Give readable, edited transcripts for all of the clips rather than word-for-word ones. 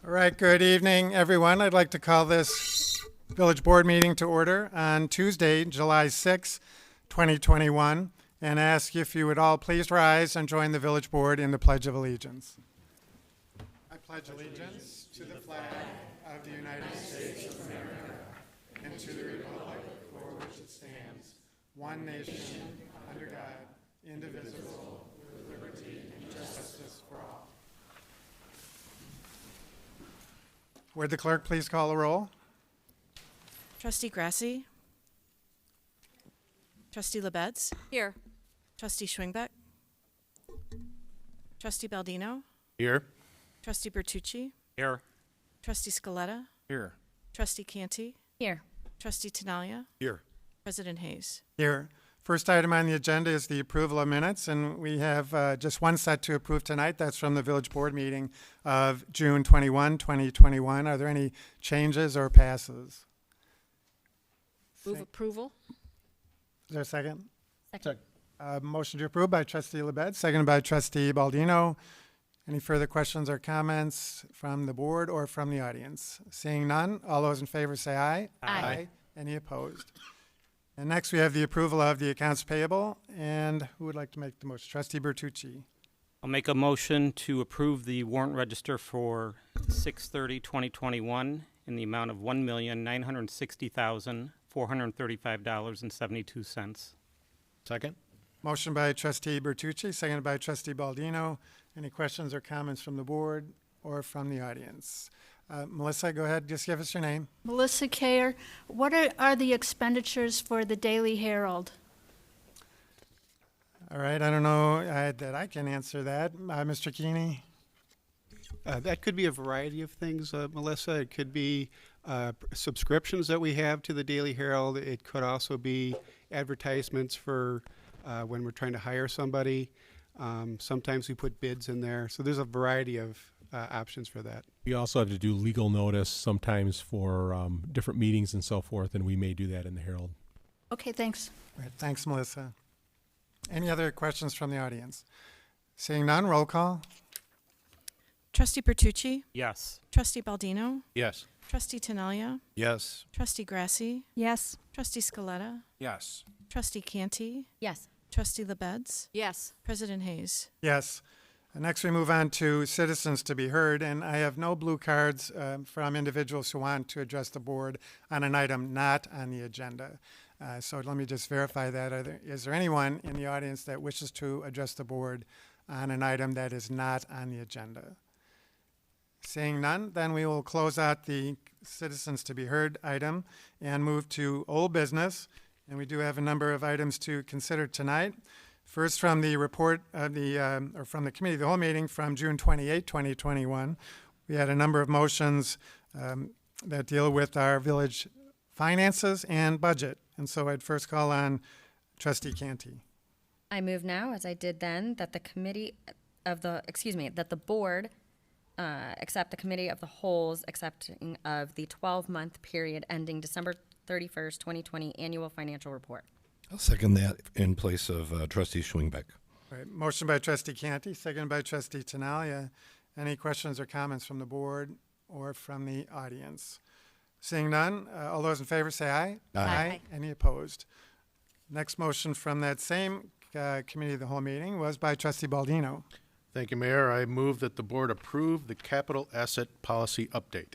All right, good evening, everyone. I'd like to call this Village Board meeting to order on Tuesday, July 6, 2021, and ask if you would all please rise and join the Village Board in the Pledge of Allegiance. I pledge allegiance to the flag of the United States of America and to the republic for which it stands, one nation, under God, indivisible, with liberty and justice for all. Would the clerk please call the roll? Trustee Grassi. Trustee LaBedz. Here. Trustee Schwingbeck. Trustee Baldino. Here. Trustee Bertucci. Here. Trustee Scaletta. Here. Trustee Canty. Here. Trustee Tinaglia. Here. President Hayes. Here. First item on the agenda is the approval of minutes, and we have just one set to approve tonight. That's from the Village Board meeting of June 21, 2021. Are there any changes or passes? Move approval. Is there a second? Second. Motion to approve by Trustee LaBedz, seconded by Trustee Baldino. Any further questions or comments from the board or from the audience? Seeing none, all those in favor say aye. Aye. Any opposed? And next we have the approval of the accounts payable. And who would like to make the motion? Trustee Bertucci. I'll make a motion to approve the warrant register for 6/30/2021 in the amount of $1,960,435.72. Second. Motion by Trustee Bertucci, seconded by Trustee Baldino. Any questions or comments from the board or from the audience? Melissa, go ahead. Just give us your name. Melissa Kayer, what are the expenditures for the Daily Herald? All right. I don't know that I can answer that. Mr. Keeney? That could be a variety of things, Melissa. It could be subscriptions that we have to the Daily Herald. It could also be advertisements for when we're trying to hire somebody. Sometimes we put bids in there. So there's a variety of options for that. We also have to do legal notice sometimes for different meetings and so forth, and we may do that in the Herald. Okay, thanks. All right, thanks, Melissa. Any other questions from the audience? Seeing none, roll call. Trustee Bertucci. Yes. Trustee Baldino. Yes. Trustee Tinaglia. Yes. Trustee Grassi. Yes. Trustee Scaletta. Yes. Trustee Canty. Yes. Trustee LaBedz. Yes. President Hayes. Yes. Next, we move on to citizens to be heard, and I have no blue cards from individuals who want to address the board on an item not on the agenda. So let me just verify that. Is there anyone in the audience that wishes to address the board on an item that is not on the agenda? Seeing none, then we will close out the citizens to be heard item and move to old business. And we do have a number of items to consider tonight. First, from the report of or from the committee of the whole meeting from June 28, 2021, we had a number of motions that deal with our village finances and budget. And so I'd first call on Trustee Canty. I move now, as I did then, that the board accept the committee of the whole's accepting of the 12-month period ending December 31st, 2020 annual financial report. I'll second that in place of Trustee Schwingbeck. All right, motion by Trustee Canty, seconded by Trustee Tinaglia. Any questions or comments from the board or from the audience? Seeing none, all those in favor say aye. Aye. Any opposed? Next motion from that same committee of the whole meeting was by Trustee Baldino. Thank you, Mayor. I move that the board approve the capital asset policy update.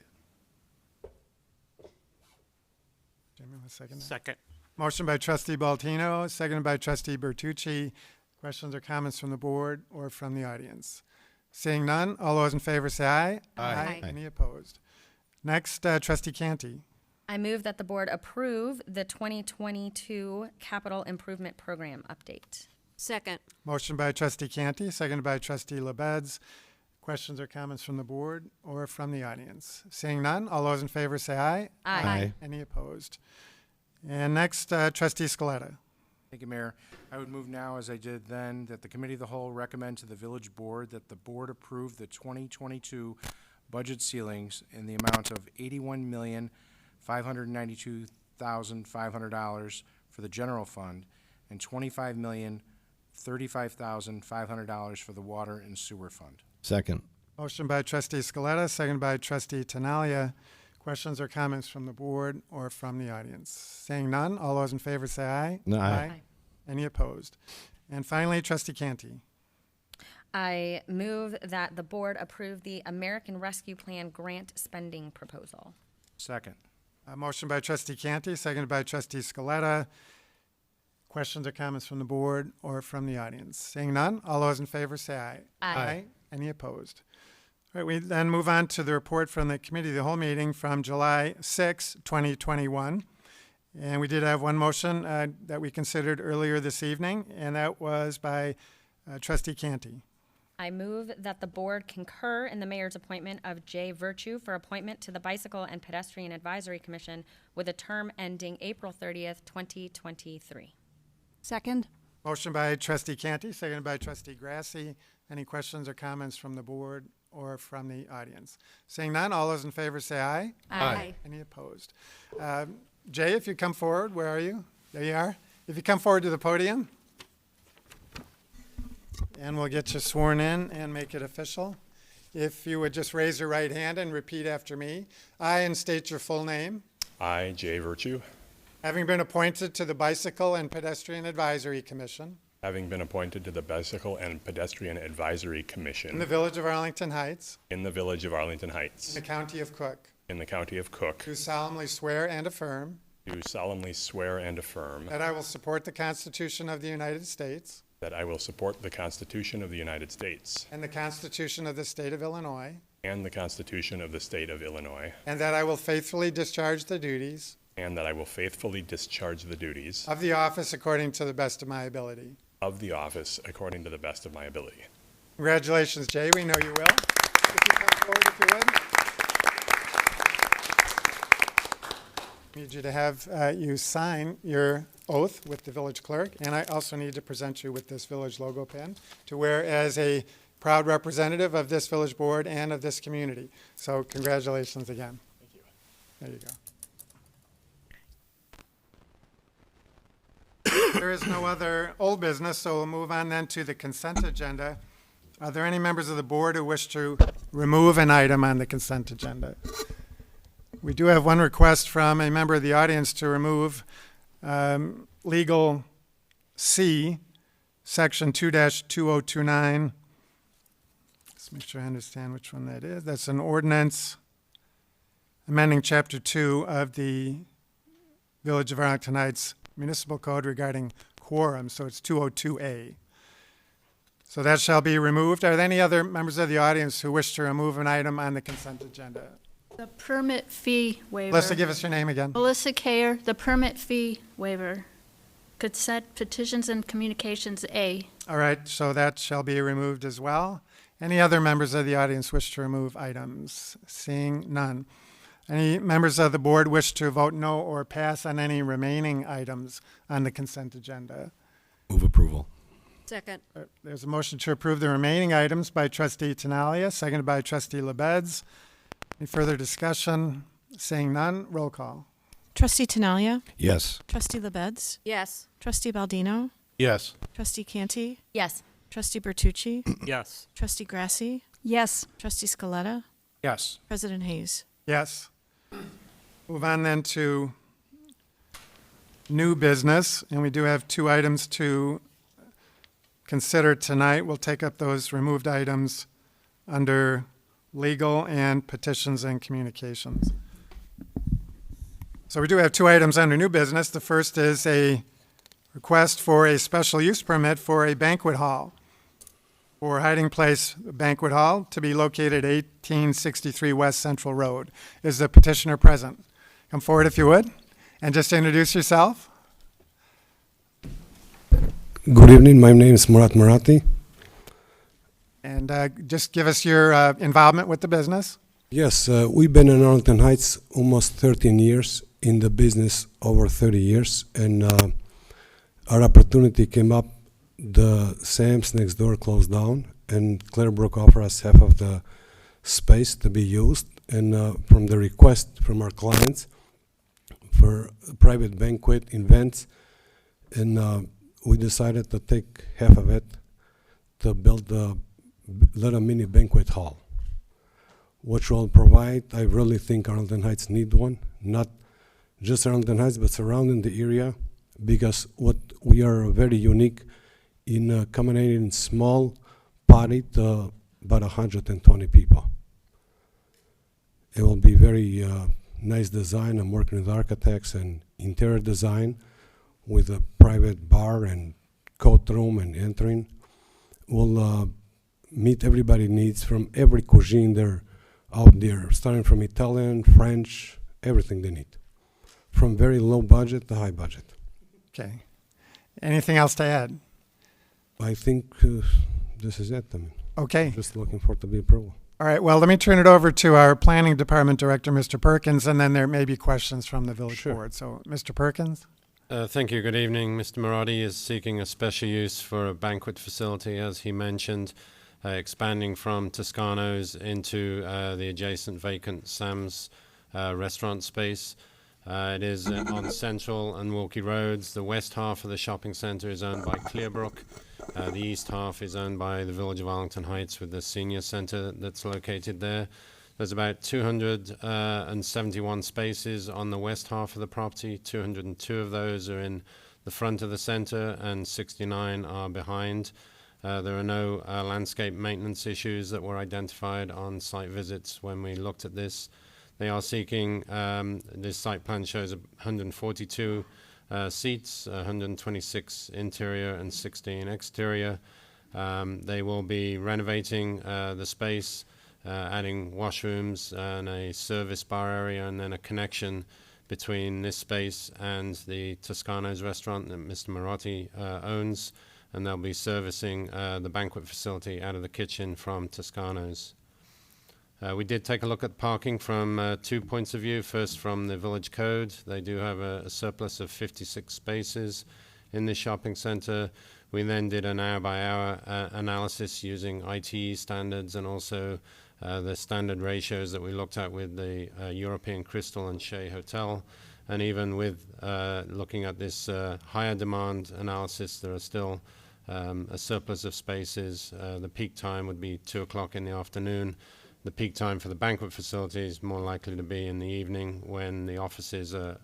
Jimmy, want to second that? Second. Motion by Trustee Baldino, seconded by Trustee Bertucci. Questions or comments from the board or from the audience? Seeing none, all those in favor say aye. Aye. Any opposed? Next, Trustee Canty. I move that the board approve the 2022 capital improvement program update. Second. Motion by Trustee Canty, seconded by Trustee LaBedz. Questions or comments from the board or from the audience? Seeing none, all those in favor say aye. Aye. Any opposed? And next, Trustee Scaletta. Thank you, Mayor. I would move now, as I did then, that the Committee of the Whole recommend to the Village Board that the Board approve the 2022 budget ceilings in the amount of $81,592,500 for the general fund and $25,035,500 for the water and sewer fund. Second. Motion by trustee Scaletta, second by trustee Tinaglia. Questions or comments from the board or from the audience? Seeing none, all those in favor say aye. Aye. Any opposed? And finally, trustee Canty. I move that the board approve the American Rescue Plan grant spending proposal. Second. A motion by trustee Canty, seconded by trustee Scaletta. Questions or comments from the board or from the audience? Seeing none, all those in favor say aye. Aye. Any opposed? All right, we then move on to the report from the committee of the whole meeting from July 6, 2021. And we did have one motion that we considered earlier this evening, and that was by trustee Canty. I move that the board concur in the mayor's appointment of Jay Virtue for appointment to the Bicycle and Pedestrian Advisory Commission with a term ending April 30th, 2023. Second. Motion by trustee Canty, seconded by trustee Grassi. Any questions or comments from the board or from the audience? Seeing none, all those in favor say aye. Aye. Any opposed? Jay, if you come forward, where are you? There you are. If you come forward to the podium, and we'll get you sworn in and make it official. If you would just raise your right hand and repeat after me. I, and state your full name. I, Jay Virtue, Having been appointed to the Bicycle and Pedestrian Advisory Commission having been appointed to the Bicycle and Pedestrian Advisory Commission in the Village of Arlington Heights, in the Village of Arlington in Heights, the County of Cook, in the County of Cook, do solemnly swear and affirm do solemnly swear and affirm that I will support the Constitution of the United States that I will support the Constitution of the United States and the Constitution of the State of Illinois, and the Constitution of the State of Illinois, and that I will faithfully discharge the duties and that I will faithfully discharge the duties of the office according to the best of my ability. of the office according to the best of my ability. Congratulations, Jay. We know you will. If you come forward, if you would. Need you to have you sign your oath with the village clerk, and I also need to present you with this village logo pin to wear as a proud representative of this village board and of this community. So congratulations again. Thank you. There you go. There is no other old business, so we'll move on then to the consent agenda. Are there any members of the board who wish to remove an item on the consent agenda? We do have one request from a member of the audience to remove Legal C, Section 2-2029. Let's make sure I understand which one that is. That's an ordinance amending Chapter 2 of the Village of Arlington Heights Municipal Code regarding quorum, so it's 202A. So that shall be removed. Are there any other members of the audience who wish to remove an item on the consent agenda? The permit fee waiver. Melissa, give us your name again. Melissa Kayer, the permit fee waiver. Consent petitions and communications A. All right, so that shall be removed as well. Any other members of the audience wish to remove items? Seeing none. Any members of the board wish to vote no or pass on any remaining items on the consent agenda? Move approval. Second. There's a motion to approve the remaining items by trustee Tinaglia, seconded by trustee LaBedz. Any further discussion? Seeing none, roll call. Trustee Tinaglia. Yes. Trustee LaBedz. Yes. Trustee Baldino. Yes. Trustee Canty. Yes. Trustee Bertucci. Yes. Trustee Grassi. Yes. Trustee Scaletta. Yes. President Hayes. Yes. Move on then to new business, and we do have two items to consider tonight. We'll take up those removed items under legal and petitions and communications. So we do have two items under new business. The first is a request for a special use permit for a banquet hall, for Hiding Place Banquet Hall to be located at 1863 West Central Road. Is the petitioner present? Come forward if you would, and just introduce yourself. Good evening, my name is Murat Marathi. And just give us your involvement with the business. Yes, we've been in Arlington Heights almost 13 years, in the business over 30 years, and our opportunity came up. The Sam's next door closed down, and Clarebrook offered us half of the space to be used, and from the request from our clients for private banquet events, and we decided to take half of it to build a little mini banquet hall. which will provide, I really think Arlington Heights need one, not just Arlington Heights, but surrounding the area, because what we are very unique in accommodating small party to about 120 people. It will be very nice design. I'm working with architects and interior design with a private bar and coat room and entering. We'll meet everybody's needs from every cuisine there out there, starting from Italian, French, everything they need, from very low budget to high budget. Okay. Anything else to add? I think this is it. I mean, Okay. just looking forward to the approval. All right. Well, let me turn it over to our Planning Department Director, Mr. Perkins, and then there may be questions from the Village Sure. Board. So, Mr. Perkins? Thank you. Good evening. Mr. Marotti is seeking a special use for a banquet facility, as he mentioned, expanding from Toscano's into the adjacent vacant Sam's restaurant space. It is on Central and Wilkie Roads. The west half of the shopping center is owned by Clearbrook. The east half is owned by the Village of Arlington Heights with the senior center that's located there. There's about 271 spaces on the west half of the property. 202 of those are in the front of the center and 69 are behind. There are no landscape maintenance issues that were identified on site visits when we looked at this. They are seeking, this site plan shows 142 seats, 126 interior and 16 exterior. They will be renovating the space, adding washrooms and a service bar area, and then a connection between this space and the Toscano's restaurant that Mr. Marotti owns, and they'll be servicing the banquet facility out of the kitchen from Toscano's. We did take a look at parking from 2 points of view. First, from the village code. They do have a surplus of 56 spaces in this shopping center. We then did an hour-by-hour analysis using ITE standards and also the standard ratios that we looked at with the European Crystal and Shea Hotel. And even with looking at this higher demand analysis, there are still a surplus of spaces. The peak time would be 2 o'clock in the afternoon. The peak time for the banquet facility is more likely to be in the evening when the offices are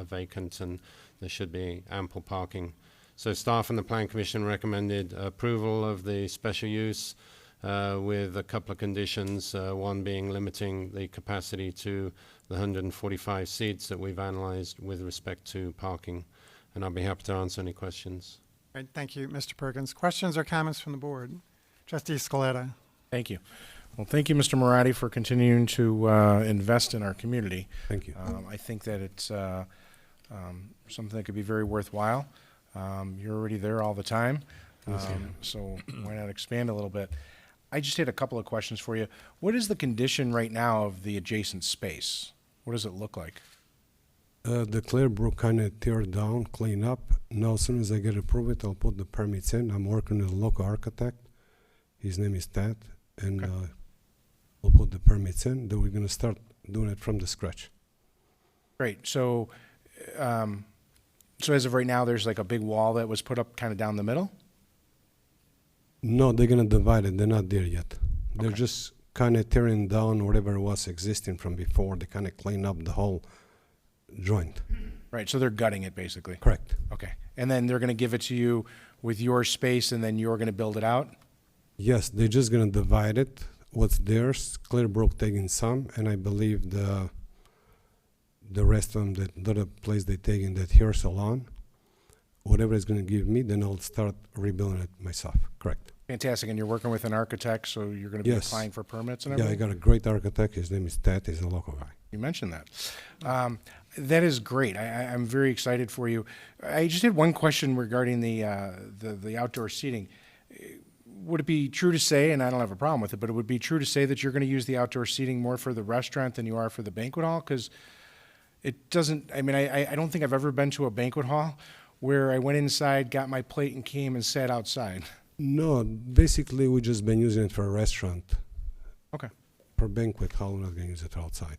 vacant and there should be ample parking. So staff and the Plan Commission recommended approval of the special use with a couple of conditions, one being limiting the capacity to the 145 seats that we've analyzed with respect to parking. And I'll be happy to answer any questions. All right, thank you, Mr. Perkins. Questions or comments from the board? Trustee Scaletta. Thank you. Well, thank you, Mr. Marotti, for continuing to invest in our community. Thank you. I think that it's something that could be very worthwhile. You're already there all the time, so why not expand a little bit? I just had a couple of questions for you. What is the condition right now of the adjacent space? What does it look like? The Clearbrook kind of tear down, clean up. Now, as soon as I get approved, I'll put the permits in. I'm working with a local architect. His name is Ted, and we'll put the permits in. Then we're going to start doing it from the scratch. Great. So, so as of right now, there's like a big wall that was put up kind of down the middle? No, they're going to divide it. They're not there yet. They're just kind of tearing down whatever was existing from before. They kind of clean up the whole joint. Right, so they're gutting it basically? Correct. Okay. And then they're going to give it to you with your space and then you're going to build it out? Yes, they're just going to divide it. What's theirs, Clearbrook taking some, and I believe the rest of them, the other place they taking that hair salon, whatever it's going to give me, then I'll start rebuilding it myself. Correct. Fantastic. And you're working with an architect, so you're going to be applying for permits and everything? Yeah, I got a great architect. His name is Ted. He's a local guy. You mentioned that. That is great. I'm very excited for you. I just had one question regarding the outdoor seating. Would it be true to say, and I don't have a problem with it, but it would be true to say that you're going to use the outdoor seating more for the restaurant than you are for the banquet hall? Because it doesn't, I mean, I don't think I've ever been to a banquet hall where I went inside, got my plate, and came and sat outside. No, basically we just been using it for a restaurant. Okay. For banquet hall, we're not going to use it outside.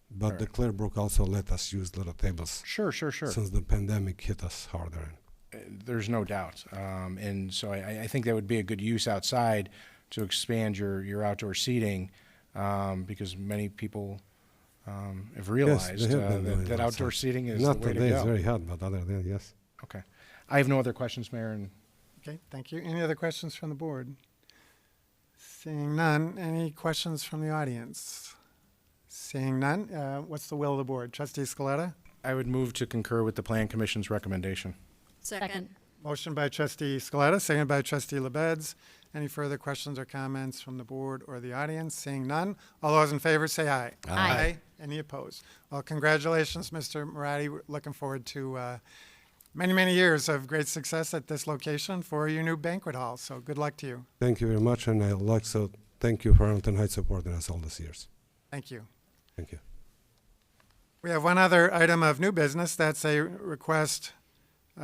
But the Clearbrook also let us use little tables. Sure. Since the pandemic hit us harder. There's no doubt. And so I think that would be a good use outside to expand your outdoor seating. because many people have realized they have been doing that it outdoor outside. seating is Not the way to today, it's go. very hot, but other than, yes. Okay. I have no other questions, Mayor, and Okay, thank you. Any other questions from the board? Seeing none, any questions from the audience? Seeing none, what's the will of the board? Trustee Scaletta? I would move to concur with the Plan Commission's recommendation. Second. Motion by Trustee Scaletta, seconded by Trustee LaBedz. Any further questions or comments from the board or the audience? Seeing none, all those in favor say aye. Aye. Any opposed? Well, congratulations, Mr. Moratti. We're looking forward to many, many years of great success at this location for your new banquet hall. So good luck to you. Thank you very much, and I'd like to thank you for Arlington Heights supporting us all these years. Thank you. Thank you. We have one other item of new business. That's a request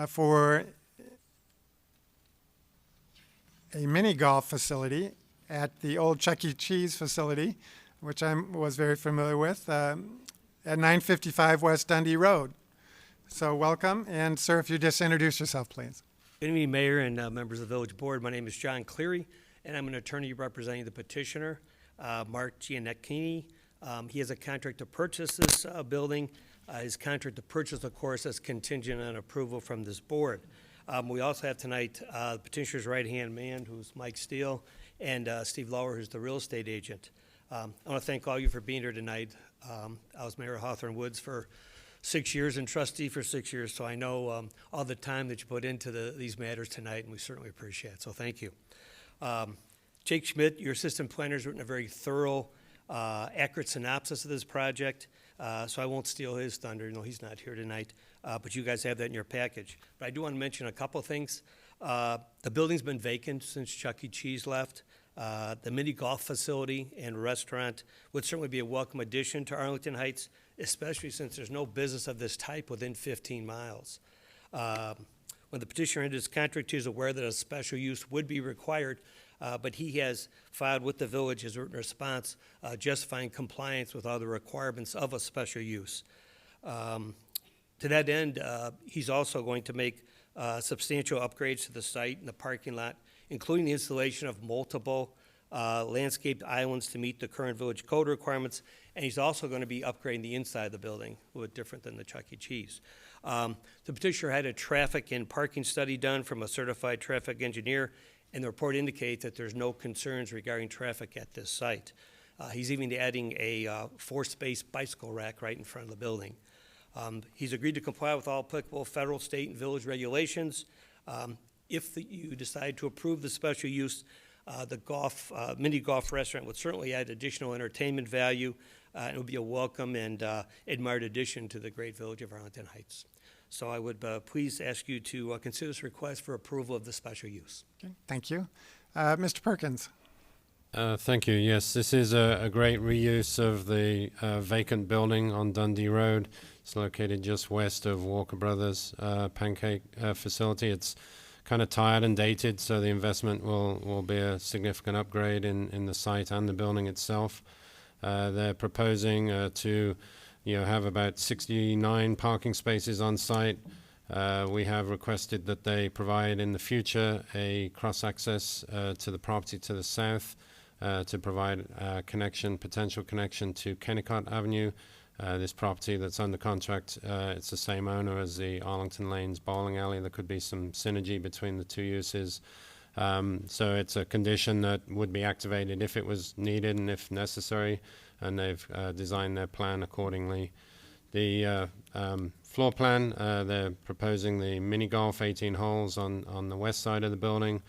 for a mini golf facility at the old Chuck E. Cheese facility, which I was very familiar with, at 955 West Dundee Road. So welcome, and sir, if you just introduce yourself, please. Good evening, Mayor and members of the Village Board. My name is John Cleary, and I'm an attorney representing the petitioner, Mark Giannecchini. He has a contract to purchase this building. His contract to purchase, of course, is contingent on approval from this board. We also have tonight the petitioner's right-hand man, who's Mike Steele, and Steve Lauer, who's the real estate agent. I want to thank all of you for being here tonight. I was Mayor of Hawthorne Woods for 6 years and trustee for 6 years, so I know all the time that you put into these matters tonight, and we certainly appreciate it, so thank you. Jake Schmidt, your assistant planner, has written a very thorough, accurate synopsis of this project, so I won't steal his thunder. No, he's not here tonight, but you guys have that in your package. But I do want to mention a couple of things. The building's been vacant since Chuck E. Cheese left. The mini golf facility and restaurant would certainly be a welcome addition to Arlington Heights, especially since there's no business of this type within 15 miles. When the petitioner entered his contract, he was aware that a special use would be required, but he has filed with the village his written response justifying compliance with all the requirements of a special use. To that end, he's also going to make substantial upgrades to the site and the parking lot, including the installation of multiple landscaped islands to meet the current village code requirements, and he's also going to be upgrading the inside of the building, a little bit different than the Chuck E. Cheese. The petitioner had a traffic and parking study done from a certified traffic engineer, and the report indicates that there's no concerns regarding traffic at this site. He's even adding a 4-space bicycle rack right in front of the building. He's agreed to comply with all applicable federal, state, and village regulations. If you decide to approve the special use, the mini golf restaurant would certainly add additional entertainment value. It would be a welcome and admired addition to the great village of Arlington Heights. So I would please ask you to consider this request for approval of the special use. Okay, thank you. Mr. Perkins. Thank you. Yes, this is a great reuse of the vacant building on Dundee Road. It's located just west of Walker Brothers pancake facility. It's kind of tired and dated, so the investment will be a significant upgrade in the site and the building itself. They're proposing to have about 69 parking spaces on site. We have requested that they provide in the future a cross-access to the property to the south to provide potential connection to Kennicott Avenue. This property that's under contract, it's the same owner as the Arlington Lanes bowling alley. There could be some synergy between the two uses. So it's a condition that would be activated if it was needed and if necessary, and they've designed their plan accordingly. The floor plan, they're proposing the mini golf 18 holes on the west side of the building.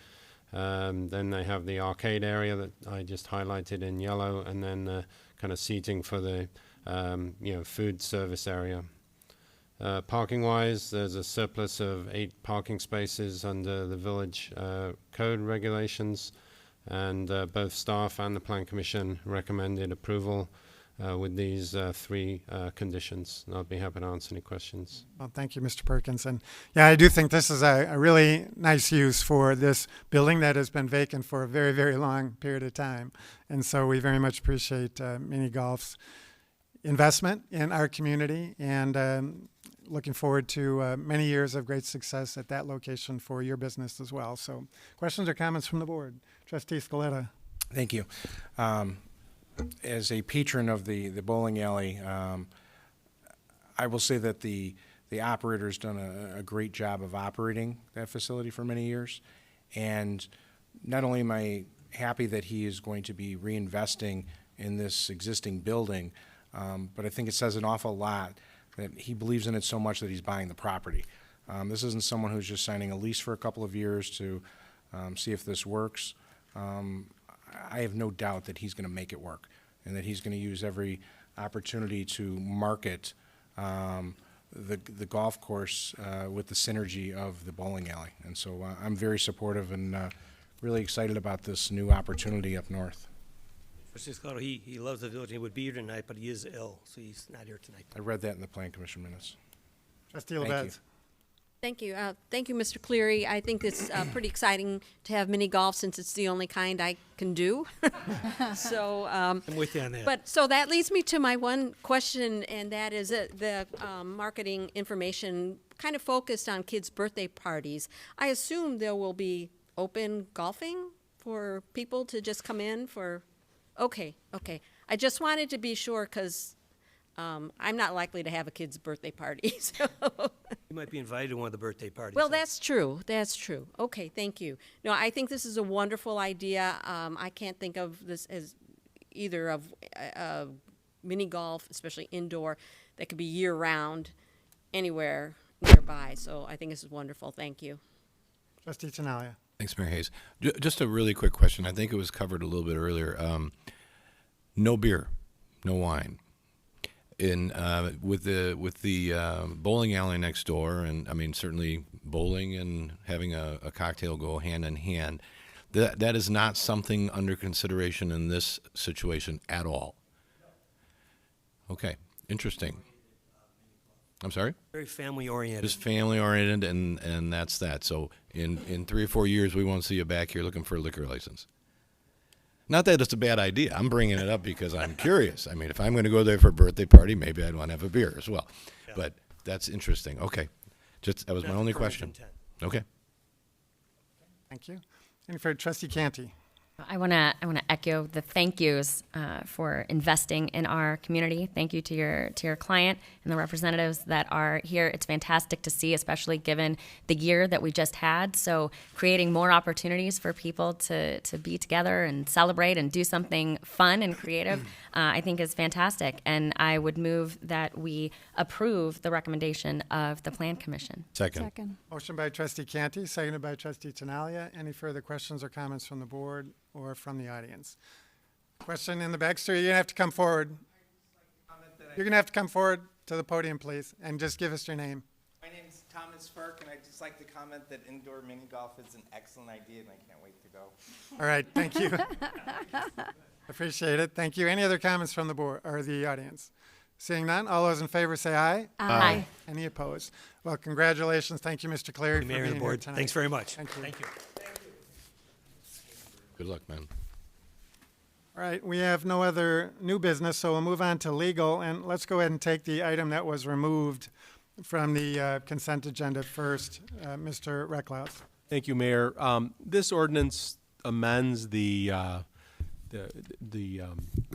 Then they have the arcade area that I just highlighted in yellow, and then kind of seating for the food service area. Parking-wise, there's a surplus of 8 parking spaces under the village code regulations, and both staff and the Plan Commission recommended approval with these 3 conditions. And I'll be happy to answer any questions. Well, thank you, Mr. Perkins. And yeah, I do think this is a really nice use for this building that has been vacant for a very, very long period of time. And so we very much appreciate Mini Golf's investment in our community, and looking forward to many years of great success at that location for your business as well. So questions or comments from the board? Trustee Scaletta. Thank you. as a patron of the bowling alley, I will say that the operator's done a great job of operating that facility for many years. And not only am I happy that he is going to be reinvesting in this existing building, but I think it says an awful lot that he believes in it so much that he's buying the property. This isn't someone who's just signing a lease for a couple of years to see if this works. I have no doubt that he's going to make it work and that he's going to use every opportunity to market the golf course with the synergy of the bowling alley. And so I'm very supportive and really excited about this new opportunity up north. Trustee Scaletta, he loves the village. He would be here tonight, but he is ill, so he's not here tonight. I read that in the Plan Commission minutes. Trustee Thank you. LaBedz. Thank you. Thank you, Mr. Cleary. I think it's pretty exciting to have mini golf since it's the only kind I can do. So I'm with you on that. But so that leads me to my one question, and that is the marketing information kind of focused on kids' birthday parties. I assume there will be open golfing for people to just come in for. Okay. I just wanted to be sure because I'm not likely to have a kid's birthday party. So. You might be invited to one of the birthday parties. Well, that's true. That's true. Okay, thank you. No, I think this is a wonderful idea. I can't think of this as either of mini golf, especially indoor, that could be year-round anywhere nearby. So I think this is wonderful. Thank you. Trustee Tinaglia. Thanks, Mayor Hayes. Just a really quick question. I think it was covered a little bit earlier. No beer, no wine. With the bowling alley next door, and I mean certainly bowling and having a cocktail go hand in hand. That is not something under consideration in this situation at all. Okay, interesting. I'm sorry? Very family oriented. Just family oriented, and that's that. So in 3 or 4 years, we won't see you back here looking for a liquor license. Not that it's a bad idea. I'm bringing it up because I'm curious. I mean, if I'm going to go there for a birthday party, maybe I'd want to have a beer as well. Yeah. But that's interesting. Okay. That was my only question. Okay. Thank you. And for Trustee Canty. I want to echo the thank yous for investing in our community. Thank you to your client and the representatives that are here. It's fantastic to see, especially given the year that we just had. So creating more opportunities for people to be together and celebrate and do something fun and creative, I think is fantastic. And I would move that we approve the recommendation of the Plan Commission. Second. Motion by Trustee Canty, seconded by Trustee Tinaglia. Any further questions or comments from the board or from the audience? Question in the back, sir. You're going to have to come forward. You're going to have to come forward to the podium, please, and just give us your name. My name's Thomas Ferk, and I'd just like to comment that indoor mini golf is an excellent idea, and I can't wait to go. All right, thank you. Appreciate it. Thank you. Any other comments from the board or the audience? Seeing none, all those in favor say aye. Aye. Any opposed? Well, congratulations. Thank you, Mr. Cleary, for Mayor being and the board, here tonight. thanks very much. Thank you. Thank you. Good luck, man. All right, we have no other new business, so we'll move on to legal, and let's go ahead and take the item that was removed from the consent agenda first. Mr. Recklaus. Thank you, Mayor. This ordinance amends the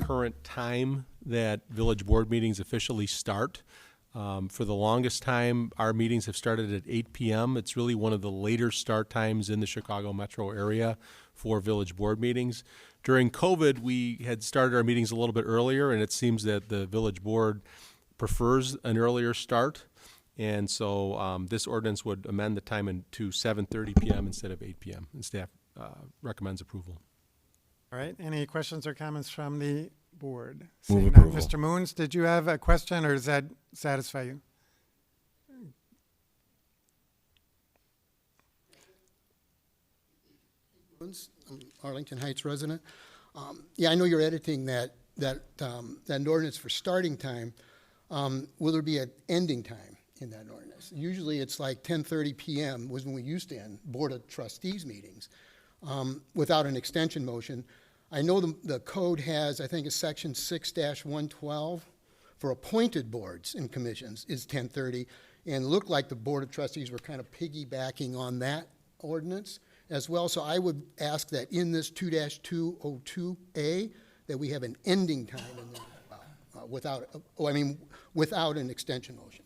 current time that village board meetings officially start. For the longest time, our meetings have started at 8 p.m. It's really one of the later start times in the Chicago metro area for village board meetings. During COVID, we had started our meetings a little bit earlier, and it seems that the village board prefers an earlier start. And so this ordinance would amend the time to 7:30 p.m. instead of 8 p.m., and staff recommends approval. All right, any questions or comments from the board? Move Seeing none. approval. Mr. Moons, did you have a question, or does that satisfy you? I'm Arlington Heights resident. Yeah, I know you're editing that ordinance for starting time. Will there be an ending time in that ordinance? Usually it's like 10:30 p.m. was when we used to end Board of Trustees meetings without an extension motion. I know the code has, I think it's section 6-112 for appointed boards and commissions is 10:30, and it looked like the Board of Trustees were kind of piggybacking on that ordinance as well. So I would ask that in this 2-202A, that we have an ending time in there without an extension motion.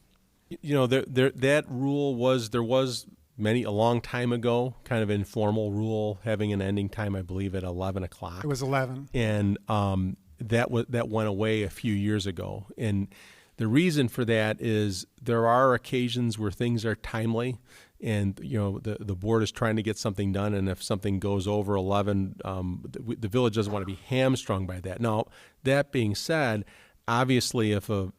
You know, that rule was, there was a long time ago, kind of informal rule having an ending time, I believe, at 11 o'clock. It was 11. And that went away a few years ago. And the reason for that is there are occasions where things are timely, and you know the board is trying to get something done, and if something goes over 11, the village doesn't want to be hamstrung by that. Now, that being said, obviously, if a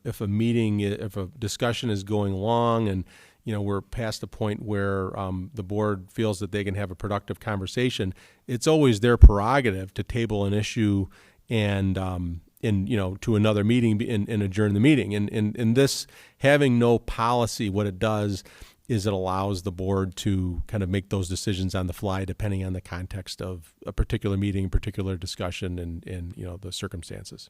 discussion is going long and we're past the point where the board feels that they can have a productive conversation, it's always their prerogative to table an issue and to another meeting and adjourn the meeting. And this, having no policy, what it does is it allows the board to kind of make those decisions on the fly depending on the context of a particular meeting, particular discussion, and the circumstances.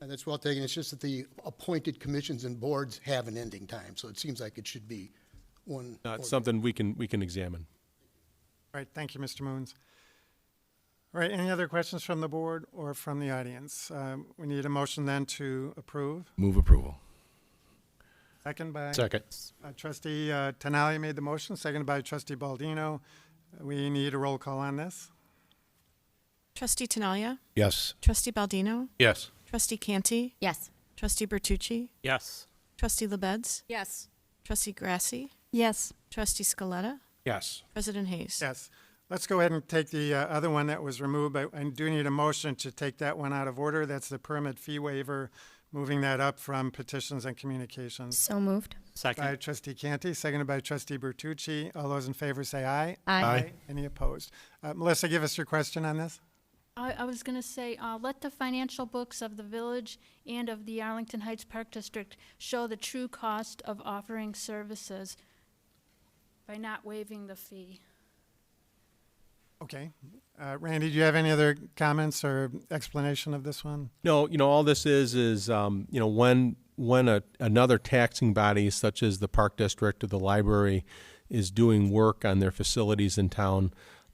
And that's well taken. It's just that the appointed commissions and boards have an ending time, so it seems like it should be one. It's something we can examine. All right, thank you, Mr. Moons. All right, any other questions from the board or from the audience? We need a motion then to approve. Move approval. Second by Second. Trustee Tinaglia made the motion, seconded by Trustee Baldino. We need a roll call on this. Trustee Tinaglia? Yes. Trustee Baldino? Yes. Trustee Canty? Yes. Trustee Bertucci? Yes. Trustee LaBedz? Yes. Trustee Grassi? Yes. Trustee Scaletta? Yes. President Hayes? Yes. Let's go ahead and take the other one that was removed, but I do need a motion to take that one out of order. That's the permit fee waiver, moving that up from petitions and communications. So moved. Second. By Trustee Canty, seconded by Trustee Bertucci. All those in favor say aye. Aye. Any opposed? Melissa, give us your question on this. I was going to say, let the financial books of the village and of the Arlington Heights Park District show the true cost of offering services by not waiving the fee. Okay. Randy, do you have any other comments or explanation of this one? No, all this is when another taxing body such as the Park District or the library is doing work on their facilities in town,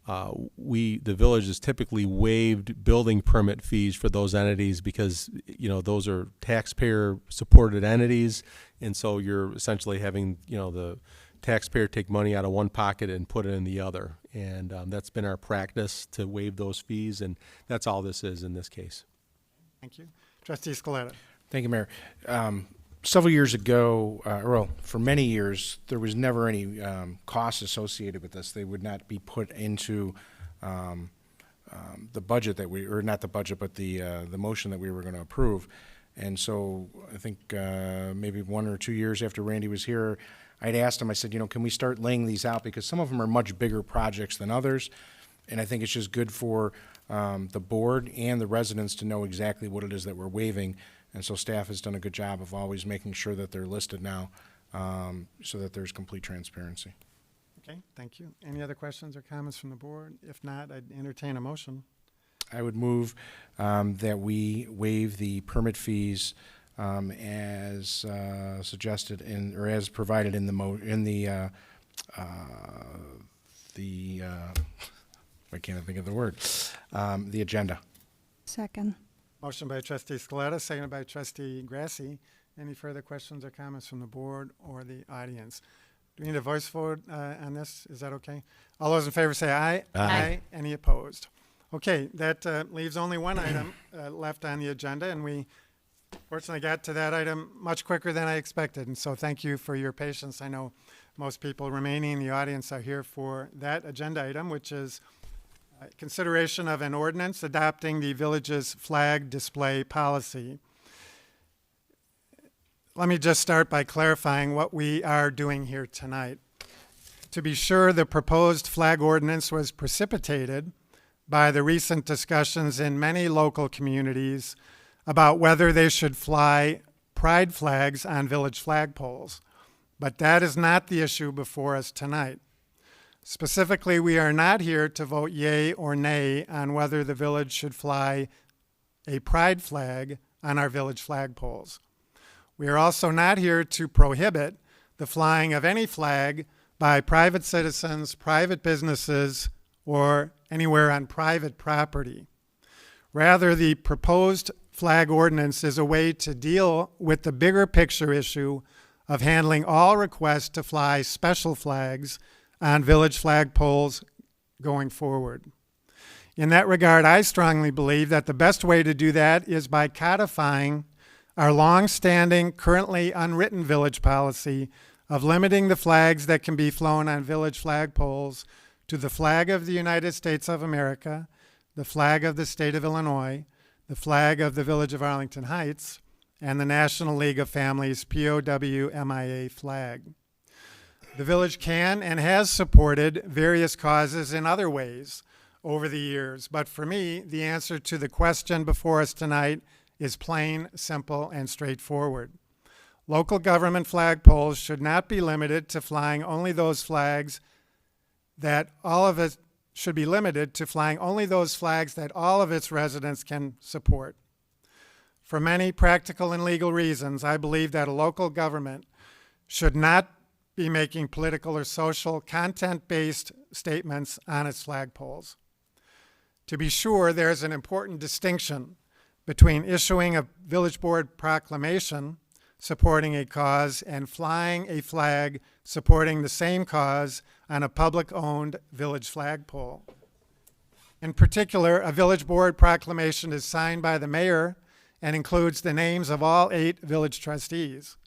the village has typically waived building permit fees for those entities because those are taxpayer supported entities, and so you're essentially having the taxpayer take money out of one pocket and put it in the other, and that's been our practice to waive those fees, and that's all this is in this case. Thank you. Trustee Scaletta. Thank you, Mayor. Several years ago, for many years, there was never any costs associated with this. They would not be put into the budget not the budget, but the motion that we were going to approve. And so I think maybe 1 or 2 years after Randy was here, I'd asked him, I said, can we start laying these out? Because some of them are much bigger projects than others. And I think it's just good for the board and the residents to know exactly what it is that we're waiving. And so staff has done a good job of always making sure that they're listed now so that there's complete transparency. Okay, thank you. Any other questions or comments from the board? If not, I'd entertain a motion. I would move that we waive the permit fees as suggested or as provided in the I can't think of the word, the agenda. Second. Motion by Trustee Scaletta, seconded by Trustee Grassi. Any further questions or comments from the board or the audience? Do we need a voice vote on this? Is that okay? All those in favor say aye. Aye. Any opposed? Okay, that leaves only one item left on the agenda, and we fortunately got to that item much quicker than I expected, and so thank you for your patience. I know most people remaining in the audience are here for that agenda item, which is consideration of an ordinance adopting the village's flag display policy. Let me just start by clarifying what we are doing here tonight. To be sure, the proposed flag ordinance was precipitated by the recent discussions in many local communities about whether they should fly pride flags on village flagpoles. But that is not the issue before us tonight. Specifically, we are not here to vote yea or nay on whether the village should fly a pride flag on our village flagpoles. We are also not here to prohibit the flying of any flag by private citizens, private businesses, or anywhere on private property. Rather, the proposed flag ordinance is a way to deal with the bigger picture issue of handling all requests to fly special flags on village flagpoles going forward. In that regard, I strongly believe that the best way to do that is by codifying our long-standing, currently unwritten village policy of limiting the flags that can be flown on village flagpoles to the flag of the United States of America, the flag of the state of Illinois, the flag of the village of Arlington Heights, and the National League of Families POW/MIA flag. The village can and has supported various causes in other ways over the years, but for me, the answer to the question before us tonight is plain, simple, and straightforward. Local government flagpoles should not be limited to flying only those flags that all of its residents can support. For many practical and legal reasons, I believe that a local government should not be making political or social content-based statements on its flagpoles. To be sure, there is an important distinction between issuing a village board proclamation supporting a cause and flying a flag supporting the same cause on a public-owned village flagpole. In particular, a village board proclamation is signed by the mayor and includes the names of all 8 village trustees.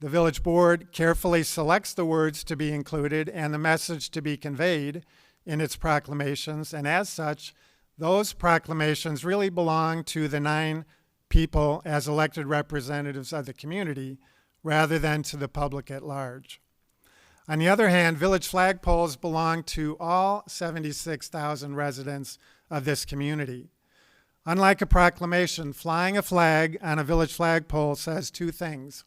The village board carefully selects the words to be included and the message to be conveyed in its proclamations, and as such, those proclamations really belong to the 9 people as elected representatives of the community rather than to the public at large. On the other hand, village flagpoles belong to all 76,000 residents of this community. Unlike a proclamation, flying a flag on a village flagpole says 2 things: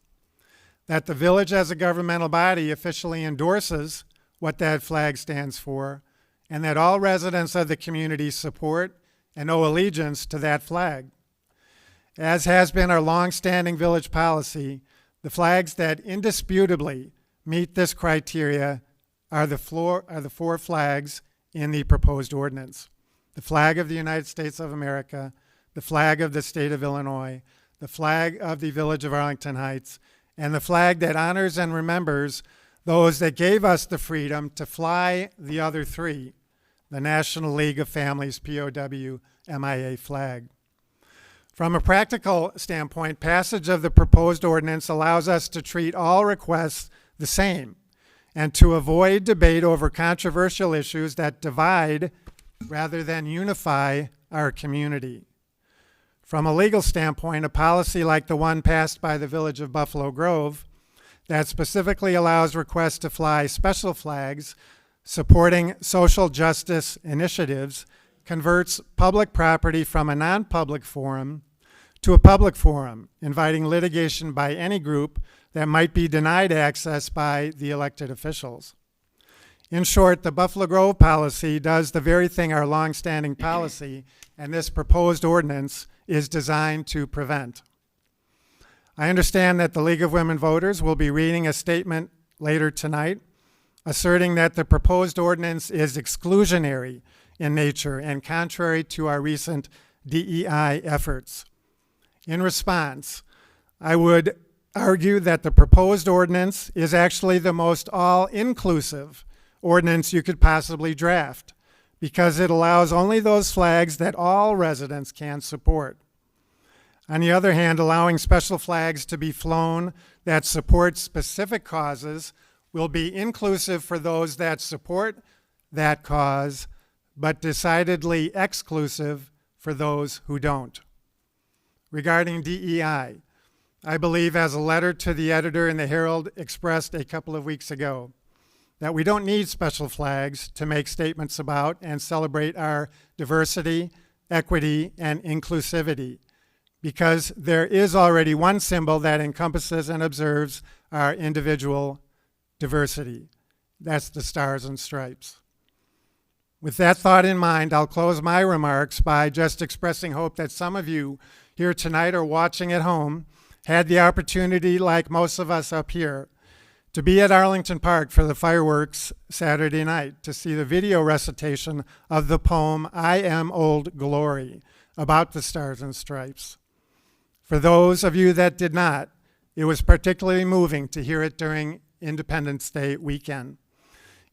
that the village as a governmental body officially endorses what that flag stands for, and that all residents of the community support and owe allegiance to that flag. As has been our long-standing village policy, the flags that indisputably meet this criteria are the 4 flags in the proposed ordinance: the flag of the United States of America, the flag of the state of Illinois, the flag of the village of Arlington Heights, and the flag that honors and remembers those that gave us the freedom to fly the other 3, the National League of Families POW/MIA flag. From a practical standpoint, passage of the proposed ordinance allows us to treat all requests the same and to avoid debate over controversial issues that divide rather than unify our community. From a legal standpoint, a policy like the one passed by the Village of Buffalo Grove that specifically allows requests to fly special flags supporting social justice initiatives converts public property from a non-public forum to a public forum, inviting litigation by any group that might be denied access by the elected officials. In short, the Buffalo Grove policy does the very thing our longstanding policy and this proposed ordinance is designed to prevent. I understand that the League of Women Voters will be reading a statement later tonight asserting that the proposed ordinance is exclusionary in nature and contrary to our recent DEI efforts. In response, I would argue that the proposed ordinance is actually the most all-inclusive ordinance you could possibly draft because it allows only those flags that all residents can support. On the other hand, allowing special flags to be flown that support specific causes will be inclusive for those that support that cause, but decidedly exclusive for those who don't. Regarding DEI, I believe, as a letter to the editor in the Herald expressed a couple of weeks ago, that we don't need special flags to make statements about and celebrate our diversity, equity, and inclusivity, because there is already one symbol that encompasses and observes our individual diversity. That's the Stars and Stripes. With that thought in mind, I'll close my remarks by just expressing hope that some of you here tonight or watching at home had the opportunity, like most of us up here, to be at Arlington Park for the fireworks Saturday night to see the video recitation of the poem, I Am Old Glory, about the Stars and Stripes. For those of you that did not, it was particularly moving to hear it during Independence Day weekend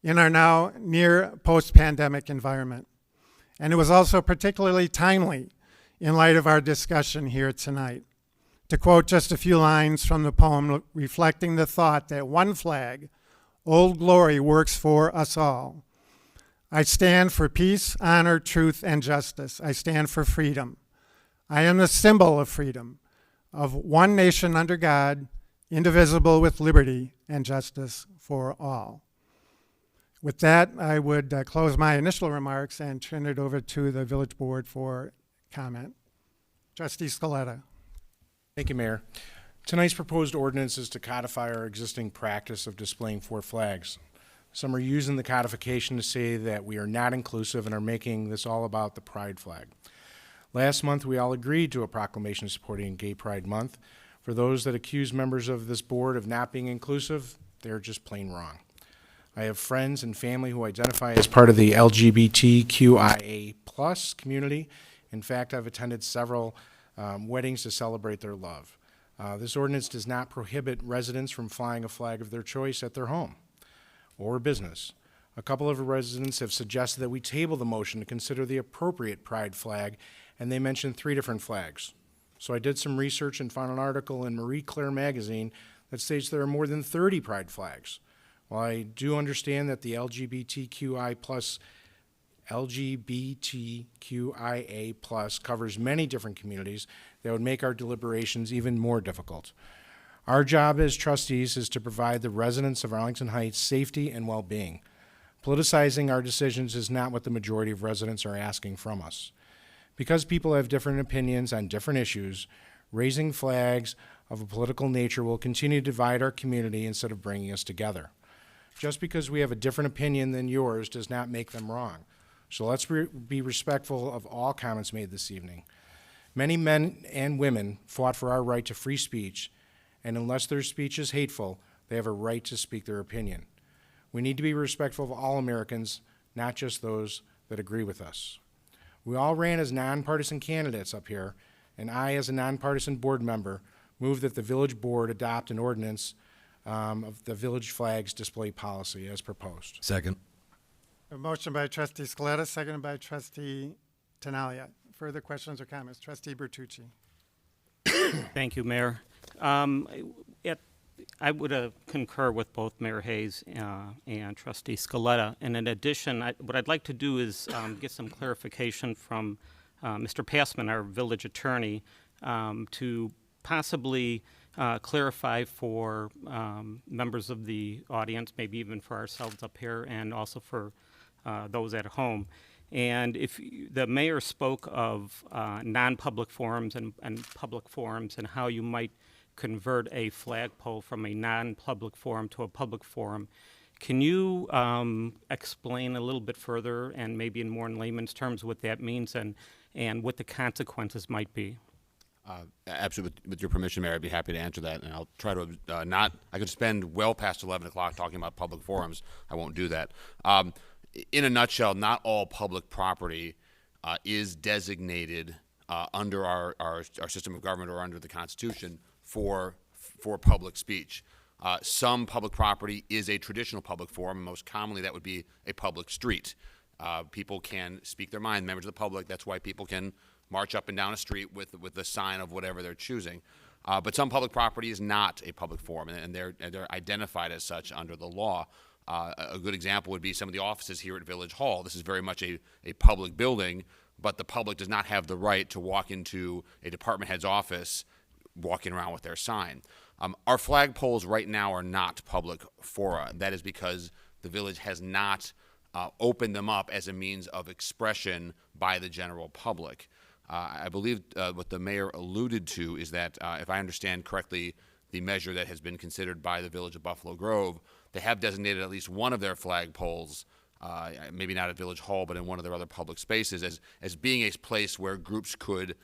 in our now near post-pandemic environment. And it was also particularly timely in light of our discussion here tonight. To quote just a few lines from the poem reflecting the thought that one flag, Old Glory, works for us all. I stand for peace, honor, truth, and justice. I stand for freedom. I am the symbol of freedom, of one nation under God, indivisible with liberty and justice for all. With that, I would close my initial remarks and turn it over to the village board for comment. Trustee Scaletta. Thank you, Mayor. Tonight's proposed ordinance is to codify our existing practice of displaying 4 flags. Some are using the codification to say that we are not inclusive and are making this all about the pride flag. Last month, we all agreed to a proclamation supporting Gay Pride Month. For those that accuse members of this board of not being inclusive, they're just plain wrong. I have friends and family who identify as part of the LGBTQIA+ community. In fact, I've attended several weddings to celebrate their love. This ordinance does not prohibit residents from flying a flag of their choice at their home or business. A couple of residents have suggested that we table the motion to consider the appropriate pride flag, and they mentioned 3 different flags. So I did some research and found an article in Marie Claire magazine that states there are more than 30 pride flags. While I do understand that the LGBTQIA+ covers many different communities, that would make our deliberations even more difficult. Our job as trustees is to provide the residents of Arlington Heights safety and well-being. Politicizing our decisions is not what the majority of residents are asking from us. Because people have different opinions on different issues, raising flags of a political nature will continue to divide our community instead of bringing us together. Just because we have a different opinion than yours does not make them wrong. So let's be respectful of all comments made this evening. Many men and women fought for our right to free speech, and unless their speech is hateful, they have a right to speak their opinion. We need to be respectful of all Americans, not just those that agree with us. We all ran as nonpartisan candidates up here, and I, as a nonpartisan board member, move that the village board adopt an ordinance of the village flags display policy as proposed. Second. A motion by Trustee Scaletta, seconded by Trustee Tinaglia. Further questions or comments? Trustee Bertucci. Thank you, Mayor. I would concur with both Mayor Hayes and Trustee Scaletta. And in addition, what I'd like to do is get some clarification from Mr. Passman, our village attorney, to possibly clarify for members of the audience, maybe even for ourselves up here, and also for those at home. And if the mayor spoke of non-public forums and public forums and how you might convert a flagpole from a non-public forum to a public forum, can you explain a little bit further and maybe in more in layman's terms what that means and what the consequences might be? Absolutely. With your permission, Mayor, I'd be happy to answer that. And I'll try to I could spend well past 11 o'clock talking about public forums. I won't do that. In a nutshell, not all public property is designated under our system of government or under the Constitution for public speech. Some public property is a traditional public forum, and most commonly that would be a public street. People can speak their mind, members of the public. That's why people can march up and down a street with the sign of whatever they're choosing. But some public property is not a public forum, and they're identified as such under the law. A good example would be some of the offices here at Village Hall. This is very much a public building, but the public does not have the right to walk into a department head's office walking around with their sign. Our flagpoles right now are not public fora. That is because the village has not opened them up as a means of expression by the general public. I believe what the mayor alluded to is that, if I understand correctly, the measure that has been considered by the village of Buffalo Grove, they have designated at least one of their flagpoles, maybe not at Village Hall, but in one of their other public spaces, as being a place where groups could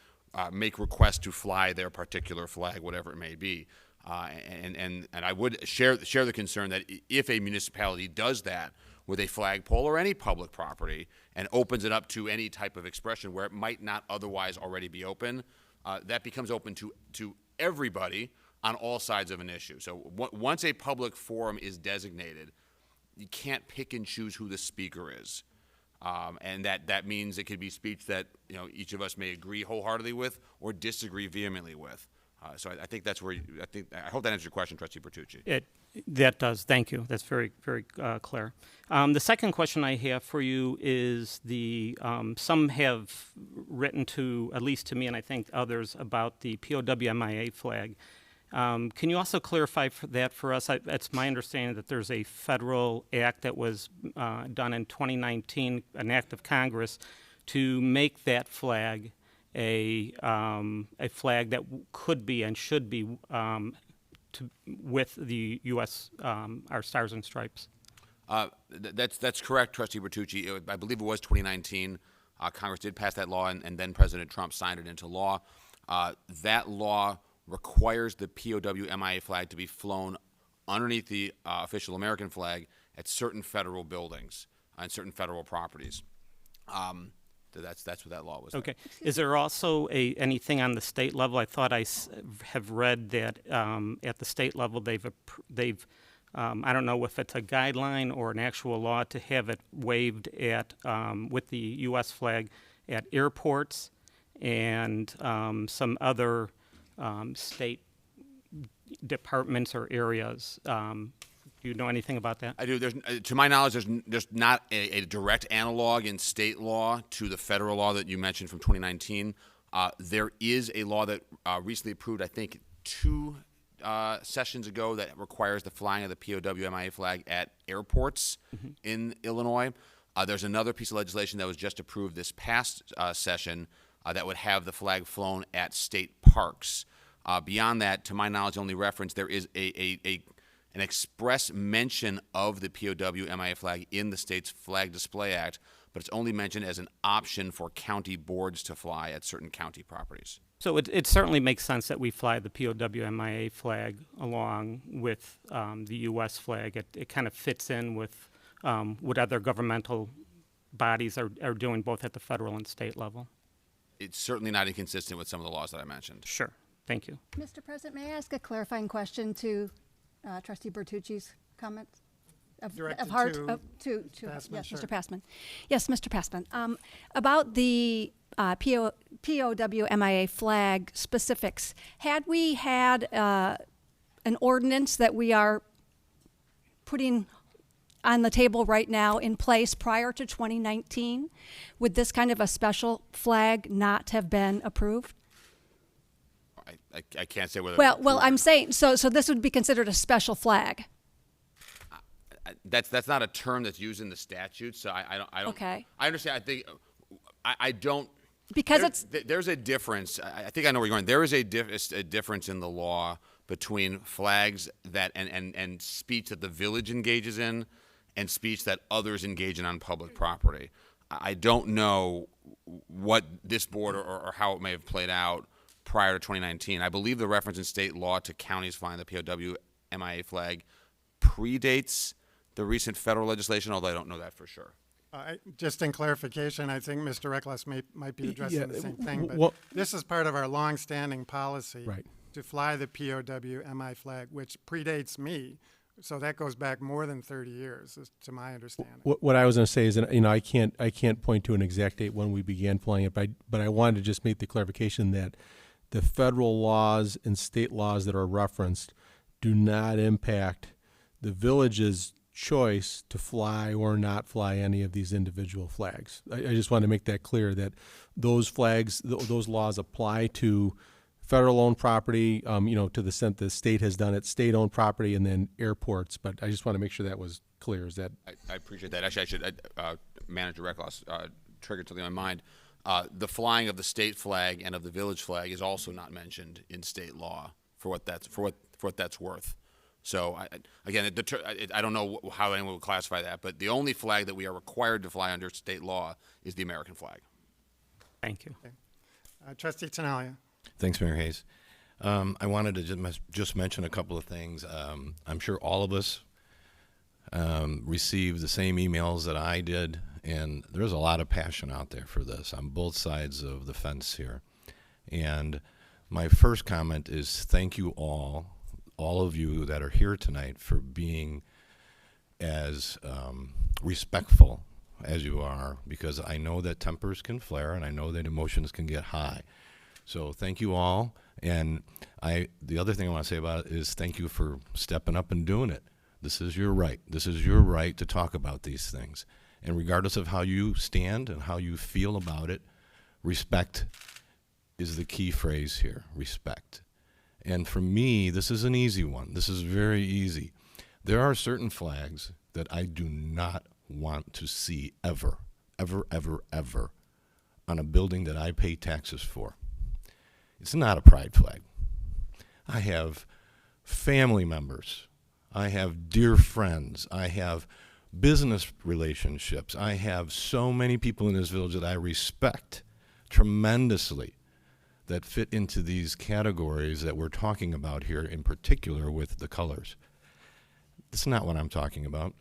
make requests to fly their particular flag, whatever it may be. And I would share the concern that if a municipality does that, with a flagpole or any public property and opens it up to any type of expression where it might not otherwise already be open, that becomes open to everybody on all sides of an issue. So once a public forum is designated, you can't pick and choose who the speaker is. And that means it could be speech that each of us may agree wholeheartedly with or disagree vehemently with. So I think that's where I hope that answers your question, Trustee Bertucci. That does. Thank you. That's very, very clear. The second question I have for you is some have written to, at least to me and I think others, about the POW-MIA flag. Can you also clarify that for us? It's my understanding that there's a federal act that was done in 2019, an act of Congress, to make that flag a flag that could be and should be with the U.S. Our Stars and Stripes. That's correct, Trustee Bertucci. I believe it was 2019. Congress did pass that law, and then President Trump signed it into law. That law requires the POW-MIA flag to be flown underneath the official American flag at certain federal buildings and certain federal properties. That's what that law was. Okay. Is there also anything on the state level? I thought I have read that at the state level they've I don't know if it's a guideline or an actual law to have it waved at with the U.S. flag at airports and some other state departments or areas. Do you know anything about that? I do. To my knowledge, there's not a direct analog in state law to the federal law that you mentioned from 2019. There is a law that recently approved, I think, 2 sessions ago that requires the flying of the POW-MIA flag at airports in Illinois. There's another piece of legislation that was just approved this past session that would have the flag flown at state parks. Beyond that, to my knowledge, only reference, there is an express mention of the POW-MIA flag in the state's Flag Display Act, but it's only mentioned as an option for county boards to fly at certain county properties. So it certainly makes sense that we fly the POW-MIA flag along with the U.S. flag. It kind of fits in with what other governmental bodies are doing both at the federal and state level. It's certainly not inconsistent with some of the laws that I mentioned. Sure. Thank you. Mr. President, may I ask a clarifying question to Trustee Bertucci's comments? Directed to Passman, yes, sure. Mr. Passman. Yes, Mr. Passman. About the POW-MIA flag specifics, had we had an ordinance that we are putting on the table right now in place prior to 2019, would this kind of a special flag not have been approved? I can't say whether. Well, I'm saying so this would be considered a special flag. That's not a term that's used in the statute, so I don't. Okay. I understand. I think I don't. Because there's a difference. I think I know where you're going. There is a difference in the law between flags that and speech that the village engages in and speech that others engage in on public property. I don't know what this board or how it may have played out prior to 2019. I believe the reference in state law to counties flying the POW-MIA flag predates the recent federal legislation, although I don't know that for sure. Just in clarification, I think Mr. Reckles might be addressing the same thing, but well, this is part of our long-standing policy Right. to fly the POW-MI flag, which predates me. So that goes back more than 30 years, to my understanding. What I was going to say is, I can't point to an exact date when we began flying it, but I wanted to just make the clarification that the federal laws and state laws that are referenced do not impact the village's choice to fly or not fly any of these individual flags. I just want to make that clear that those flags, those laws apply to federal-owned property, to the extent the state has done it, state-owned property, and then airports. But I just want to make sure that was clear. Is that? I appreciate that. Actually, I should Manager Reckles triggered something in my mind. The flying of the state flag and of the village flag is also not mentioned in state law for what that's worth. So I don't know how anyone would classify that, but the only flag that we are required to fly under state law is the American flag. Thank you. Okay. Trustee Tinaglia. Thanks, Mayor Hayes. I wanted to just mention a couple of things. I'm sure all of us received the same emails that I did, and there's a lot of passion out there for this on both sides of the fence here. And my first comment is thank you all of you that are here tonight, for being as respectful as you are, because I know that tempers can flare and I know that emotions can get high. So thank you all. And the other thing I want to say about it is thank you for stepping up and doing it. This is your right. This is your right to talk about these things. And regardless of how you stand and how you feel about it, respect is the key phrase here, respect. And for me, this is an easy one. This is very easy. There are certain flags that I do not want to see ever, ever, ever, ever on a building that I pay taxes for. It's not a pride flag. I have family members. I have dear friends. I have business relationships. I have so many people in this village that I respect tremendously that fit into these categories that we're talking about here, in particular with the colors. That's not what I'm talking about.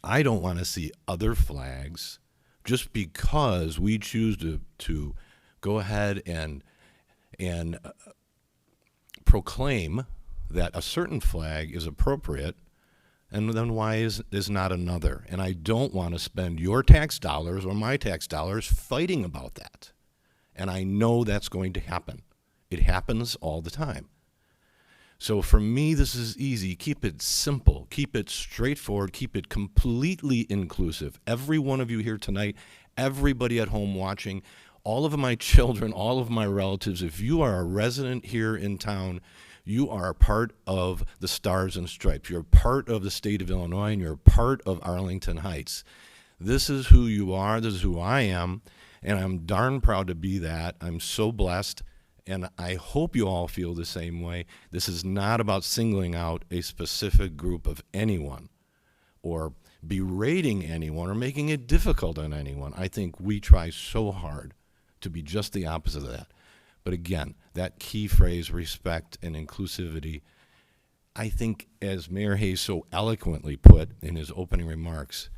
I don't want to see other flags just because we choose to go ahead and proclaim that a certain flag is appropriate, and then why is not another? And I don't want to spend your tax dollars or my tax dollars fighting about that. And I know that's going to happen. It happens all the time. So for me, this is easy. Keep it simple. Keep it straightforward. Keep it completely inclusive. Every one of you here tonight, everybody at home watching, all of my children, all of my relatives, if you are a resident here in town, you are a part of the Stars and Stripes. You're part of the state of Illinois, and you're part of Arlington Heights. This is who you are. This is who I am. And I'm darn proud to be that. I'm so blessed, and I hope you all feel the same way. This is not about singling out a specific group of anyone or berating anyone or making it difficult on anyone. I think we try so hard to be just the opposite of that. But again, that key phrase, respect and inclusivity, I think, as Mayor Hayes so eloquently put in his opening remarks,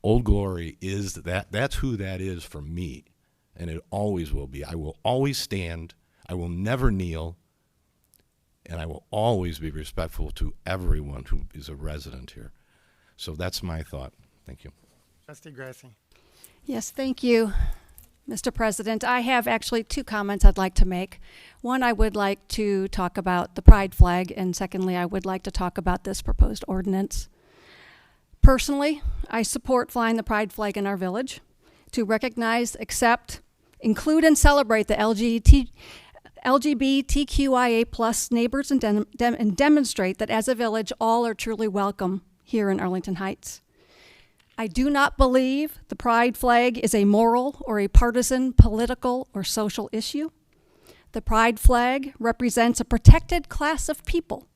Old Glory is that's who that is for me, and it always will be. I will always stand, I will never kneel, and I will always be respectful to everyone who is a resident here. So that's my thought. Thank you. Trustee Grassi. Yes, thank you, Mr. President. I have actually two comments I'd like to make. One, I would like to talk about the pride flag, and secondly, I would like to talk about this proposed ordinance. Personally, I support flying the pride flag in our village to recognize, accept, include, and celebrate the LGBTQIA plus neighbors and demonstrate that as a village, all are truly welcome here in Arlington Heights. I do not believe the pride flag is a moral or a partisan, political, or social issue. The pride flag represents a protected class of people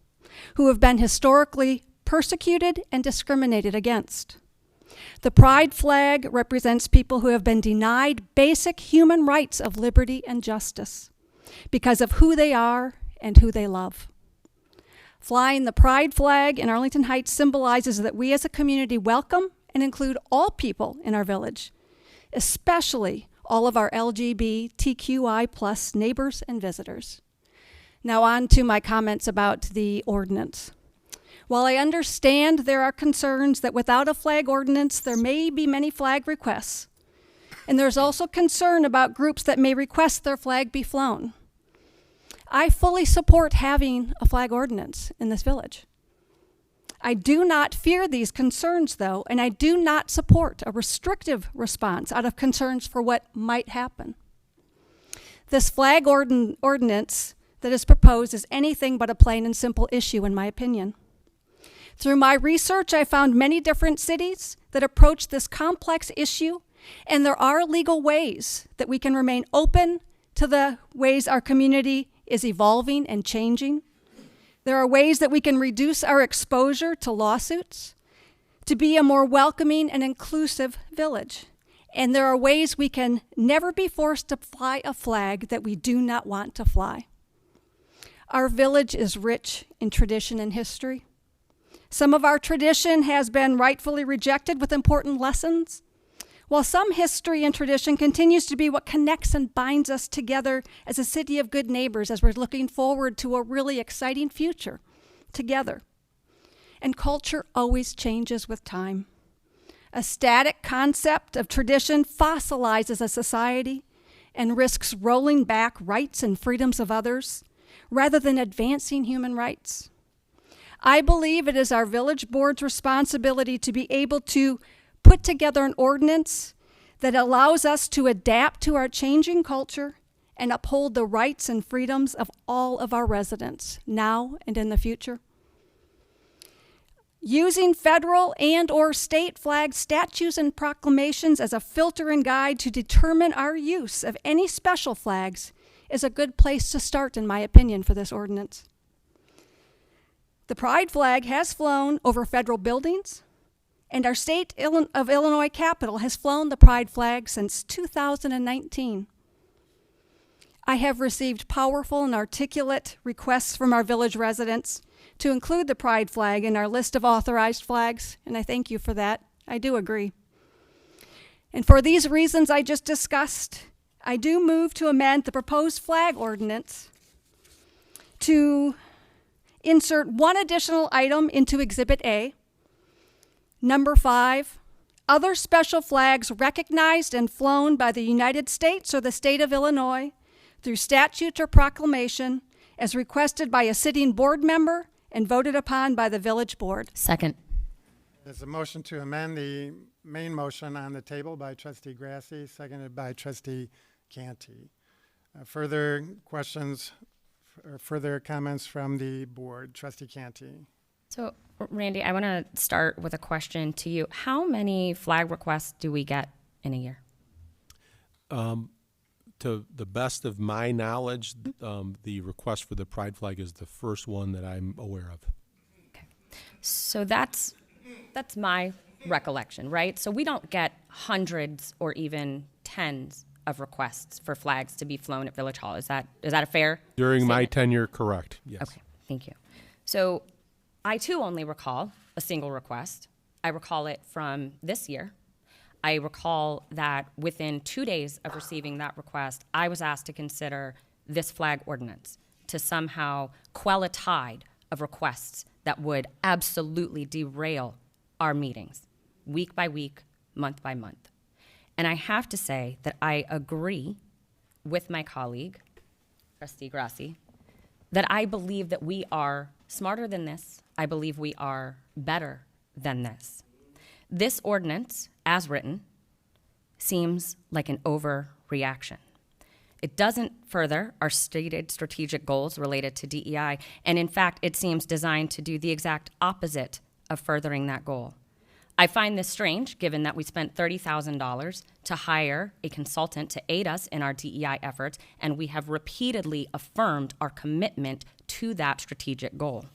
who have been historically persecuted and discriminated against. The pride flag represents people who have been denied basic human rights of liberty and justice because of who they are and who they love. Flying the pride flag in Arlington Heights symbolizes that we as a community welcome and include all people in our village, especially all of our LGBTQI plus neighbors and visitors. Now on to my comments about the ordinance. While I understand there are concerns that without a flag ordinance, there may be many flag requests, and there's also concern about groups that may request their flag be flown, I fully support having a flag ordinance in this village. I do not fear these concerns, though, and I do not support a restrictive response out of concerns for what might happen. This flag ordinance that is proposed is anything but a plain and simple issue, in my opinion. Through my research, I found many different cities that approach this complex issue, and there are legal ways that we can remain open to the ways our community is evolving and changing. There are ways that we can reduce our exposure to lawsuits, to be a more welcoming and inclusive village. And there are ways we can never be forced to fly a flag that we do not want to fly. Our village is rich in tradition and history. Some of our tradition has been rightfully rejected with important lessons, while some history and tradition continues to be what connects and binds us together as a city of good neighbors as we're looking forward to a really exciting future together. And culture always changes with time. A static concept of tradition fossilizes a society and risks rolling back rights and freedoms of others rather than advancing human rights. I believe it is our village board's responsibility to be able to put together an ordinance that allows us to adapt to our changing culture and uphold the rights and freedoms of all of our residents, now and in the future. Using federal and/or state flag statutes and proclamations as a filter and guide to determine our use of any special flags is a good place to start, in my opinion, for this ordinance. The pride flag has flown over federal buildings, and our state of Illinois Capitol has flown the pride flag since 2019. I have received powerful and articulate requests from our village residents to include the pride flag in our list of authorized flags, and I thank you for that. I do agree. And for these reasons I just discussed, I do move to amend the proposed flag ordinance to insert one additional item into Exhibit A. Number 5, other special flags recognized and flown by the United States or the state of Illinois through statute or proclamation as requested by a sitting board member and voted upon by the village board. Second. There's a motion to amend the main motion on the table by Trustee Grassi, seconded by Trustee Canty. Further questions or further comments from the board? Trustee Canty. So, Randy, I want to start with a question to you. How many flag requests do we get in a year? To the best of my knowledge, the request for the pride flag is the first one that I'm aware of. Okay. So that's my recollection, right? So we don't get hundreds or even tens of requests for flags to be flown at Village Hall. Is that a fair During my statement? tenure, correct, yes. Okay, thank you. So I too only recall a single request. I recall it from this year. I recall that within 2 days of receiving that request, I was asked to consider this flag ordinance to somehow quell a tide of requests that would absolutely derail our meetings week by week, month by month. And I have to say that I agree with my colleague, Trustee Grassi, that I believe that we are smarter than this. I believe we are better than this. This ordinance, as written, seems like an overreaction. It doesn't further our stated strategic goals related to DEI, and in fact, it seems designed to do the exact opposite of furthering that goal. I find this strange, given that we spent $30,000 to hire a consultant to aid us in our DEI efforts, and we have repeatedly affirmed our commitment to that strategic goal.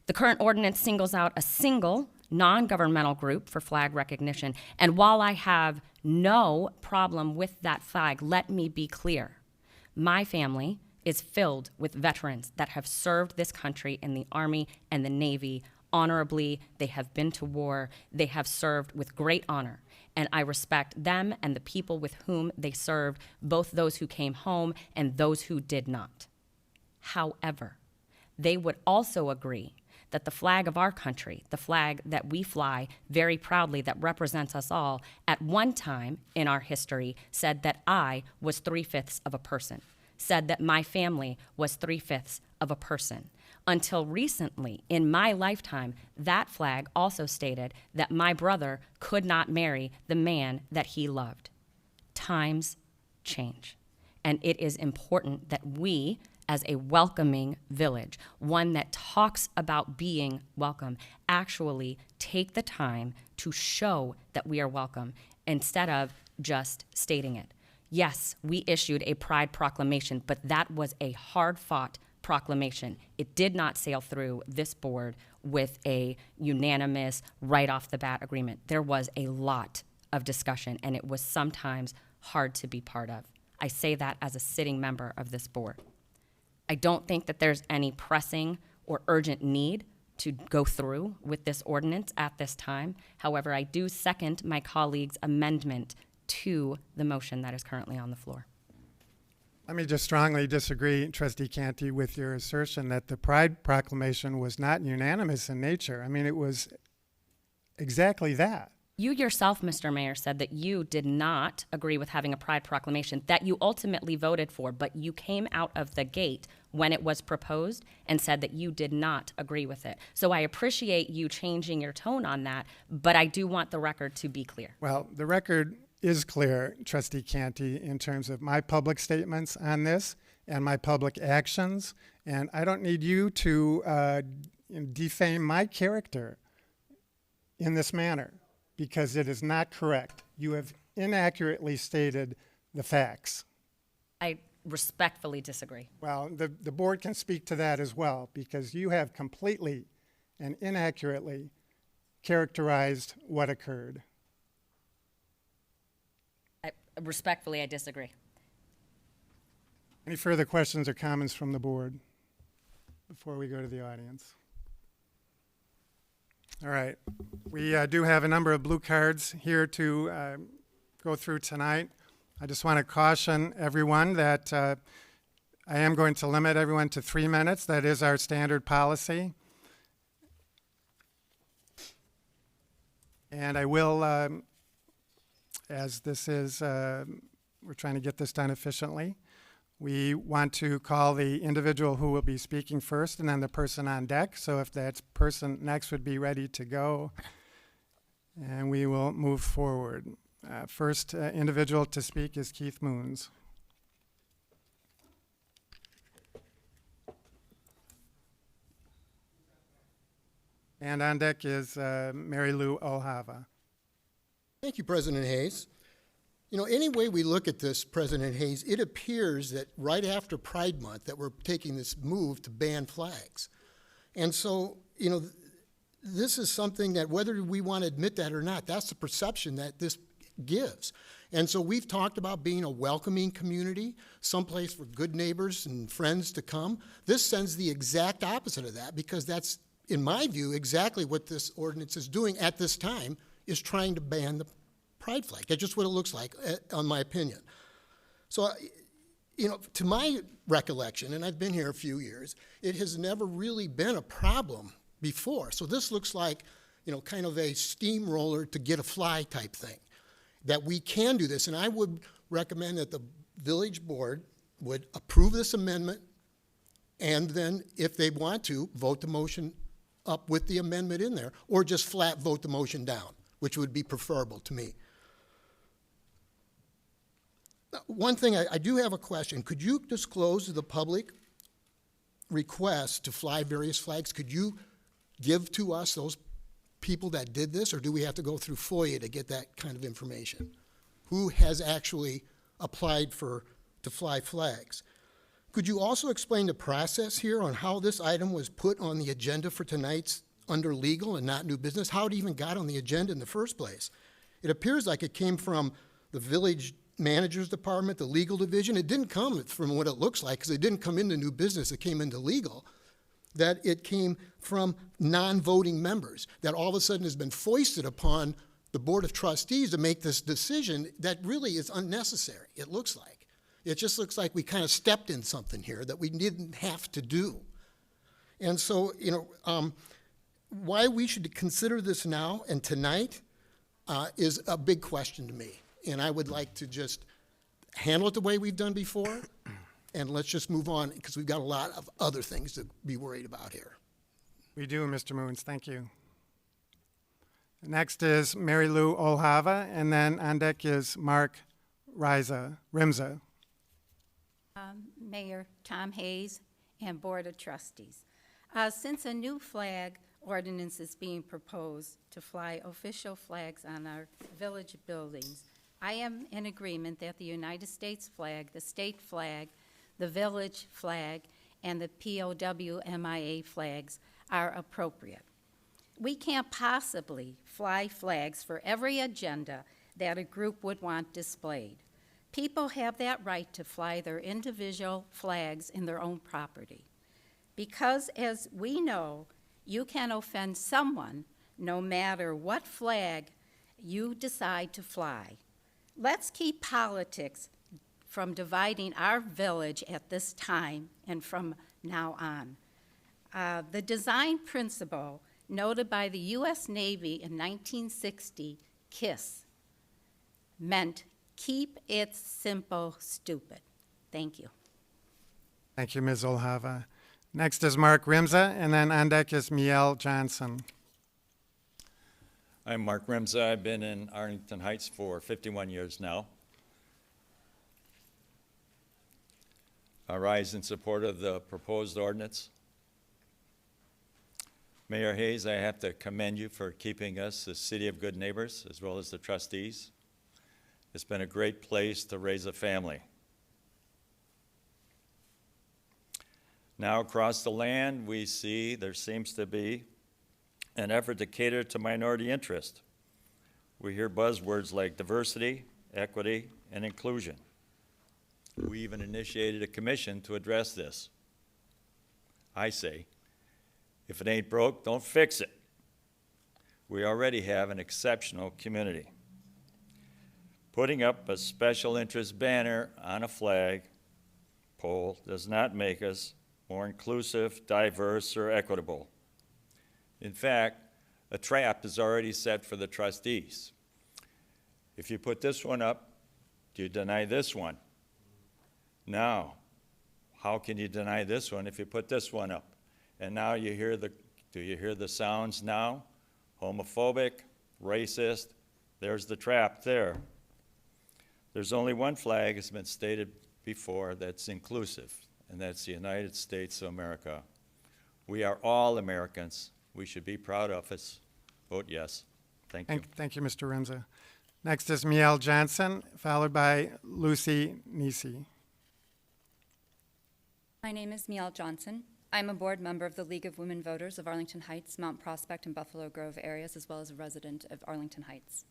The current ordinance singles out a single non-governmental group for flag recognition, and while I have no problem with that flag, let me be clear. My family is filled with veterans that have served this country in the Army and the Navy honorably. They have been to war. They have served with great honor, and I respect them and the people with whom they served, both those who came home and those who did not. However, they would also agree that the flag of our country, the flag that we fly very proudly that represents us all, at one time in our history said that I was 3/5 of a person, said that my family was 3/5 of a person. Until recently, in my lifetime, that flag also stated that my brother could not marry the man that he loved. Times change, and it is important that we, as a welcoming village, one that talks about being welcome, actually take the time to show that we are welcome instead of just stating it. Yes, we issued a pride proclamation, but that was a hard-fought proclamation. It did not sail through this board with a unanimous, right-off-the-bat agreement. There was a lot of discussion, and it was sometimes hard to be part of. I say that as a sitting member of this board. I don't think that there's any pressing or urgent need to go through with this ordinance at this time. However, I do second my colleague's amendment to the motion that is currently on the floor. Let me just strongly disagree, Trustee Canty, with your assertion that the Pride Proclamation was not unanimous in nature. I mean, it was exactly that. You yourself, Mr. Mayor, said that you did not agree with having a Pride Proclamation that you ultimately voted for, but you came out of the gate when it was proposed and said that you did not agree with it. So I appreciate you changing your tone on that, but I do want the record to be clear. Well, the record is clear, Trustee Canty, in terms of my public statements on this and my public actions, and I don't need you to defame my character in this manner, because it is not correct. You have inaccurately stated the facts. I respectfully disagree. Well, the board can speak to that as well, because you have completely and inaccurately characterized what occurred. Respectfully, I disagree. Any further questions or comments from the board before we go to the audience? All right. We do have a number of blue cards here to go through tonight. I just want to caution everyone that I am going to limit everyone to 3 minutes. That is our standard policy. And I will, as this is, we're trying to get this done efficiently, we want to call the individual who will be speaking first and then the person on deck. So if that person next would be ready to go, and we will move forward. First individual to speak is Keith Moons. And on deck is Mary Lou O'Hava. Thank you, President Hayes. You know, any way we look at this, President Hayes, it appears that right after Pride Month that we're taking this move to ban flags. And so, you know, this is something that whether we want to admit that or not, that's the perception that this gives. And so we've talked about being a welcoming community, someplace for good neighbors and friends to come. This sends the exact opposite of that, because that's, in my view, exactly what this ordinance is doing at this time, is trying to ban the pride flag. That's just what it looks like, on my opinion. So, you know, to my recollection, and I've been here a few years, it has never really been a problem before. So this looks like, you know, kind of a steamroller to get a fly type thing, that we can do this. And I would recommend that the village board would approve this amendment, and then if they want to, vote the motion up with the amendment in there, or just flat vote the motion down, which would be preferable to me. One thing, I do have a question. Could you disclose to the public requests to fly various flags? Could you give to us those people that did this, or do we have to go through FOIA to get that kind of information? Who has actually applied to fly flags? Could you also explain the process here on how this item was put on the agenda for tonight's under legal and not new business? How it even got on the agenda in the first place? It appears like it came from the village manager's department, the legal division. It didn't come from what it looks like, because it didn't come into new business, it came into legal. That it came from non-voting members, that all of a sudden has been foisted upon the Board of Trustees to make this decision that really is unnecessary, it looks like. It just looks like we kind of stepped in something here that we didn't have to do. And so, you know, why we should consider this now and tonight is a big question to me. And I would like to just handle it the way we've done before, and let's just move on, because we've got a lot of other things to be worried about here. We do, Mr. Moons. Thank you. Next is Mary Lou O'Hava, and then on deck is Mark Rimza. Mayor Tom Hayes and Board of Trustees. Since a new flag ordinance is being proposed to fly official flags on our village buildings, I am in agreement that the United States flag, the state flag, the village flag, and the POWMIA flags are appropriate. We can't possibly fly flags for every agenda that a group would want displayed. People have that right to fly their individual flags in their own property. Because, as we know, you can offend someone no matter what flag you decide to fly. Let's keep politics from dividing our village at this time and from now on. The design principle noted by the U.S. Navy in 1960, KISS, meant keep it simple, stupid. Thank you. Thank you, Ms. Olhava. Next is Mark Rimza, and then on deck is Miel Johnson. I'm Mark Rimza. I've been in Arlington Heights for 51 years now. I rise in support of the proposed ordinance. Mayor Hayes, I have to commend you for keeping us a city of good neighbors, as well as the trustees. It's been a great place to raise a family. Now across the land, we see there seems to be an effort to cater to minority interest. We hear buzzwords like diversity, equity, and inclusion. We even initiated a commission to address this. I say, if it ain't broke, don't fix it. We already have an exceptional community. Putting up a special interest banner on a flag pole does not make us more inclusive, diverse, or equitable. In fact, a trap is already set for the trustees. If you put this one up, do you deny this one? Now, how can you deny this one if you put this one up? And now do you hear the sounds now? Homophobic, racist, there's the trap there. There's only one flag, has been stated before, that's inclusive, and that's the United States of America. We are all Americans. We should be proud of us. Vote yes. Thank you. Thank you, Mr. Rimza. Next is Miel Johnson, followed by Lucy Nisi. My name is Miel Johnson. I'm a board member of the League of Women Voters of Arlington Heights, Mount Prospect, and Buffalo Grove areas, as well as a resident of Arlington Heights.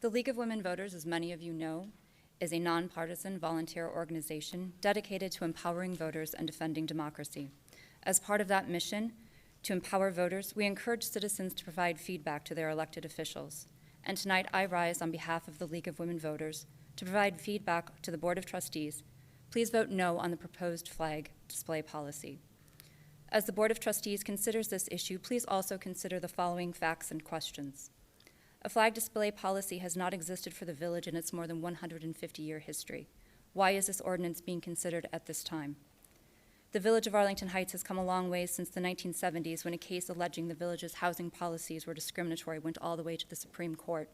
The League of Women Voters, as many of you know, is a nonpartisan volunteer organization dedicated to empowering voters and defending democracy. As part of that mission, to empower voters, we encourage citizens to provide feedback to their elected officials. And tonight I rise on behalf of the League of Women Voters to provide feedback to the Board of Trustees. Please vote no on the proposed flag display policy. As the Board of Trustees considers this issue, please also consider the following facts and questions. A flag display policy has not existed for the village in its more than 150-year history. Why is this ordinance being considered at this time? The village of Arlington Heights has come a long way since the 1970s, when a case alleging the village's housing policies were discriminatory went all the way to the Supreme Court.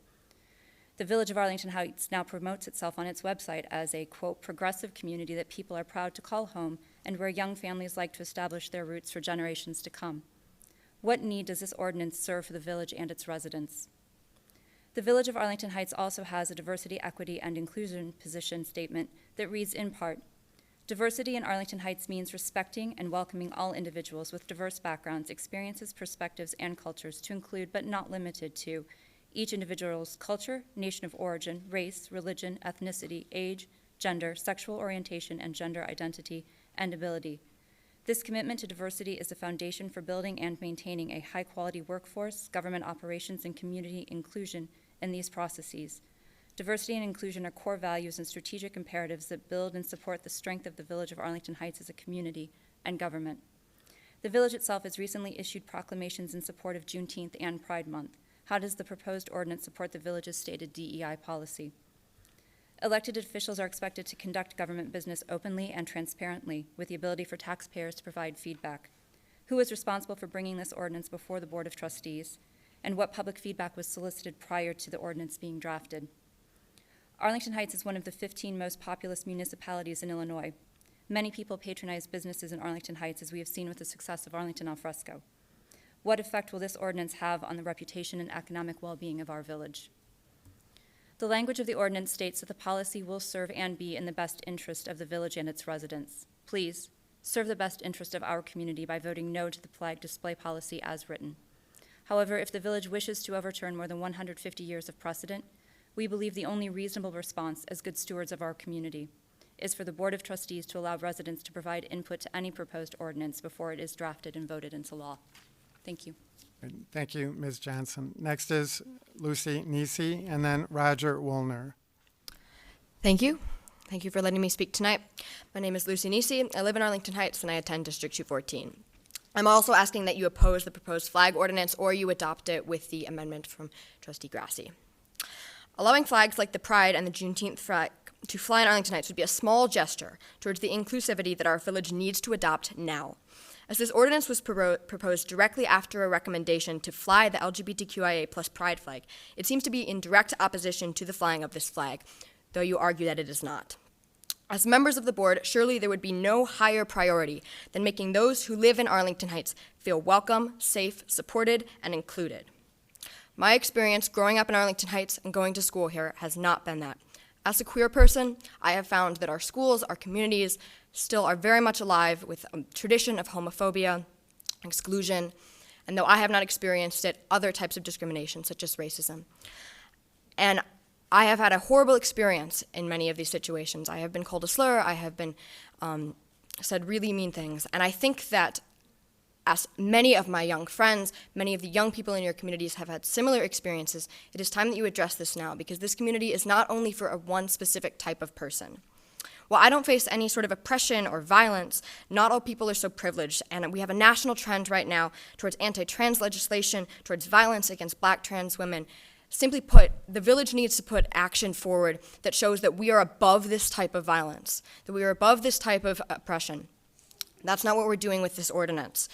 The village of Arlington Heights now promotes itself on its website as a, quote, progressive community that people are proud to call home and where young families like to establish their roots for generations to come. What need does this ordinance serve for the village and its residents? The village of Arlington Heights also has a diversity, equity, and inclusion position statement that reads in part, diversity in Arlington Heights means respecting and welcoming all individuals with diverse backgrounds, experiences, perspectives, and cultures to include, but not limited to, each individual's culture, nation of origin, race, religion, ethnicity, age, gender, sexual orientation, and gender identity and ability. This commitment to diversity is the foundation for building and maintaining a high-quality workforce, government operations, and community inclusion in these processes. Diversity and inclusion are core values and strategic imperatives that build and support the strength of the village of Arlington Heights as a community and government. The village itself has recently issued proclamations in support of Juneteenth and Pride Month. How does the proposed ordinance support the village's stated DEI policy? Elected officials are expected to conduct government business openly and transparently, with the ability for taxpayers to provide feedback. Who is responsible for bringing this ordinance before the Board of Trustees? And what public feedback was solicited prior to the ordinance being drafted? Arlington Heights is one of the 15 most populous municipalities in Illinois. Many people patronize businesses in Arlington Heights, as we have seen with the success of Arlington Al Fresco. What effect will this ordinance have on the reputation and economic well-being of our village? The language of the ordinance states that the policy will serve and be in the best interest of the village and its residents. Please, serve the best interest of our community by voting no to the flag display policy as written. However, if the village wishes to overturn more than 150 years of precedent, we believe the only reasonable response as good stewards of our community is for the Board of Trustees to allow residents to provide input to any proposed ordinance before it is drafted and voted into law. Thank you. Thank you, Ms. Johnson. Next is Lucy Nisi, and then Roger Woolner. Thank you. Thank you for letting me speak tonight. My name is Lucy Nisi. I live in Arlington Heights, and I attend District 214. I'm also asking that you oppose the proposed flag ordinance or you adopt it with the amendment from Trustee Grassi. Allowing flags like the Pride and the Juneteenth flag to fly in Arlington Heights would be a small gesture towards the inclusivity that our village needs to adopt now. As this ordinance was proposed directly after a recommendation to fly the LGBTQIA plus Pride flag, it seems to be in direct opposition to the flying of this flag, though you argue that it is not. As members of the board, surely there would be no higher priority than making those who live in Arlington Heights feel welcome, safe, supported, and included. My experience growing up in Arlington Heights and going to school here has not been that. As a queer person, I have found that our schools, our communities, still are very much alive with a tradition of homophobia, exclusion, and though I have not experienced it, other types of discrimination, such as racism. And I have had a horrible experience in many of these situations. I have been called a slur, I have been said really mean things, and I think that as many of my young friends, many of the young people in your communities have had similar experiences, it is time that you address this now, because this community is not only for one specific type of person. While I don't face any sort of oppression or violence, not all people are so privileged, and we have a national trend right now towards anti-trans legislation, towards violence against black trans women. Simply put, the village needs to put action forward that shows that we are above this type of violence, that we are above this type of oppression. That's not what we're doing with this ordinance.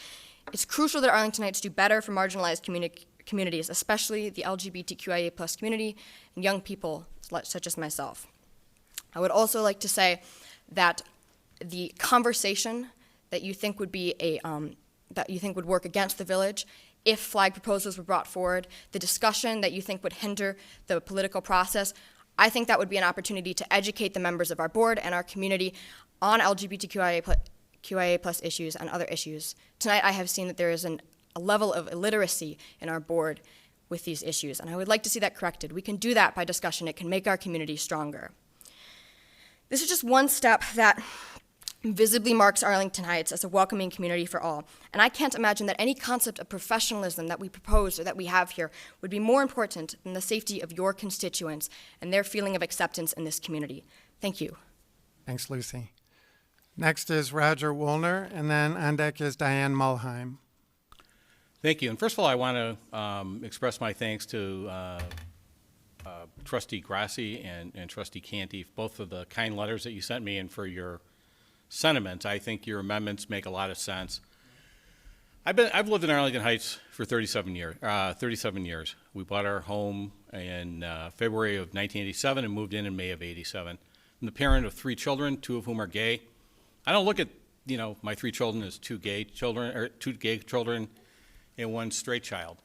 It's crucial that Arlingtonites do better for marginalized communities, especially the LGBTQIA plus community and young people such as myself. I would also like to say that the conversation that you think would be that you think would work against the village, if flag proposals were brought forward, the discussion that you think would hinder the political process, I think that would be an opportunity to educate the members of our board and our community on LGBTQIA plus issues and other issues. Tonight I have seen that there is a level of illiteracy in our board with these issues, and I would like to see that corrected. We can do that by discussion. It can make our community stronger. This is just one step that visibly marks Arlington Heights as a welcoming community for all, and I can't imagine that any concept of professionalism that we propose or that we have here would be more important than the safety of your constituents and their feeling of acceptance in this community. Thank you. Thanks, Lucy. Next is Roger Woolner, and then on deck is Diane Mulheim. Thank you. And first of all, I want to express my thanks to Trustee Grassi and Trustee Canty, both for the kind letters that you sent me and for your sentiments. I think your amendments make a lot of sense. I've lived in Arlington Heights for 37 years. We bought our home in February of 1987 and moved in May of '87. I'm the parent of 3 children, 2 of whom are gay. I don't look at my 3 children as 2 gay children and 1 straight child.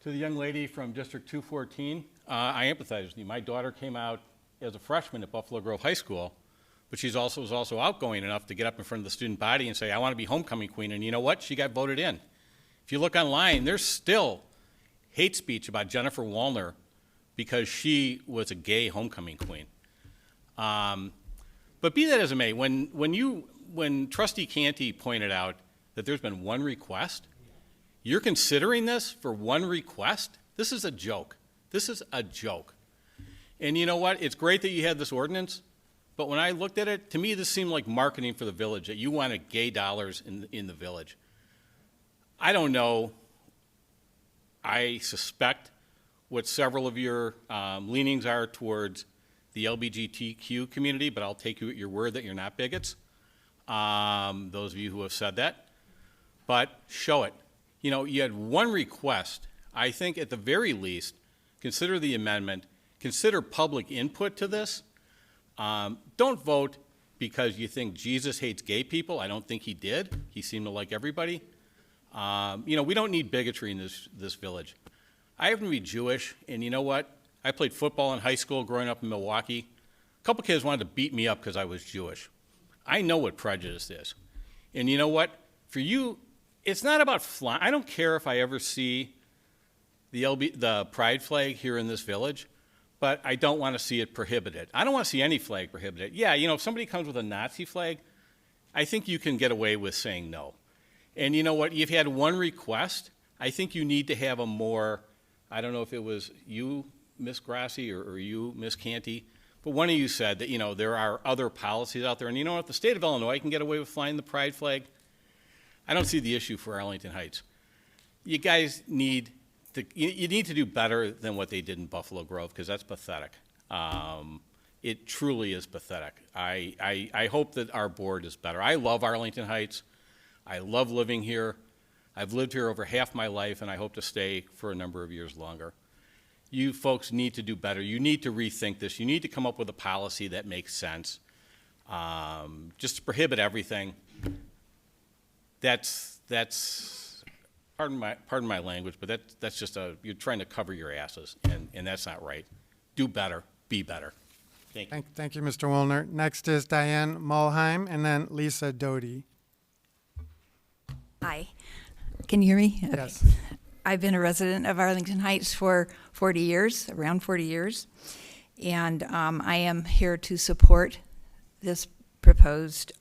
To the young lady from District 214, I empathize with you. My daughter came out as a freshman at Buffalo Grove High School, but she was also outgoing enough to get up in front of the student body and say, I want to be homecoming queen, and you know what? She got voted in. If you look online, there's still hate speech about Jennifer Wallner because she was a gay homecoming queen. But be that as it may, when Trustee Canty pointed out that there's been 1 request, you're considering this for 1 request? This is a joke. This is a joke. And you know what? It's great that you had this ordinance, but when I looked at it, to me this seemed like marketing for the village, that you wanted gay dollars in the village. I don't know. I suspect what several of your leanings are towards the LGBTQ community, but I'll take you at your word that you're not bigots, those of you who have said that. But show it. You had 1 request. I think at the very least, consider the amendment, consider public input to this. Don't vote because you think Jesus hates gay people. I don't think he did. He seemed to like everybody. We don't need bigotry in this village. I happen to be Jewish, and you know what? I played football in high school growing up in Milwaukee. A couple kids wanted to beat me up because I was Jewish. I know what prejudice is. And you know what? For you, it's not about flying. I don't care if I ever see the pride flag here in this village, but I don't want to see it prohibited. I don't want to see any flag prohibited. Yeah, if somebody comes with a Nazi flag, I think you can get away with saying no. And you know what? You've had one request. I think you need to have a more, I don't know if it was you, Ms. Grassi, or you, Ms. Canty, but one of you said that, you know, there are other policies out there. And you know what? The state of Illinois can get away with flying the pride flag. I don't see the issue for Arlington Heights. You guys need to, you need to do better than what they did in Buffalo Grove, because that's pathetic. It truly is pathetic. I hope that our board is better. I love Arlington Heights. I love living here. I've lived here over half my life, and I hope to stay for a number of years longer. You folks need to do better. You need to rethink this. You need to come up with a policy that makes sense. Just to prohibit everything, that's pardon my language, but that's just you're trying to cover your asses, and that's not right. Do better. Be better. Thank you. Thank you, Mr. Woolner. Next is Diane Mulheim, and then Lisa Doty. Hi. Can you hear me? Yes. Okay. I've been a resident of Arlington Heights for 40 years, around 40 years, and I am here to support this proposed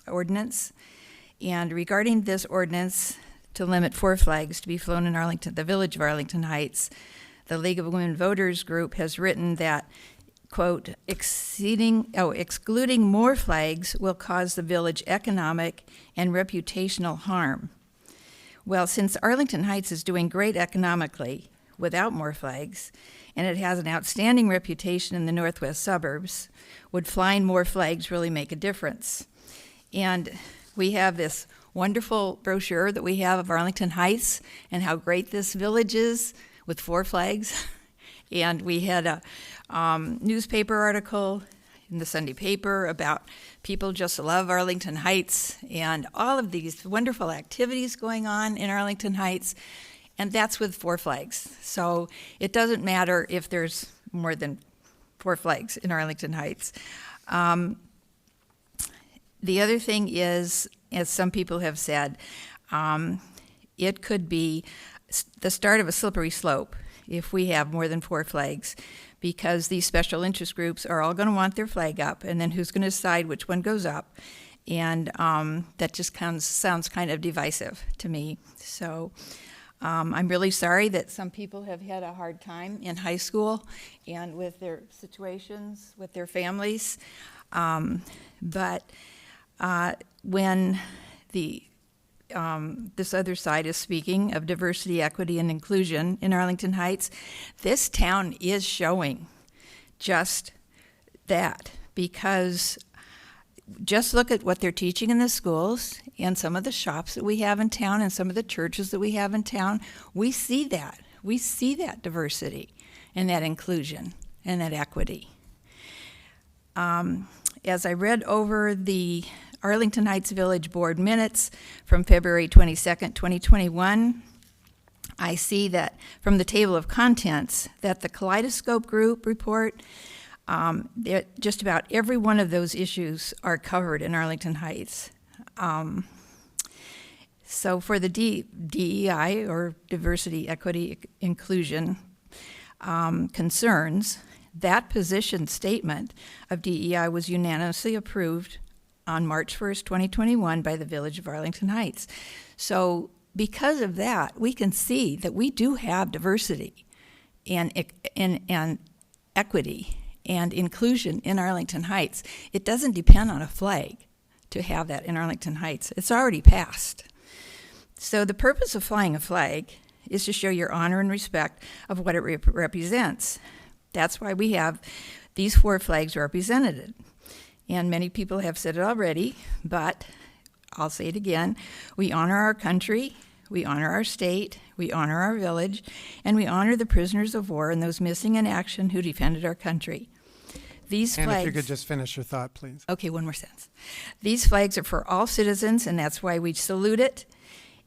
ordinance. And regarding this ordinance to limit 4 flags to be flown in Arlington, the village of Arlington Heights, the League of Women Voters group has written that, quote, excluding more flags will cause the village economic and reputational harm. Well, since Arlington Heights is doing great economically without more flags, and it has an outstanding reputation in the northwest suburbs, would flying more flags really make a difference? And we have this wonderful brochure that we have of Arlington Heights and how great this village is with 4 flags. And we had a newspaper article in the Sunday paper about people just love Arlington Heights and all of these wonderful activities going on in Arlington Heights, and that's with 4 flags. So it doesn't matter if there's more than 4 flags in Arlington Heights. The other thing is, as some people have said, it could be the start of a slippery slope if we have more than 4 flags, because these special interest groups are all going to want their flag up, and then who's going to decide which one goes up? And that just sounds kind of divisive to me. So I'm really sorry that some people have had a hard time in high school and with their situations, with their families. But when this other side is speaking of diversity, equity, and inclusion in Arlington Heights, this town is showing just that, because just look at what they're teaching in the schools and some of the shops that we have in town and some of the churches that we have in town. We see that. We see that diversity and that inclusion and that equity. As I read over the Arlington Heights Village Board minutes from February 22nd, 2021, I see that from the table of contents that the Kaleidoscope Group report, just about every one of those issues are covered in Arlington Heights. So for the DEI, or diversity, equity, inclusion concerns, that position statement of DEI was unanimously approved on March 1st, 2021 by the Village of Arlington Heights. So because of that, we can see that we do have diversity and equity and inclusion in Arlington Heights. It doesn't depend on a flag to have that in Arlington Heights. It's already passed. So the purpose of flying a flag is to show your honor and respect of what it represents. That's why we have these 4 flags represented. And many people have said it already, but I'll say it again. We honor our country, we honor our state, we honor our village, and we honor the prisoners of war and those missing in action who defended our country. These flags... And if you could just finish your thought, please. Okay, one more sentence. These flags are for all citizens, and that's why we salute it.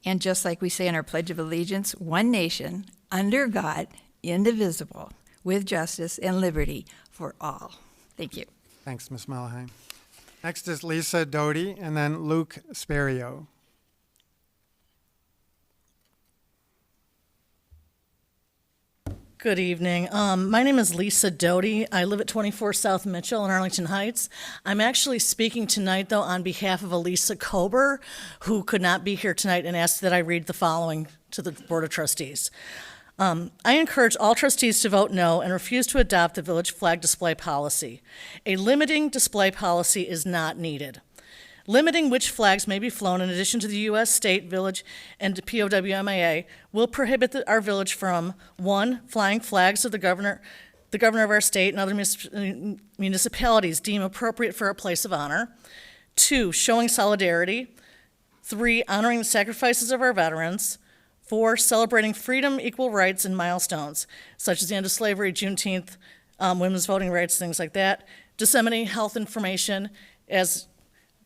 And just like we say in our Pledge of Allegiance, one nation, under God, indivisible, with justice and liberty for all. Thank you. Thanks, Ms. Mulheim. Next is Lisa Doty, and then Luke Sperrio. Good evening. My name is Lisa Doty. I live at 24 South Mitchell in Arlington Heights. I'm actually speaking tonight, though, on behalf of Elisa Kober, who could not be here tonight and asked that I read the following to the Board of Trustees. I encourage all trustees to vote no and refuse to adopt the village flag display policy. A limiting display policy is not needed. Limiting which flags may be flown in addition to the U.S., state, village, and POWMIA will prohibit our village from 1, flying flags of the governor of our state and other municipalities deem appropriate for a place of honor. 2, showing solidarity. 3, honoring the sacrifices of our veterans. 4, celebrating freedom, equal rights, and milestones, such as the end of slavery, Juneteenth, women's voting rights, things like that. Disseminating health information as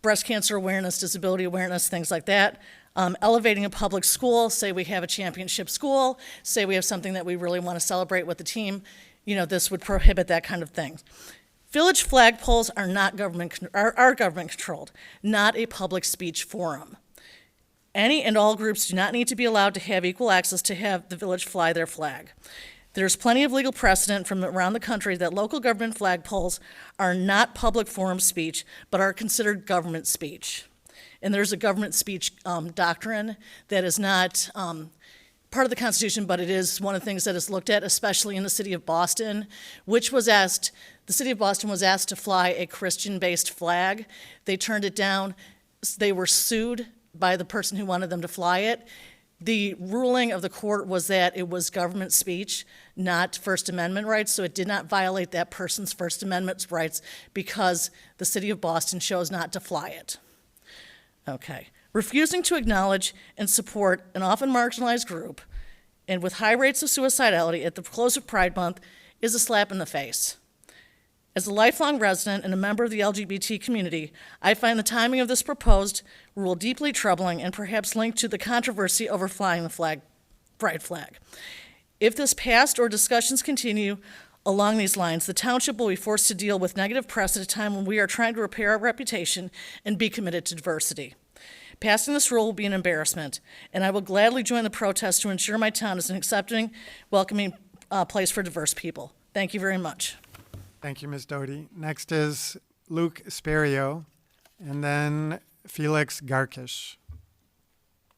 breast cancer awareness, disability awareness, things like that. Elevating a public school, say we have a championship school, say we have something that we really want to celebrate with the team, this would prohibit that kind of thing. Village flagpoles are not government controlled, not a public speech forum. Any and all groups do not need to be allowed to have equal access to have the village fly their flag. There's plenty of legal precedent from around the country that local government flagpoles are not public forum speech, but are considered government speech. And there's a government speech doctrine that is not part of the Constitution, but it is one of the things that is looked at, especially in the city of Boston, the city of Boston was asked to fly a Christian-based flag. They turned it down. They were sued by the person who wanted them to fly it. The ruling of the court was that it was government speech, not First Amendment rights, so it did not violate that person's First Amendment rights because the city of Boston chose not to fly it. Okay. Refusing to acknowledge and support an often marginalized group and with high rates of suicidality at the close of Pride Month is a slap in the face. As a lifelong resident and a member of the LGBT community, I find the timing of this proposed rule deeply troubling and perhaps linked to the controversy over flying the pride flag. If this passed or discussions continue along these lines, the township will be forced to deal with negative press at a time when we are trying to repair our reputation and be committed to diversity. Passing this rule will be an embarrassment, and I will gladly join the protest to ensure my town is an accepting, welcoming place for diverse people. Thank you very much. Thank you, Ms. Doty. Next is Luke Sperrio, and then Felix Garkish.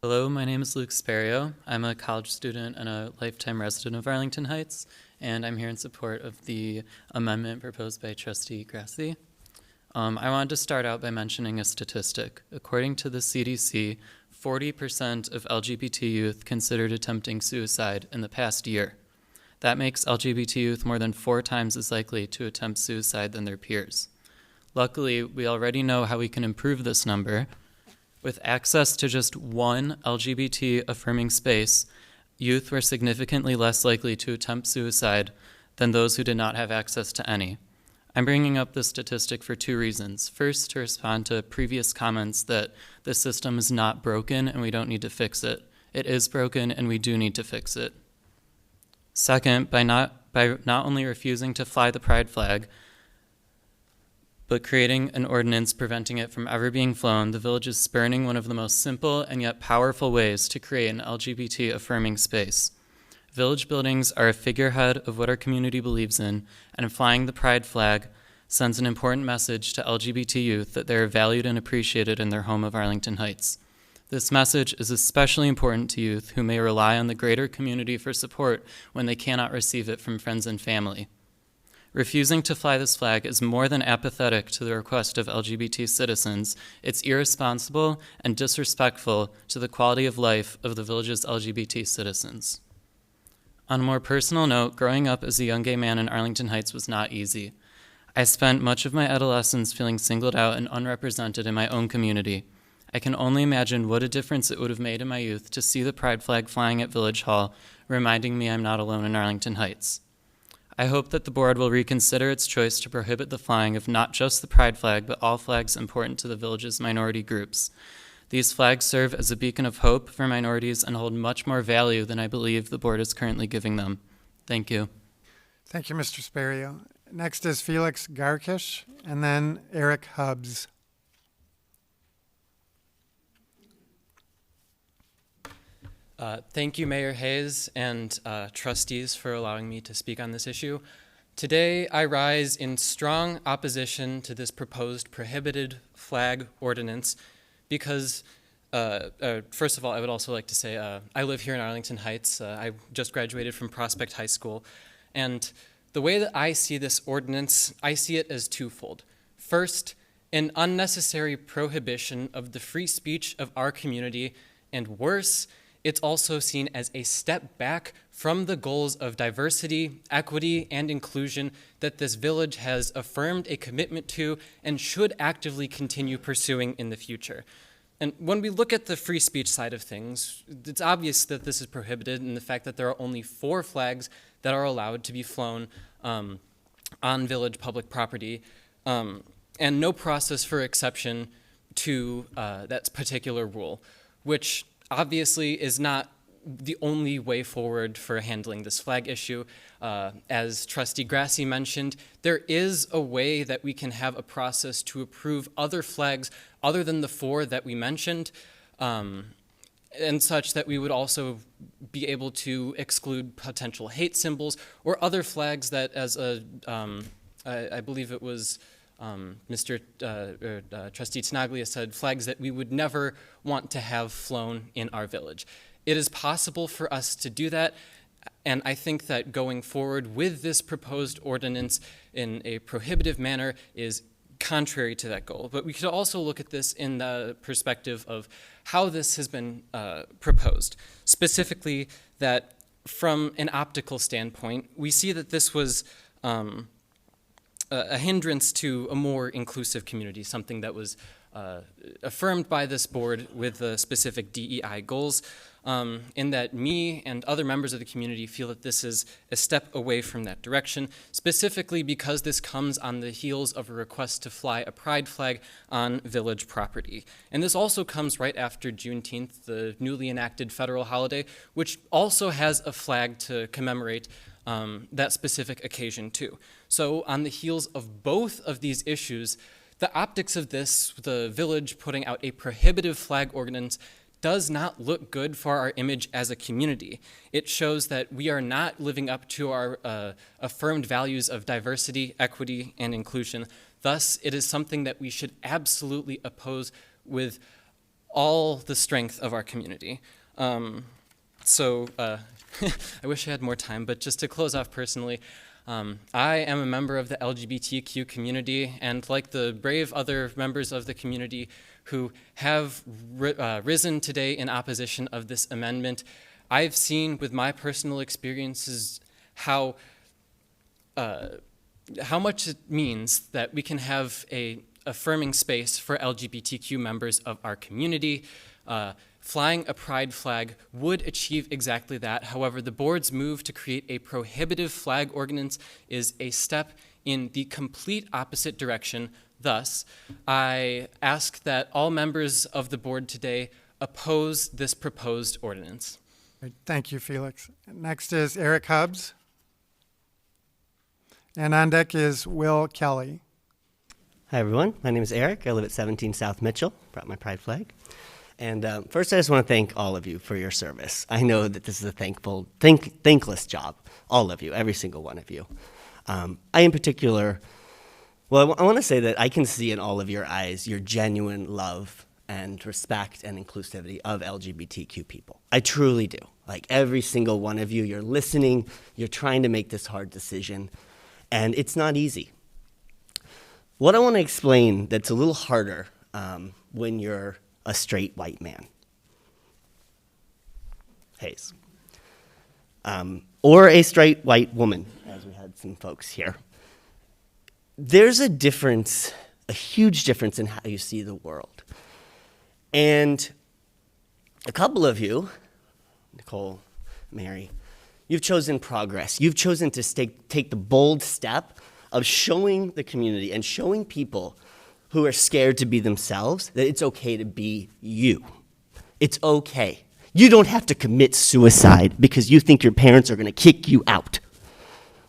Hello, my name is Luke Sperrio. I'm a college student and a lifetime resident of Arlington Heights, and I'm here in support of the amendment proposed by Trustee Grassi. I wanted to start out by mentioning a statistic. According to the CDC, 40% of LGBT youth considered attempting suicide in the past year. That makes LGBT youth more than 4 times as likely to attempt suicide than their peers. Luckily, we already know how we can improve this number. With access to just one LGBT-affirming space, youth were significantly less likely to attempt suicide than those who did not have access to any. I'm bringing up this statistic for 2 reasons. First, to respond to previous comments that the system is not broken and we don't need to fix it. It is broken and we do need to fix it. Second, by not only refusing to fly the pride flag, but creating an ordinance preventing it from ever being flown, the village is spurning one of the most simple and yet powerful ways to create an LGBT-affirming space. Village buildings are a figurehead of what our community believes in, and flying the pride flag sends an important message to LGBT youth that they are valued and appreciated in their home of Arlington Heights. This message is especially important to youth who may rely on the greater community for support when they cannot receive it from friends and family. Refusing to fly this flag is more than apathetic to the request of LGBT citizens. It's irresponsible and disrespectful to the quality of life of the village's LGBT citizens. On a more personal note, growing up as a young gay man in Arlington Heights was not easy. I spent much of my adolescence feeling singled out and unrepresented in my own community. I can only imagine what a difference it would have made in my youth to see the pride flag flying at Village Hall, reminding me I'm not alone in Arlington Heights. I hope that the board will reconsider its choice to prohibit the flying of not just the pride flag, but all flags important to the village's minority groups. These flags serve as a beacon of hope for minorities and hold much more value than I believe the board is currently giving them. Thank you. Thank you, Mr. Sperrio. Next is Felix Garkish, and then Eric Hubbs. Thank you, Mayor Hayes and trustees for allowing me to speak on this issue. Today, I rise in strong opposition to this proposed prohibited flag ordinance because, first of all, I would also like to say I live here in Arlington Heights. I just graduated from Prospect High School, and the way that I see this ordinance, I see it as twofold. First, an unnecessary prohibition of the free speech of our community, and worse, it's also seen as a step back from the goals of diversity, equity, and inclusion that this village has affirmed a commitment to and should actively continue pursuing in the future. And when we look at the free speech side of things, it's obvious that this is prohibited in the fact that there are only 4 flags that are allowed to be flown on village public property, and no process for exception to that particular rule, which obviously is not the only way forward for handling this flag issue. As Trustee Grassi mentioned, there is a way that we can have a process to approve other flags other than the 4 that we mentioned, and such that we would also be able to exclude potential hate symbols or other flags that, as I believe it was Trustee Tinaglia said, flags that we would never want to have flown in our village. It is possible for us to do that, and I think that going forward with this proposed ordinance in a prohibitive manner is contrary to that goal. But we could also look at this in the perspective of how this has been proposed. Specifically, that from an optical standpoint, we see that this was a hindrance to a more inclusive community, something that was affirmed by this board with the specific DEI goals, in that me and other members of the community feel that this is a step away from that direction, specifically because this comes on the heels of a request to fly a pride flag on village property. And this also comes right after Juneteenth, the newly enacted federal holiday, which also has a flag to commemorate that specific occasion too. So on the heels of both of these issues, the optics of this, the village putting out a prohibitive flag ordinance, does not look good for our image as a community. It shows that we are not living up to our affirmed values of diversity, equity, and inclusion. Thus, it is something that we should absolutely oppose with all the strength of our community. I wish I had more time, but just to close off personally, I am a member of the LGBTQ community, and like the brave other members of the community who have risen today in opposition of this amendment, I've seen with my personal experiences how much it means that we can have a affirming space for LGBTQ members of our community. Flying a pride flag would achieve exactly that. However, the board's move to create a prohibitive flag ordinance is a step in the complete opposite direction. Thus, I ask that all members of the board today oppose this proposed ordinance. Thank you, Felix. Next is Eric Hubbs. And on deck is Will Kelly. Hi, everyone. My name is Eric. I live at 17 South Mitchell. Brought my pride flag. And first, I just want to thank all of you for your service. I know that this is a thankless job, all of you, every single one of you. I, in particular, well, I want to say that I can see in all of your eyes your genuine love and respect and inclusivity of LGBTQ people. I truly do. Like every single one of you, you're listening, you're trying to make this hard decision, and it's not easy. What I want to explain that's a little harder when you're a straight white man, Hayes, or a straight white woman, as we had some folks here. There's a difference, a huge difference in how you see the world. And a couple of you, Nicole, Mary, you've chosen progress. You've chosen to take the bold step of showing the community and showing people who are scared to be themselves that it's okay to be you. It's okay. You don't have to commit suicide because you think your parents are going to kick you out.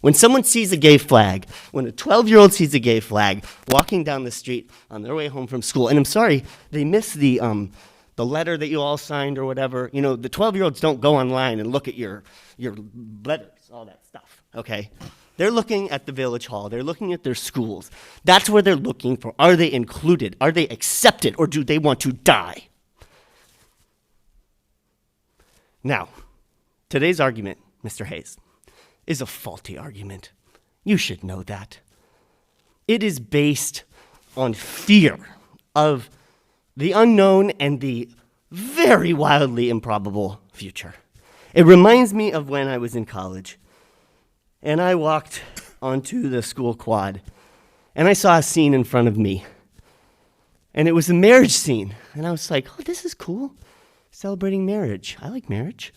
When someone sees a gay flag, when a 12-year-old sees a gay flag walking down the street on their way home from school, and I'm sorry, they miss the the letter that you all signed or whatever, you know, the 12-year-olds don't go online and look at your letters, all that stuff, okay? They're looking at the village hall. They're looking at their schools. That's where they're looking for, are they included? Are they accepted? Or do they want to die? Now, today's argument, Mr. Hayes, is a faulty argument. You should know that. It is based on fear of the unknown and the very wildly improbable future. It reminds me of when I was in college, and I walked onto the school quad, and I saw a scene in front of me, and it was a marriage scene, and I was like, oh, this is cool, celebrating marriage. I like marriage.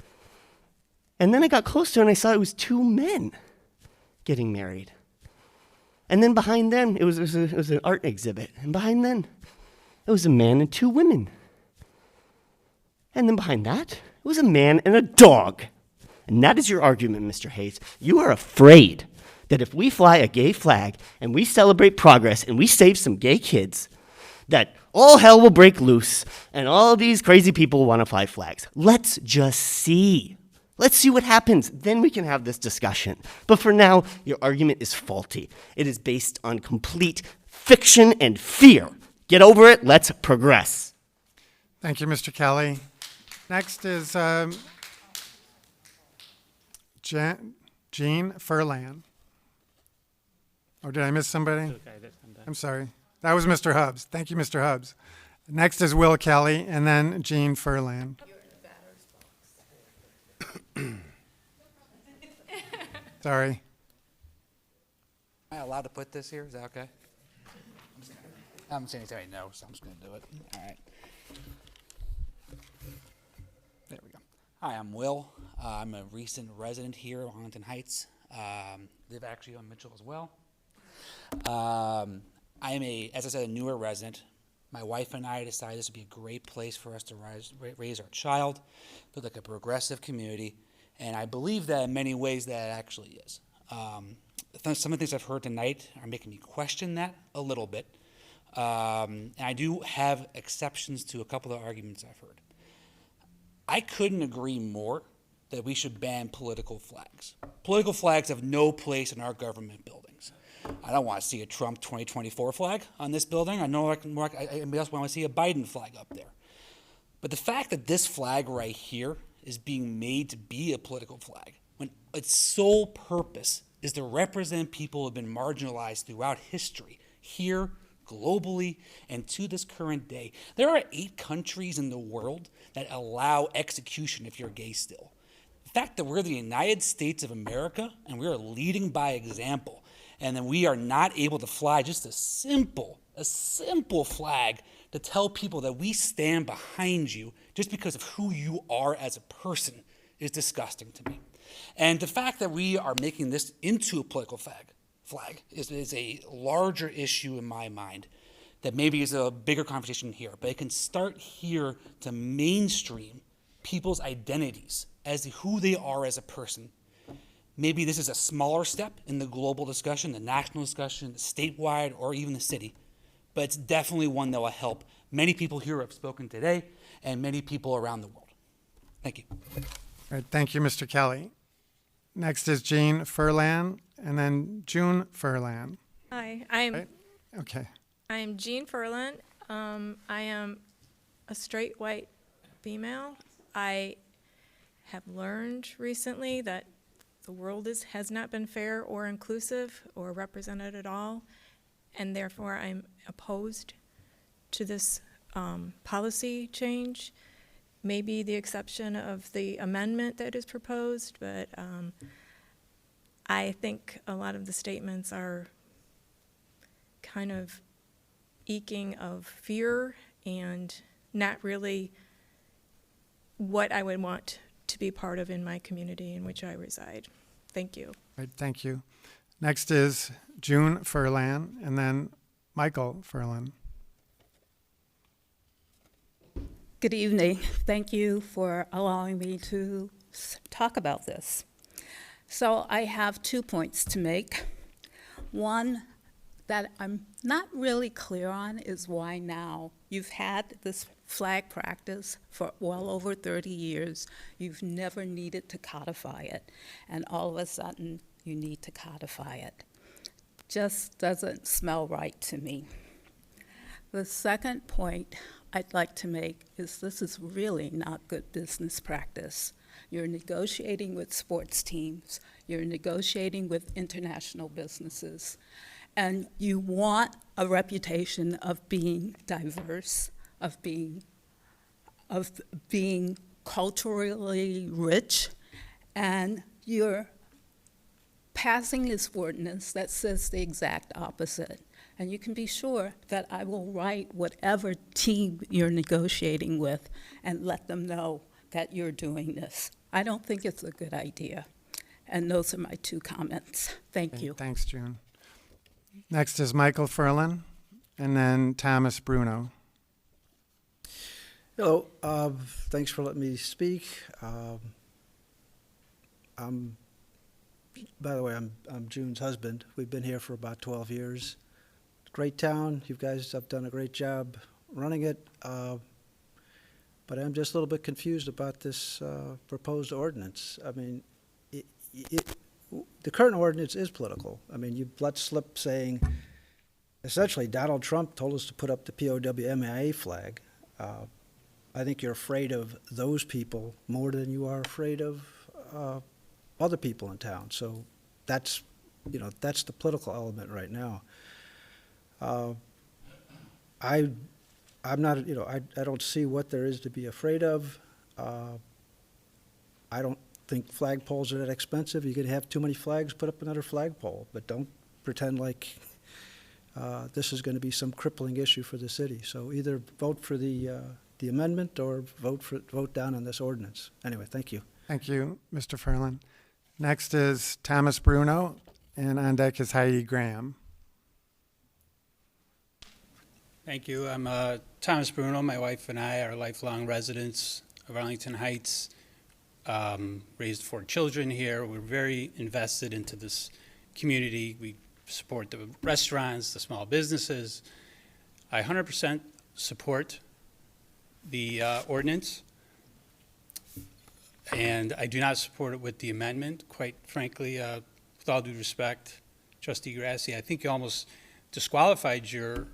And then I got closer, and I saw it was two men getting married. And then behind them, it was an art exhibit, and behind them, it was a man and two women. And then behind that, it was a man and a dog. And that is your argument, Mr. Hayes. You are afraid that if we fly a gay flag and we celebrate progress and we save some gay kids, that all hell will break loose and all these crazy people will want to fly flags. Let's just see. Let's see what happens. Then we can have this discussion. But for now, your argument is faulty. It is based on complete fiction and fear. Get over it. Let's progress. Thank you, Mr. Kelly. Next is Jean Ferland. Oh, did I miss somebody? I'm sorry. That was Mr. Hubbs. Thank you, Mr. Hubbs. Next is Will Kelly, and then Jean Ferland. Sorry. Am I allowed to put this here? Is that okay? I haven't seen anybody know, so I'm just going to do it. All right. There we go. Hi, I'm Will. I'm a recent resident here in Arlington Heights. Live actually on Mitchell as well. I am as I said, a newer resident. My wife and I decided this would be a great place for us to raise our child. Look like a progressive community, and I believe that in many ways that it actually is. Some of the things I've heard tonight are making me question that a little bit. And I do have exceptions to a couple of arguments I've heard. I couldn't agree more that we should ban political flags. Political flags have no place in our government buildings. I don't want to see a Trump 2024 flag on this building. I know anybody else want to see a Biden flag up there. But the fact that this flag right here is being made to be a political flag, when its sole purpose is to represent people who have been marginalized throughout history, here, globally, and to this current day. There are 8 countries in the world that allow execution if you're gay still. The fact that we're the United States of America and we are leading by example, and then we are not able to fly just a simple flag to tell people that we stand behind you just because of who you are as a person is disgusting to me. And the fact that we are making this into a political flag is a larger issue in my mind that maybe is a bigger conversation here, but it can start here to mainstream people's identities as to who they are as a person. Maybe this is a smaller step in the global discussion, the national discussion, the statewide, or even the city, but it's definitely one that will help many people here who have spoken today and many people around the world. Thank you. All right, thank you, Mr. Kelly. Next is Jean Ferland, and then June Ferland. Hi, I'm Jean Ferland. I am a straight white female. I have learned recently that the world has not been fair or inclusive or represented at all, and therefore I'm opposed to this policy change. Maybe the exception of the amendment that is proposed, but I think a lot of the statements are kind of eking of fear and not really what I would want to be part of in my community in which I reside. Thank you. Right, thank you. Next is June Ferland, and then Michael Ferland. Good evening. Thank you for allowing me to talk about this. So I have 2 points to make. One that I'm not really clear on is why now. You've had this flag practice for well over 30 years. You've never needed to codify it, and all of a sudden you need to codify it. Just doesn't smell right to me. The second point I'd like to make is this is really not good business practice. You're negotiating with sports teams, you're negotiating with international businesses, and you want a reputation of being diverse, of being culturally rich, and you're passing this ordinance that says the exact opposite. And you can be sure that I will write whatever team you're negotiating with and let them know that you're doing this. I don't think it's a good idea. And those are my 2 comments. Thank you. Thanks, June. Next is Michael Ferland, and then Thomas Bruno. Hello. Thanks for letting me speak. By the way, I'm June's husband. We've been here for about 12 years. Great town. You guys have done a great job running it. But I'm just a little bit confused about this proposed ordinance. I mean, the current ordinance is political. I mean, you let slip saying, essentially, Donald Trump told us to put up the POW-MIA flag. I think you're afraid of those people more than you are afraid of other people in town. So that's the political element right now. I'm not, I don't see what there is to be afraid of. I don't think flagpoles are that expensive. You could have too many flags, put up another flagpole, but don't pretend like this is going to be some crippling issue for the city. So either vote for the amendment or vote down on this ordinance. Anyway, thank you. Thank you, Mr. Ferland. Next is Thomas Bruno, and on deck is Heidi Graham. Thank you. I'm Thomas Bruno. My wife and I are lifelong residents of Arlington Heights, raised 4 children here. We're very invested into this community. We support the restaurants, the small businesses. I 100% support the ordinance, and I do not support it with the amendment. Quite frankly, with all due respect, Trustee Grassi, I think you almost disqualified your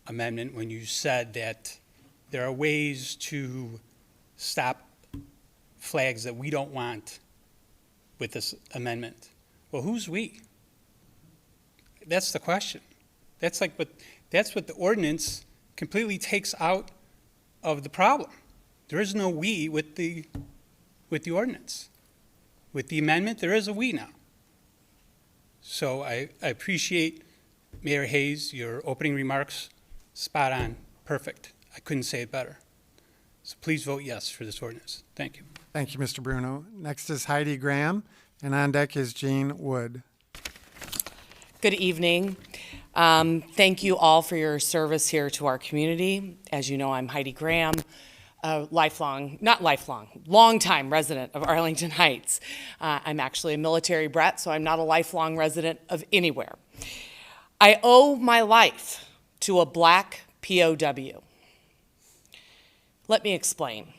amendment when you said that there are ways to stop flags that we don't want with this amendment. Well, who's we? That's the question. That's what the ordinance completely takes out of the problem. There is no we with the ordinance. With the amendment, there is a we now. So I appreciate, Mayor Hayes, your opening remarks. Spot on, perfect. I couldn't say it better. So please vote yes for this ordinance. Thank you. Thank you, Mr. Bruno. Next is Heidi Graham, and on deck is Jean Wood. Good evening. Thank you all for your service here to our community. As you know, I'm Heidi Graham, a longtime resident of Arlington Heights. I'm actually a military brat, so I'm not a lifelong resident of anywhere. I owe my life to a black POW. Let me explain.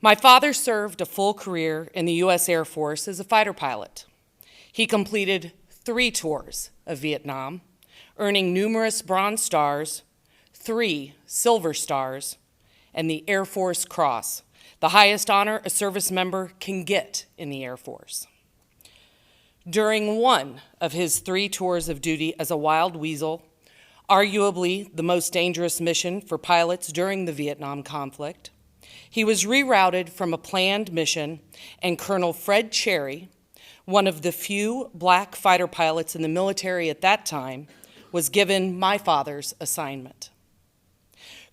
My father served a full career in the U.S. Air Force as a fighter pilot. He completed 3 tours of Vietnam, earning numerous Bronze Stars, 3 Silver Stars, and the Air Force Cross, the highest honor a service member can get in the Air Force. During one of his 3 tours of duty as a wild weasel, arguably the most dangerous mission for pilots during the Vietnam conflict, he was rerouted from a planned mission, and Colonel Fred Cherry, one of the few black fighter pilots in the military at that time, was given my father's assignment.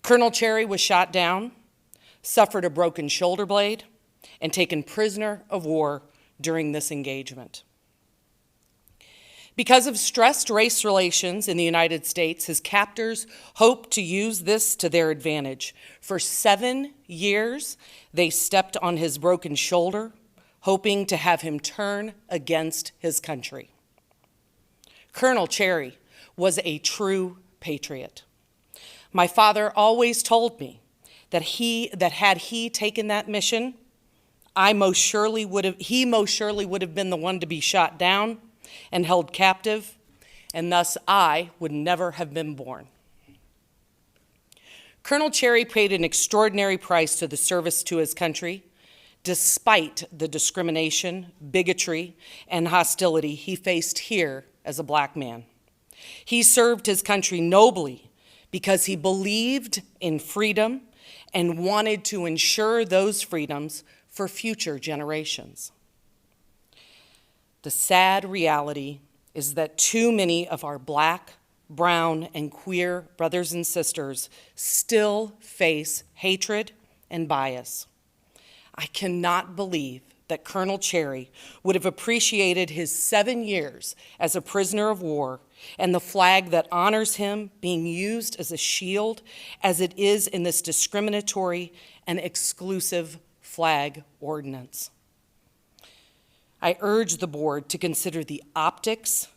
Colonel Cherry was shot down, suffered a broken shoulder blade, and taken prisoner of war during this engagement. Because of stressed race relations in the United States, his captors hoped to use this to their advantage. For 7 years, they stepped on his broken shoulder, hoping to have him turn against his country. Colonel Cherry was a true patriot. My father always told me that had he taken that mission, he most surely would have been the one to be shot down and held captive, and thus I would never have been born. Colonel Cherry paid an extraordinary price to the service to his country, despite the discrimination, bigotry, and hostility he faced here as a black man. He served his country nobly because he believed in freedom and wanted to ensure those freedoms for future generations. The sad reality is that too many of our black, brown, and queer brothers and sisters still face hatred and bias. I cannot believe that Colonel Cherry would have appreciated his 7 years as a prisoner of war and the flag that honors him being used as a shield as it is in this discriminatory and exclusive flag ordinance. I urge the board to consider the optics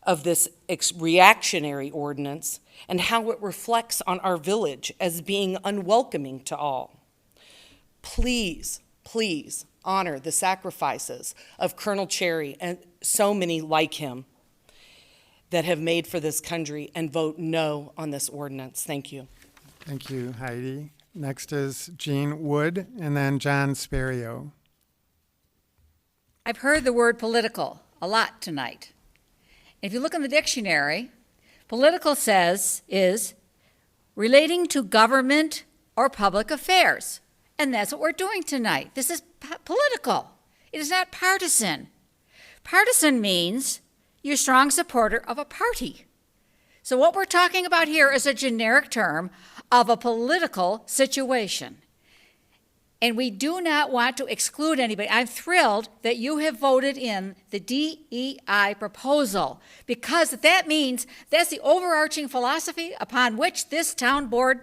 of this reactionary ordinance and how it reflects on our village as being unwelcoming to all. Please, please honor the sacrifices of Colonel Cherry and so many like him that have made for this country and vote no on this ordinance. Thank you. Thank you, Heidi. Next is Jean Wood and then John Sperrio. I've heard the word political a lot tonight. If you look in the dictionary, political is relating to government or public affairs. And that's what we're doing tonight. This is political. It is not partisan. Partisan means you're a strong supporter of a party. So what we're talking about here is a generic term of a political situation. And we do not want to exclude anybody. I'm thrilled that you have voted in the DEI proposal, because that means that's the overarching philosophy upon which this town board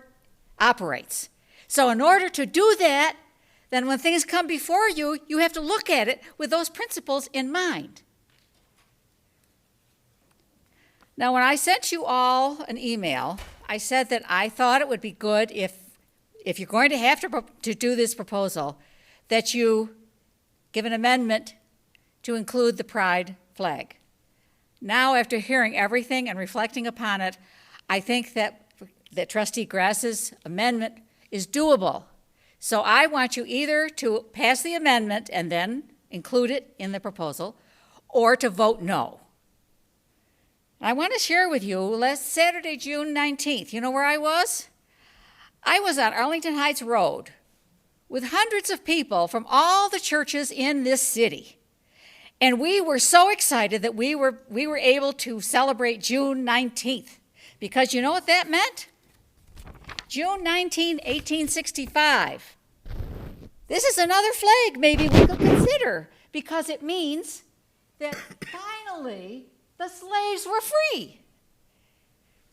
operates. So in order to do that, then when things come before you, you have to look at it with those principles in mind. Now, when I sent you all an email, I said that I thought it would be good if you're going to have to do this proposal, that you give an amendment to include the pride flag. Now, after hearing everything and reflecting upon it, I think that Trustee Grass's amendment is doable. So I want you either to pass the amendment and then include it in the proposal, or to vote no. I want to share with you, last Saturday, June 19th, you know where I was? I was on Arlington Heights Road with hundreds of people from all the churches in this city. And we were so excited that we were able to celebrate June 19th. Because you know what that meant? June 19, 1865. This is another flag maybe we could consider, because it means that finally the slaves were free.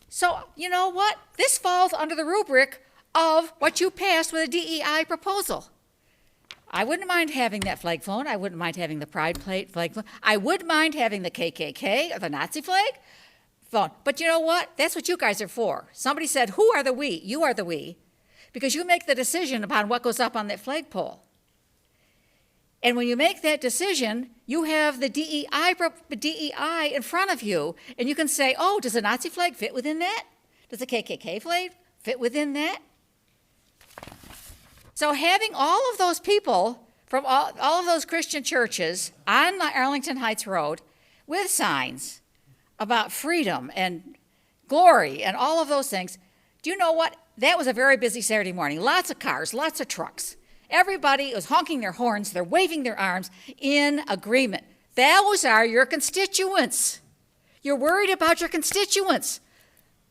So, you know what? This falls under the rubric of what you passed with a DEI proposal. I wouldn't mind having that flag flown. I wouldn't mind having the pride flag flown. I would mind having the KKK or the Nazi flag flown. But you know what? That's what you guys are for. Somebody said, who are the we? You are the we, because you make the decision upon what goes up on that flagpole. And when you make that decision, you have the DEI in front of you, and you can say, oh, does the Nazi flag fit within that? Does the KKK flag fit within that? So having all of those people from all of those Christian churches on the Arlington Heights Road with signs about freedom and glory and all of those things, do you know what? That was a very busy Saturday morning. Lots of cars, lots of trucks. Everybody was honking their horns, they're waving their arms in agreement. Those are your constituents. You're worried about your constituents.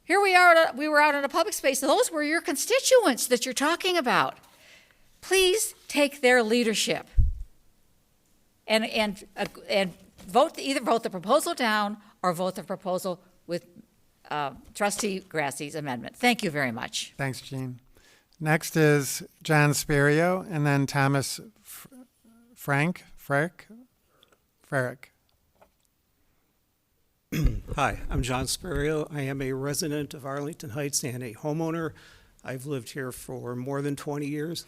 Here we were out in a public space. Those were your constituents that you're talking about. Please take their leadership and vote, either vote the proposal down or vote the proposal with Trustee Grassie's amendment. Thank you very much. Thanks, Jean. Next is John Sperrio and then Thomas Farrick. Hi, I'm John Sperrio. I am a resident of Arlington Heights and a homeowner. I've lived here for more than 20 years.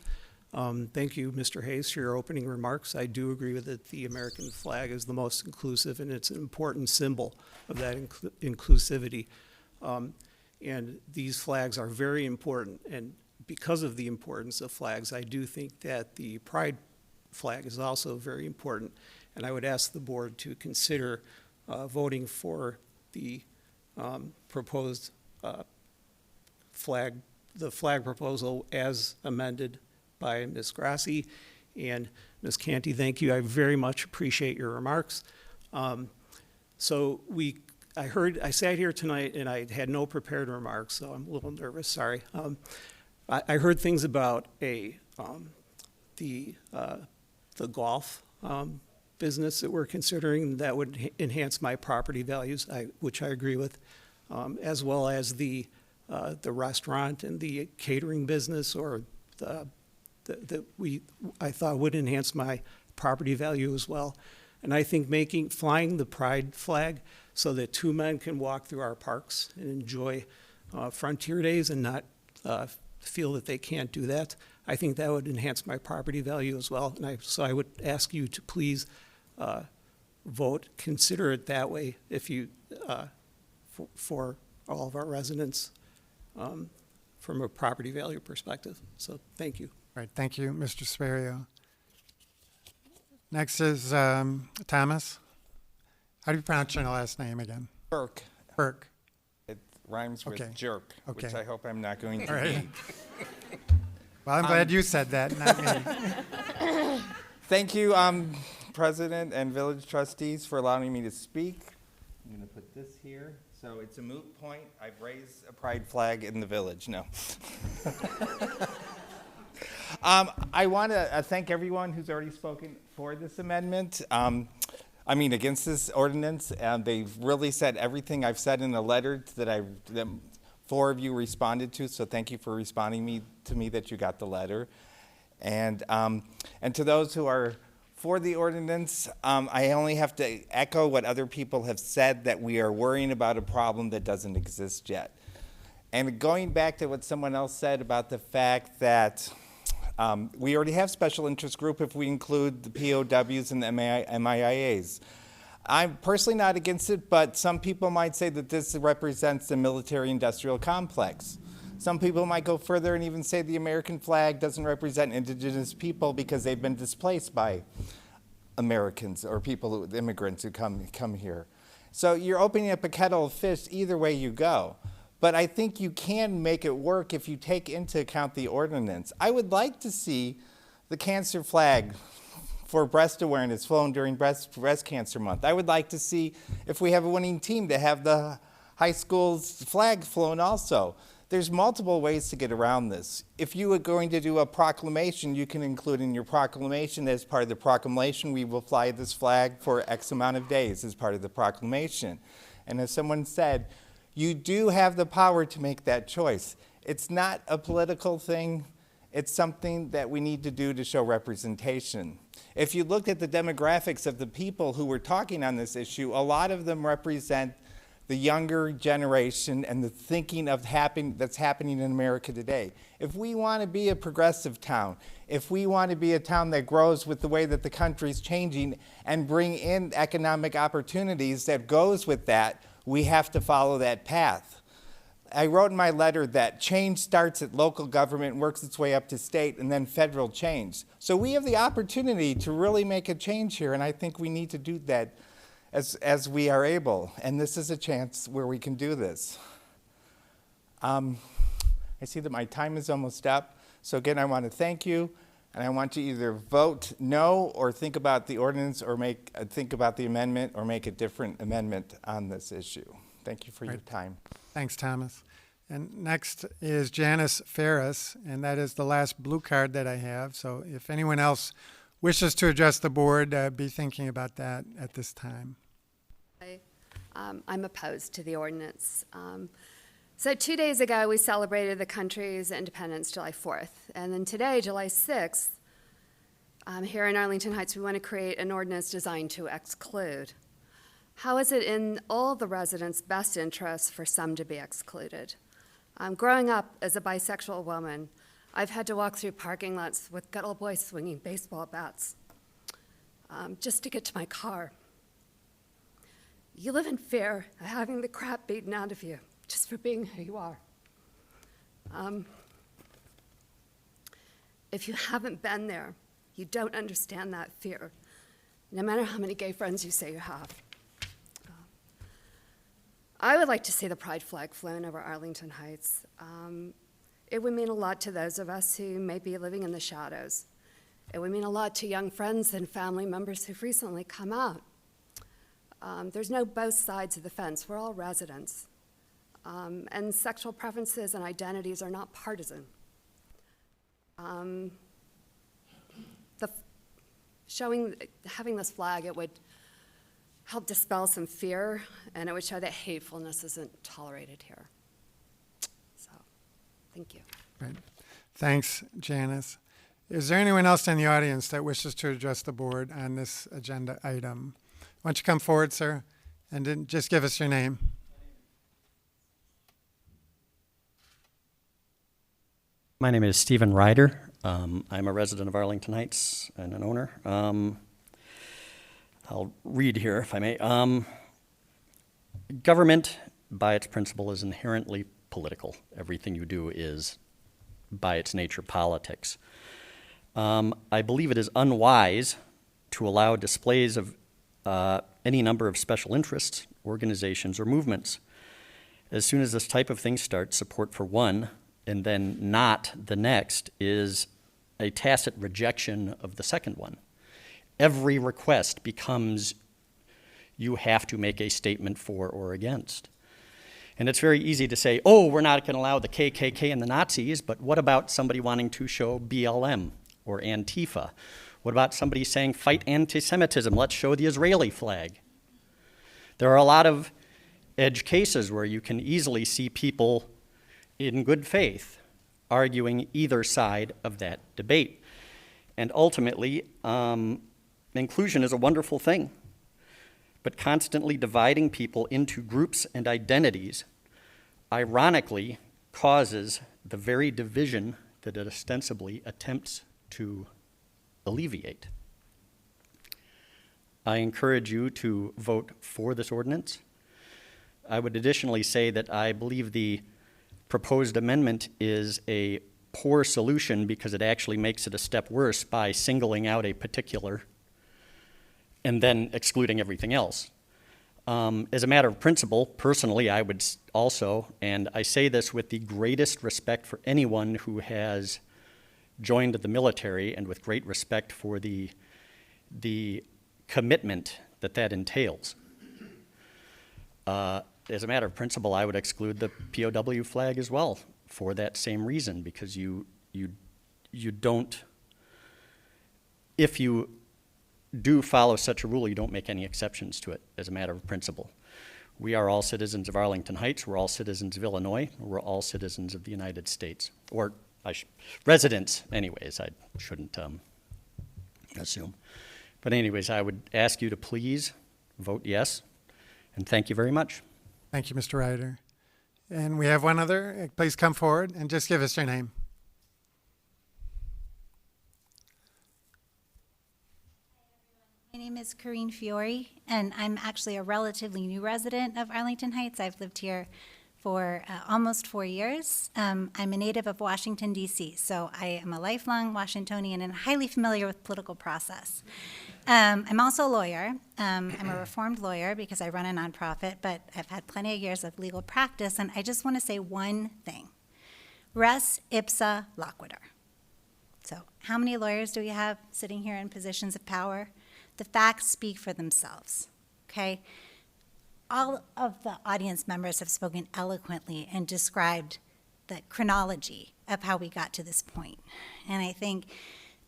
Thank you, Mr. Hayes, for your opening remarks. I do agree with it. The American flag is the most inclusive, and it's an important symbol of that inclusivity. And these flags are very important, and because of the importance of flags, I do think that the pride flag is also very important. And I would ask the board to consider voting for the proposed flag proposal as amended by Ms. Grassi. And Ms. Canty, thank you. I very much appreciate your remarks. I sat here tonight and I had no prepared remarks, so I'm a little nervous, sorry. I heard things about the golf business that we're considering that would enhance my property values, which I agree with, as well as the restaurant and the catering business, or I thought would enhance my property value as well. And I think flying the pride flag so that two men can walk through our parks and enjoy Frontier Days and not feel that they can't do that, I think that would enhance my property value as well. And so I would ask you to please consider it that way if you, for all of our residents from a property value perspective. So thank you. All right, thank you, Mr. Sperrio. Next is Thomas. How do you pronounce your last name again? Burke. Burke. It rhymes with Okay. jerk, Okay. which I hope I'm not going to All right. be. Well, I'm glad you said that, not me. Thank you, President and Village Trustees, for allowing me to speak. I'm going to put this here. So it's a moot point. I've raised a pride flag in the village. No. I want to thank everyone who's already spoken for this amendment. Against this ordinance. They've really said everything I've said in the letter that four of you responded to. So thank you for responding to me that you got the letter. And to those who are for the ordinance, I only have to echo what other people have said, that we are worrying about a problem that doesn't exist yet. And going back to what someone else said about the fact that we already have special interest group if we include the POWs and the MIAs. I'm personally not against it, but some people might say that this represents the military-industrial complex. Some people might go further and even say the American flag doesn't represent indigenous people because they've been displaced by Americans or immigrants who come here. So you're opening up a kettle of fish either way you go. But I think you can make it work if you take into account the ordinance. I would like to see the cancer flag for breast awareness flown during breast cancer month. I would like to see, if we have a winning team, to have the high school's flag flown also. There's multiple ways to get around this. If you are going to do a proclamation, you can include in your proclamation, as part of the proclamation, we will fly this flag for X amount of days as part of the proclamation. And as someone said, you do have the power to make that choice. It's not a political thing. It's something that we need to do to show representation. If you look at the demographics of the people who were talking on this issue, a lot of them represent the younger generation and the thinking of that's happening in America today. If we want to be a progressive town, if we want to be a town that grows with the way that the country's changing and bring in economic opportunities that goes with that, we have to follow that path. I wrote in my letter that change starts at local government, works its way up to state, and then federal change. So we have the opportunity to really make a change here, and I think we need to do that as we are able. And this is a chance where we can do this. I see that my time is almost up. So again, I want to thank you, and I want you to either vote no or think about the ordinance or think about the amendment or make a different amendment on this issue. Thank you for your time. Thanks, Thomas. And next is Janice Ferris, and that is the last blue card that I have. So if anyone else wishes to address the board, be thinking about that at this time. I'm opposed to the ordinance. So 2 days ago, we celebrated the country's independence, July 4th. And then today, July 6th, here in Arlington Heights, we want to create an ordinance designed to exclude. How is it in all the residents' best interest for some to be excluded? Growing up as a bisexual woman, I've had to walk through parking lots with good old boys swinging baseball bats just to get to my car. You live in fear of having the crap beaten out of you just for being who you are. If you haven't been there, you don't understand that fear, no matter how many gay friends you say you have. I would like to see the pride flag flown over Arlington Heights. It would mean a lot to those of us who may be living in the shadows. It would mean a lot to young friends and family members who've recently come out. There's no both sides of the fence. We're all residents. And sexual preferences and identities are not partisan. Having this flag, it would help dispel some fear, and it would show that hatefulness isn't tolerated here. So, thank you. Right. Thanks, Janice. Is there anyone else in the audience that wishes to address the board on this agenda item? Why don't you come forward, sir, and then just give us your name. My name is Stephen Ryder. I'm a resident of Arlington Heights and an owner. I'll read here, if I may. Government, by its principle, is inherently political. Everything you do is, by its nature, politics. I believe it is unwise to allow displays of any number of special interests, organizations, or movements. As soon as this type of thing starts, support for one and then not the next is a tacit rejection of the second one. Every request becomes you have to make a statement for or against. And it's very easy to say, oh, we're not going to allow the KKK and the Nazis, but what about somebody wanting to show BLM or Antifa? What about somebody saying, fight anti-Semitism, let's show the Israeli flag? There are a lot of edge cases where you can easily see people in good faith arguing either side of that debate. And ultimately, inclusion is a wonderful thing, but constantly dividing people into groups and identities ironically causes the very division that it ostensibly attempts to alleviate. I encourage you to vote for this ordinance. I would additionally say that I believe the proposed amendment is a poor solution because it actually makes it a step worse by singling out a particular and then excluding everything else. As a matter of principle, personally, I would also, and I say this with the greatest respect for anyone who has joined the military and with great respect for the commitment that that entails. As a matter of principle, I would exclude the POW flag as well for that same reason, because you don't, if you do follow such a rule, you don't make any exceptions to it as a matter of principle. We are all citizens of Arlington Heights, we're all citizens of Illinois, we're all citizens of the United States, or residents anyways, I shouldn't assume. But anyways, I would ask you to please vote yes, and thank you very much. Thank you, Mr. Ryder. And we have one other. Please come forward and just give us your name. My name is Corrine Fiore, and I'm actually a relatively new resident of Arlington Heights. I've lived here for almost 4 years. I'm a native of Washington, D.C., so I am a lifelong Washingtonian and highly familiar with political process. I'm also a lawyer. I'm a reformed lawyer because I run a nonprofit, but I've had plenty of years of legal practice, and I just want to say one thing. Res ipsa loquitur. So how many lawyers do we have sitting here in positions of power? The facts speak for themselves, okay? All of the audience members have spoken eloquently and described the chronology of how we got to this point. And I think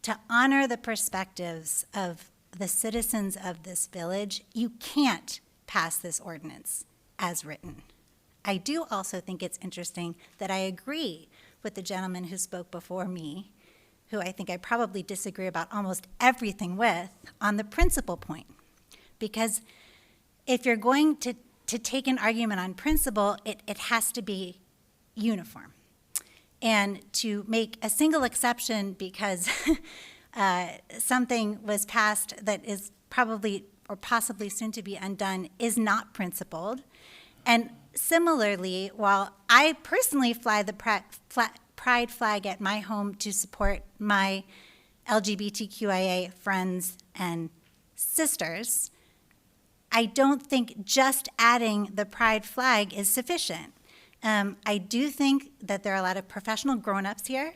to honor the perspectives of the citizens of this village, you can't pass this ordinance as written. I do also think it's interesting that I agree with the gentleman who spoke before me, who I think I probably disagree about almost everything with, on the principle point. Because if you're going to take an argument on principle, it has to be, uniform. And to make a single exception because something was passed that is probably or possibly soon to be undone is not principled. And similarly, while I personally fly the pride flag at my home to support my LGBTQIA friends and sisters, I don't think just adding the pride flag is sufficient. I do think that there are a lot of professional grown-ups here,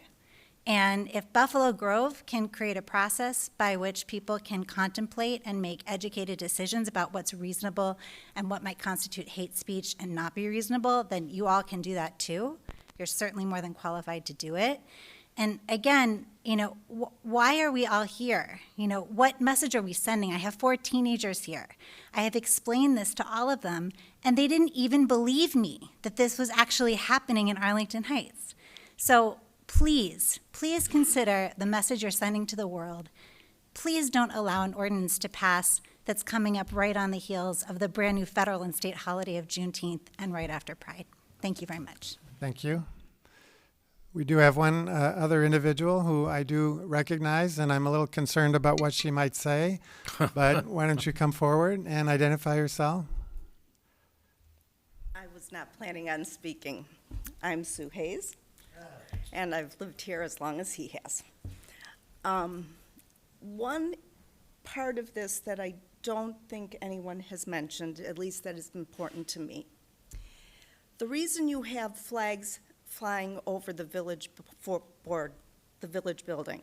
and if Buffalo Grove can create a process by which people can contemplate and make educated decisions about what's reasonable and what might constitute hate speech and not be reasonable, then you all can do that too. You're certainly more than qualified to do it. And again, why are we all here? What message are we sending? I have 4 teenagers here. I have explained this to all of them, and they didn't even believe me that this was actually happening in Arlington Heights. So please consider the message you're sending to the world. Please don't allow an ordinance to pass that's coming up right on the heels of the brand new federal and state holiday of Juneteenth and right after Pride. Thank you very much. Thank you. We do have one other individual who I do recognize, and I'm a little concerned about what she might say, but why don't you come forward and identify yourself? I was not planning on speaking. I'm Sue Hayes, and I've lived here as long as he has. One part of this that I don't think anyone has mentioned, at least that is important to me. The reason you have flags flying over the village board, the village building,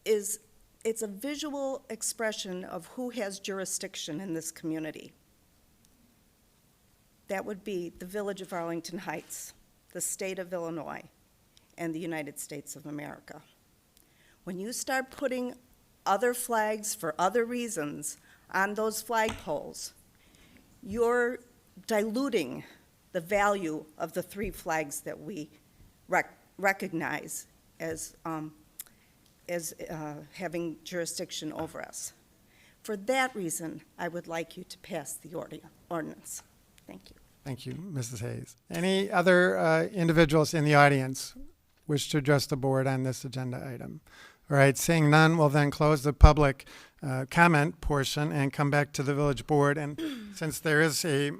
is it's a visual expression of who has jurisdiction in this community. That would be the village of Arlington Heights, the state of Illinois, and the United States of America. When you start putting other flags for other reasons on those flagpoles, you're diluting the value of the 3 flags that we recognize as having jurisdiction over us. For that reason, I would like you to pass the ordinance. Thank you. Thank you, Mrs. Hayes. Any other individuals in the audience wish to address the board on this agenda item? All right, seeing none, we'll then close the public comment portion and come back to the village board. And since there is a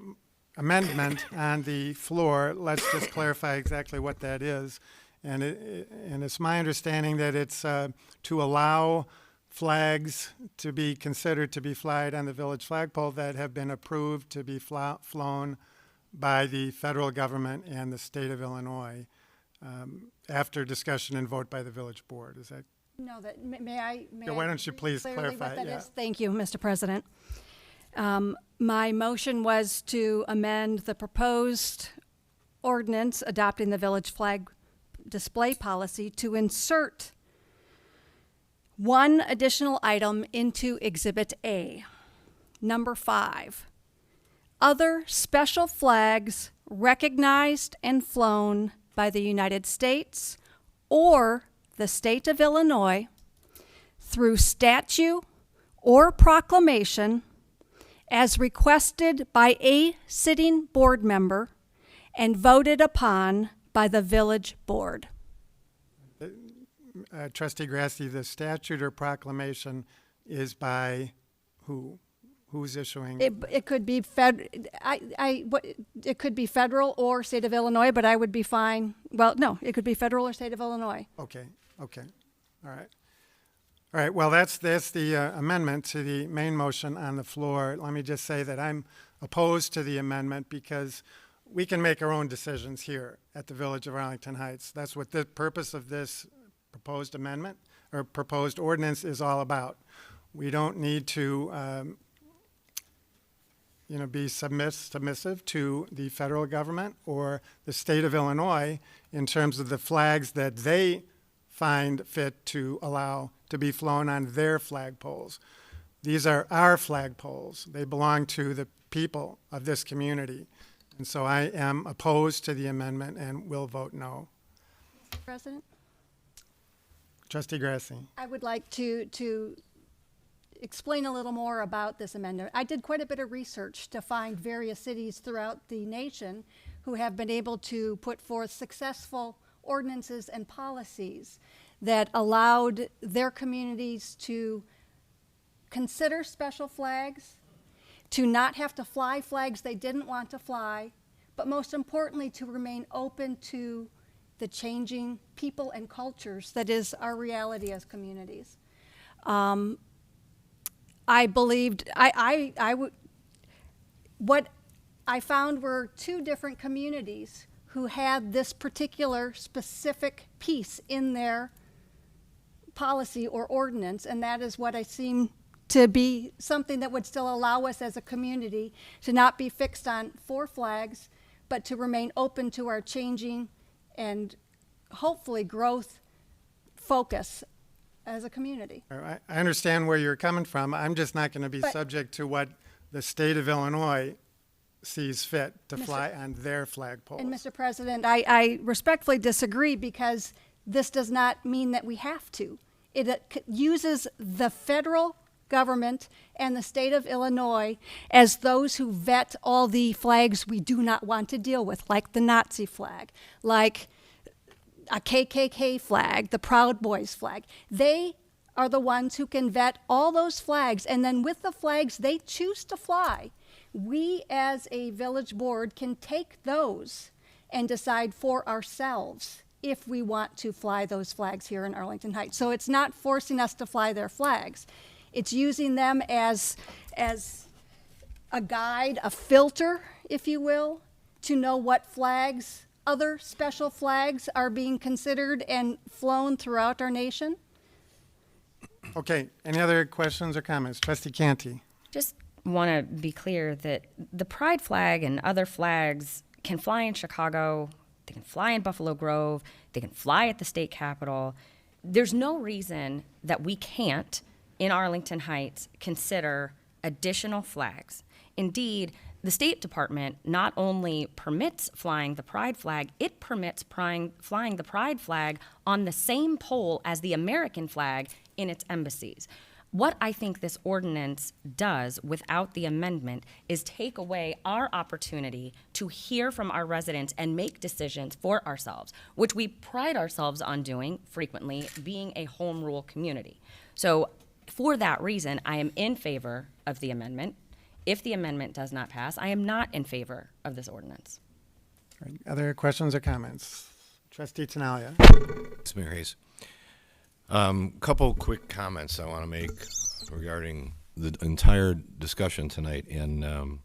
amendment on the floor, let's just clarify exactly what that is. And it's my understanding that it's to allow flags to be considered to be flagged on the village flagpole that have been approved to be flown by the federal government and the state of Illinois after discussion and vote by the village board. Is that? No, may I why don't you please clarify? What that is? Thank you, Mr. President. My motion was to amend the proposed ordinance adopting the village flag display policy to insert one additional item into Exhibit A. Number 5, other special flags recognized and flown by the United States or the state of Illinois through statute or proclamation as requested by a sitting board member and voted upon by the village board. Trustee Grassi, the statute or proclamation is by who? Who's issuing? It could be it could be federal or state of Illinois, but I would be fine. Well, no, it could be federal or state of Illinois. Okay. All right. Well, that's the amendment to the main motion on the floor. Let me just say that I'm opposed to the amendment because we can make our own decisions here at the Village of Arlington Heights. That's what the purpose of this proposed amendment or proposed ordinance is all about. We don't need to be submissive to the federal government or the state of Illinois in terms of the flags that they find fit to allow to be flown on their flagpoles. These are our flagpoles. They belong to the people of this community. And so I am opposed to the amendment and will vote no. Mr. President? Trustee Grassi. I would like to explain a little more about this amendment. I did quite a bit of research to find various cities throughout the nation who have been able to put forth successful ordinances and policies that allowed their communities to consider special flags, to not have to fly flags they didn't want to fly, but most importantly, to remain open to the changing people and cultures that is our reality as communities. I believed, what I found were two different communities who had this particular specific piece in their policy or ordinance, and that is what I seem to be something that would still allow us as a community to not be fixed on 4 flags, but to remain open to our changing and hopefully growth focus as a community. I understand where you're coming from. I'm just not going to be But- subject to what the state of Illinois sees fit to fly on their flagpoles. And Mr. President, I respectfully disagree because this does not mean that we have to. It uses the federal government and the state of Illinois as those who vet all the flags we do not want to deal with, like the Nazi flag, like a KKK flag, the Proud Boys flag. They are the ones who can vet all those flags, and then with the flags they choose to fly, we as a village board can take those and decide for ourselves if we want to fly those flags here in Arlington Heights. So it's not forcing us to fly their flags. It's using them as a guide, a filter, if you will, to know what flags, other special flags are being considered and flown throughout our nation. Okay, any other questions or comments? Trustee Canty. Just want to be clear that the pride flag and other flags can fly in Chicago, they can fly in Buffalo Grove, they can fly at the state capitol. There's no reason that we can't, in Arlington Heights, consider additional flags. Indeed, the State Department not only permits flying the pride flag, it permits flying the pride flag on the same pole as the American flag in its embassies. What I think this ordinance does without the amendment is take away our opportunity to hear from our residents and make decisions for ourselves, which we pride ourselves on doing frequently, being a home rule community. So for that reason, I am in favor of the amendment. If the amendment does not pass, I am not in favor of this ordinance. All right, other questions or comments? Trustee Tinaglia. Mr. Mayor Hayes. Couple quick comments I want to make regarding the entire discussion tonight, and I'm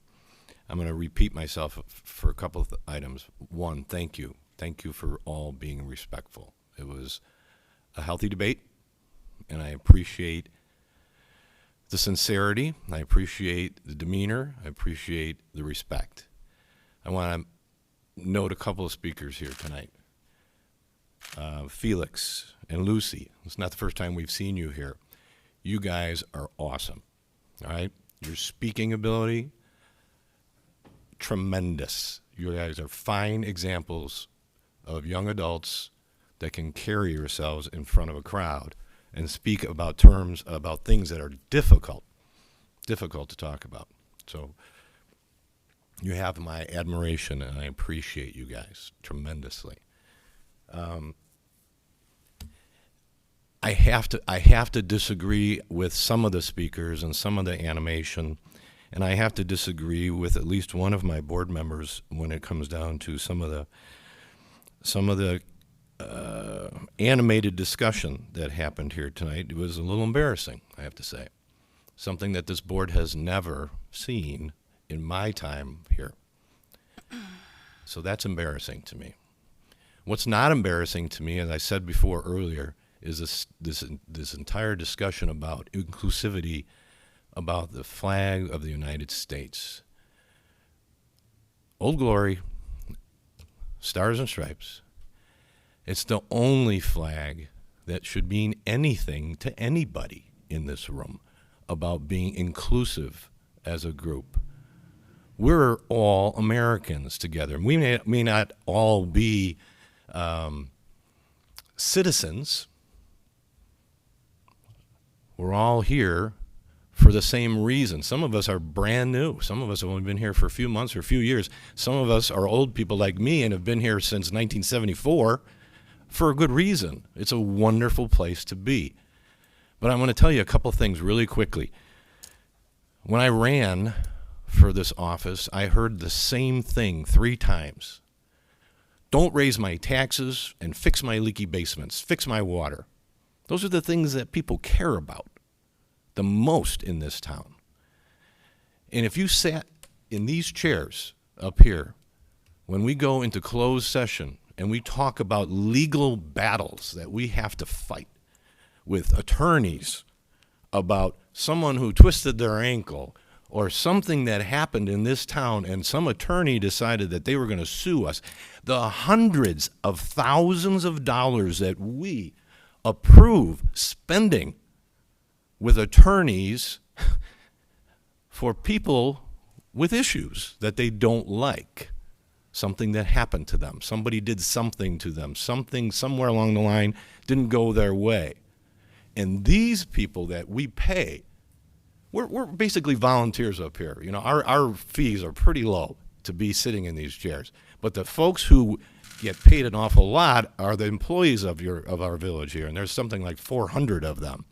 going to repeat myself for a couple of items. One, thank you. Thank you for all being respectful. It was a healthy debate, and I appreciate the sincerity. I appreciate the demeanor. I appreciate the respect. I want to note a couple of speakers here tonight. Felix and Lucy. It's not the first time we've seen you here. You guys are awesome. All right? Your speaking ability, tremendous. You guys are fine examples of young adults that can carry yourselves in front of a crowd and speak about things that are difficult to talk about. So you have my admiration, and I appreciate you guys tremendously. I have to disagree with some of the speakers and some of the animation, and I have to disagree with at least one of my board members when it comes down to some of the animated discussion that happened here tonight. It was a little embarrassing, I have to say. Something that this board has never seen in my time here. So that's embarrassing to me. What's not embarrassing to me, as I said before earlier, is this entire discussion about inclusivity, about the flag of the United States. Old Glory, Stars and Stripes, it's the only flag that should mean anything to anybody in this room about being inclusive as a group. We're all Americans together. We may not all be citizens. We're all here for the same reason. Some of us are brand new. Some of us have only been here for a few months or a few years. Some of us are old people like me and have been here since 1974 for a good reason. It's a wonderful place to be. But I'm going to tell you a couple things really quickly. When I ran for this office, I heard the same thing 3 times. Don't raise my taxes and fix my leaky basements, fix my water. Those are the things that people care about the most in this town. And if you sat in these chairs up here, when we go into closed session and we talk about legal battles that we have to fight with attorneys about someone who twisted their ankle or something that happened in this town and some attorney decided that they were going to sue us, the hundreds of thousands of dollars that we approve spending with attorneys for people with issues that they don't like, something that happened to them, somebody did something to them, something somewhere along the line didn't go their way. And these people that we pay, we're basically volunteers up here. You know, our fees are pretty low to be sitting in these chairs. But the folks who get paid an awful lot are the employees of our village here, and there's something like 400 of them.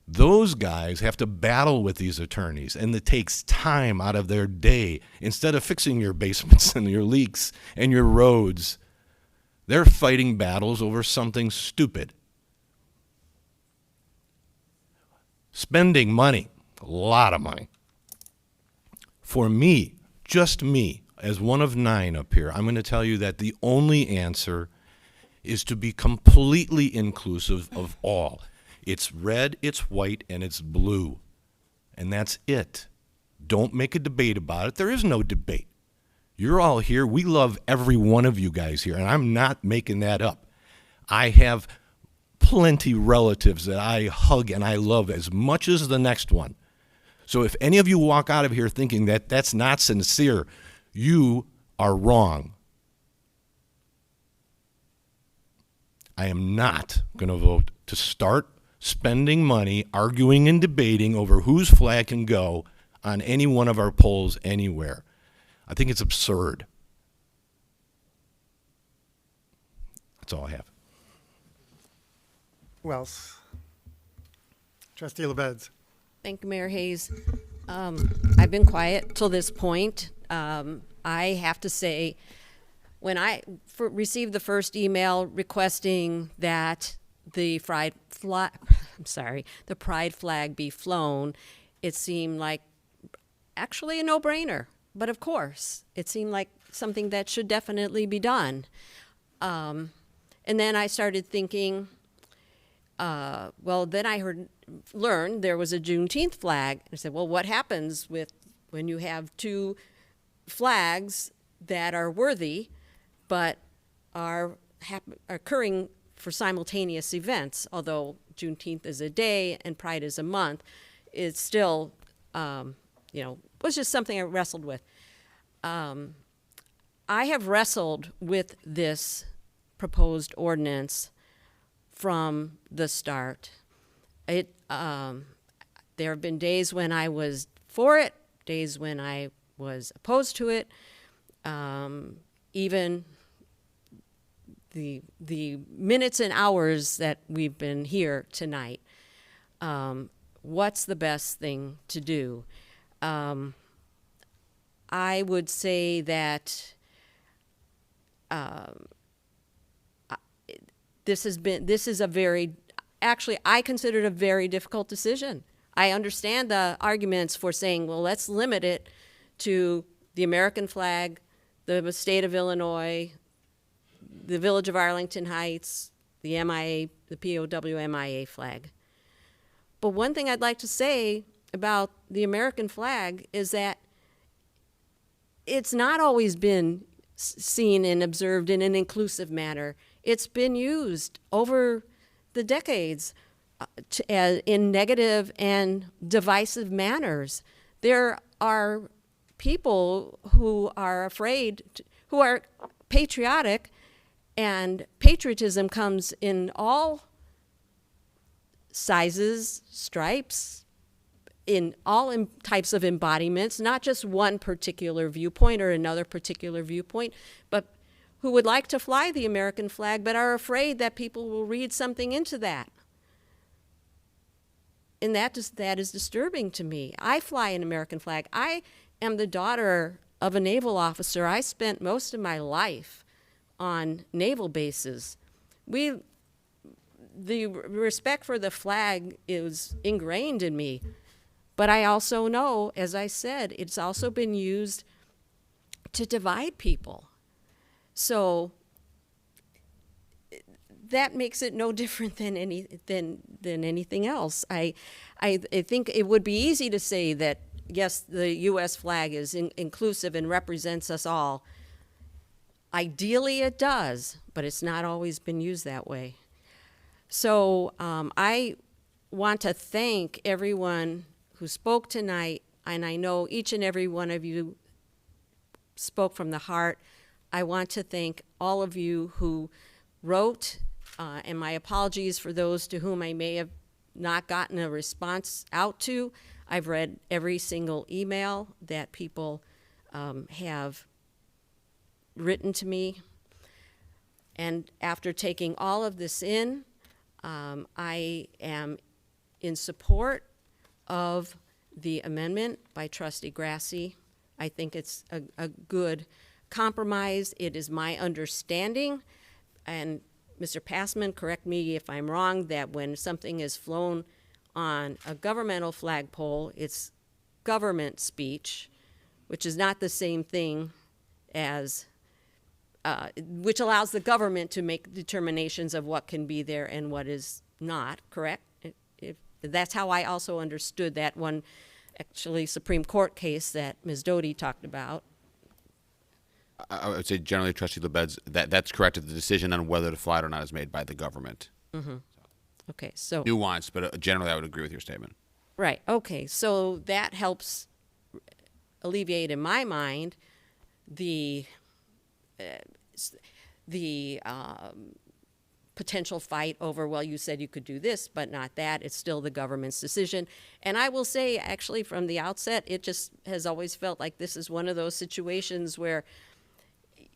Those guys have to battle with these attorneys, and it takes time out of their day. Instead of fixing your basements and your leaks and your roads, they're fighting battles over something stupid. Spending money, a lot of money. For me, just me, as one of 9 up here, I'm going to tell you that the only answer is to be completely inclusive of all. It's red, it's white, and it's blue. And that's it. Don't make a debate about it. There is no debate. You're all here. We love every one of you guys here, and I'm not making that up. I have plenty relatives that I hug and I love as much as the next one. So if any of you walk out of here thinking that that's not sincere, you are wrong. I am not going to vote to start spending money, arguing and debating over whose flag can go on any one of our polls anywhere. I think it's absurd. That's all I have. Who else? Trustee LaBedz. Thank you, Mayor Hayes. I've been quiet till this point. I have to say, when I received the first email requesting that the pride flag be flown, it seemed like actually a no-brainer. But of course, it seemed like something that should definitely be done. And then I started thinking, then I learned there was a Juneteenth flag. I said, well, what happens when you have 2 flags that are worthy but are occurring for simultaneous events? Although Juneteenth is a day and Pride is a month, it's still, was just something I wrestled with. I have wrestled with this proposed ordinance from the start. There have been days when I was for it, days when I was opposed to it. Even the minutes and hours that we've been here tonight. What's the best thing to do? I would say that I consider it a very difficult decision. I understand the arguments for saying, well, let's limit it to the American flag, the state of Illinois, the village of Arlington Heights, the MIA, the POW MIA flag. But one thing I'd like to say about the American flag is that it's not always been seen and observed in an inclusive manner. It's been used over the decades in negative and divisive manners. There are people who are who are patriotic, and patriotism comes in all sizes, stripes, in all types of embodiments, not just one particular viewpoint or another particular viewpoint, but who would like to fly the American flag but are afraid that people will read something into that. And that is disturbing to me. I fly an American flag. I am the daughter of a naval officer. I spent most of my life on naval bases. The respect for the flag is ingrained in me. But I also know, as I said, it's also been used to divide people. So that makes it no different than anything else. I think it would be easy to say that, yes, the U.S. flag is inclusive and represents us all. Ideally it does, but it's not always been used that way. So I want to thank everyone who spoke tonight, and I know each and every one of you spoke from the heart. I want to thank all of you who wrote, and my apologies for those to whom I may have not gotten a response out to. I've read every single email that people have written to me. And after taking all of this in, I am in support of the amendment by Trustee Grassi. I think it's a good compromise. It is my understanding, and Mr. Passman, correct me if I'm wrong, that when something is flown on a governmental flagpole, it's government speech, which is not the same thing as, which allows the government to make determinations of what can be there and what is not, correct? That's how I also understood that one, actually, Supreme Court case that Ms. Doty talked about. I would say generally, Trustee LaBedz, that's correct. The decision on whether to fly it or not is made by the government. Mm-hmm. Okay, so. Nuanced, but generally I would agree with your statement. Right, okay, so that helps alleviate in my mind the potential fight over, well, you said you could do this, but not that. It's still the government's decision. And I will say, actually, from the outset, it just has always felt like this is one of those situations where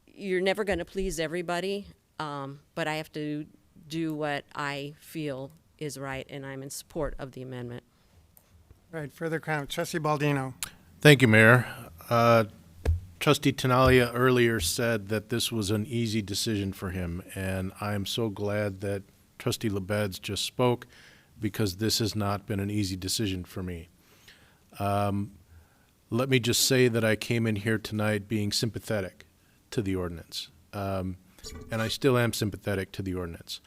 you're never going to please everybody, but I have to do what I feel is right, and I'm in support of the amendment. Right, further comment. Trustee Baldino. Thank you, Mayor. Trustee Tinaglia earlier said that this was an easy decision for him, and I am so glad that Trustee LaBedz just spoke, because this has not been an easy decision for me. Let me just say that I came in here tonight being sympathetic to the ordinance, and I still am sympathetic to the ordinance.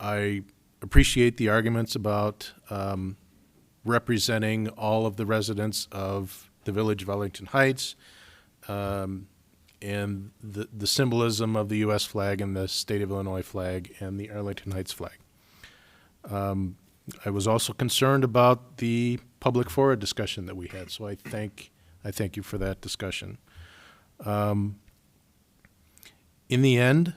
I appreciate the arguments about representing all of the residents of the village of Arlington Heights, and the symbolism of the U.S. flag and the state of Illinois flag and the Arlington Heights flag. I was also concerned about the public forum discussion that we had, so I thank you for that discussion. In the end,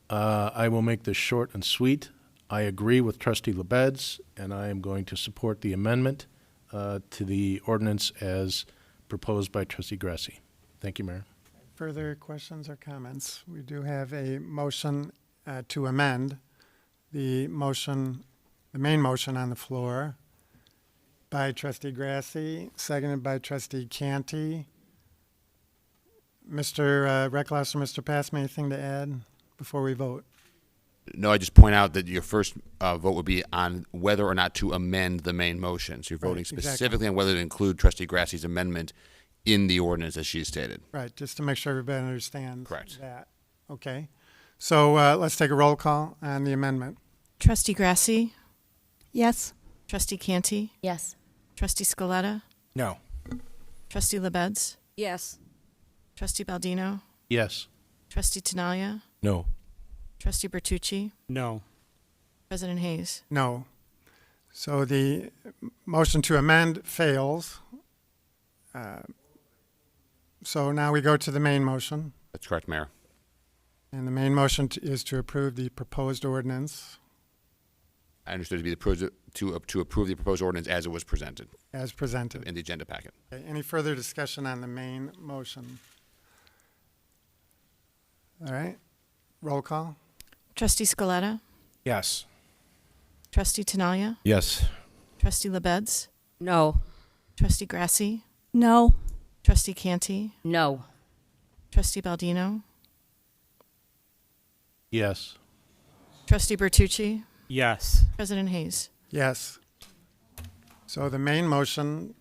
I will make this short and sweet. I agree with Trustee LaBedz, and I am going to support the amendment to the ordinance as proposed by Trustee Grassi. Thank you, Mayor. Further questions or comments? We do have a motion to amend the main motion on the floor by Trustee Grassi, seconded by Trustee Canty. Mr. Reckloss or Mr. Passman, anything to add before we vote? No, I just point out that your first vote would be on whether or not to amend the main motion. So you're voting specifically on whether to include Trustee Grassi's amendment in the ordinance as she stated. Right, just to make sure everybody understands Correct. that. Okay. So let's take a roll call on the amendment. Trustee Grassi? Yes. Trustee Canty? Yes. Trustee Scaletta? No. Trustee LaBedz? Yes. Trustee Baldino? Yes. Trustee Tinaglia? No. Trustee Bertucci? No. President Hayes? No. So the motion to amend fails. So now we go to the main motion. That's correct, Mayor. And the main motion is to approve the proposed ordinance. I understood to be to approve the proposed ordinance as it was presented As presented. in the agenda packet. Okay, any further discussion on the main motion? All right, roll call. Trustee Scaletta, Yes. Trustee Tinaglia, Yes. Trustee LaBedz, No. Trustee Grassi, No. Trustee Canty, No. Trustee Baldino, Yes. Trustee Bertucci, Yes. President Hayes. Yes. So the main motion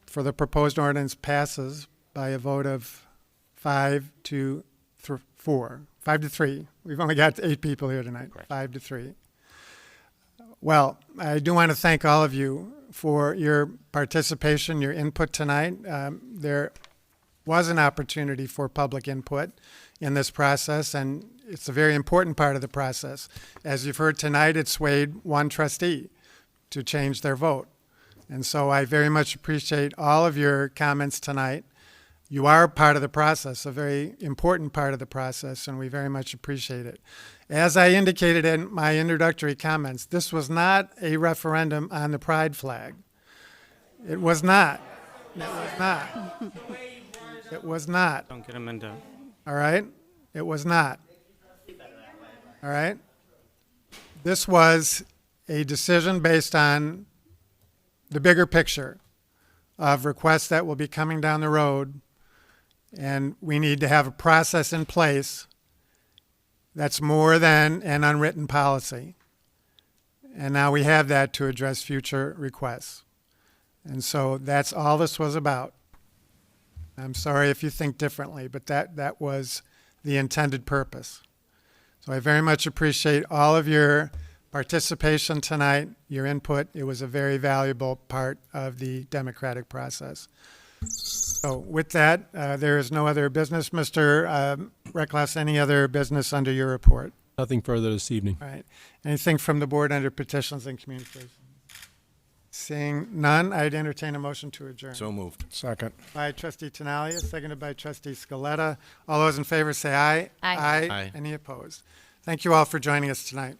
for the proposed ordinance passes by a vote of 5 to 4. 5 to 3. We've only got 8 people here tonight. Correct. 5 to 3. Well, I do want to thank all of you for your participation, your input tonight. There was an opportunity for public input in this process, and it's a very important part of the process. As you've heard tonight, it swayed one trustee to change their vote. And so I very much appreciate all of your comments tonight. You are part of the process, a very important part of the process, and we very much appreciate it. As I indicated in my introductory comments, this was not a referendum on the pride flag. It was not. It was not. It was not. Don't get him into. All right? It was not. All right? This was a decision based on the bigger picture of requests that will be coming down the road, and we need to have a process in place that's more than an unwritten policy. And now we have that to address future requests. And so that's all this was about. I'm sorry if you think differently, but that was the intended purpose. So I very much appreciate all of your participation tonight, your input. It was a very valuable part of the democratic process. So with that, there is no other business. Mr. Reckloff, any other business under your report? Nothing further this evening. All right. Anything from the board under petitions and communications? Seeing none, I'd entertain a motion to adjourn. So moved. Second. By Trustee Tinaglia, seconded by Trustee Scaletta. All those in favor say aye. Aye. Aye. Any opposed? Thank you all for joining us tonight.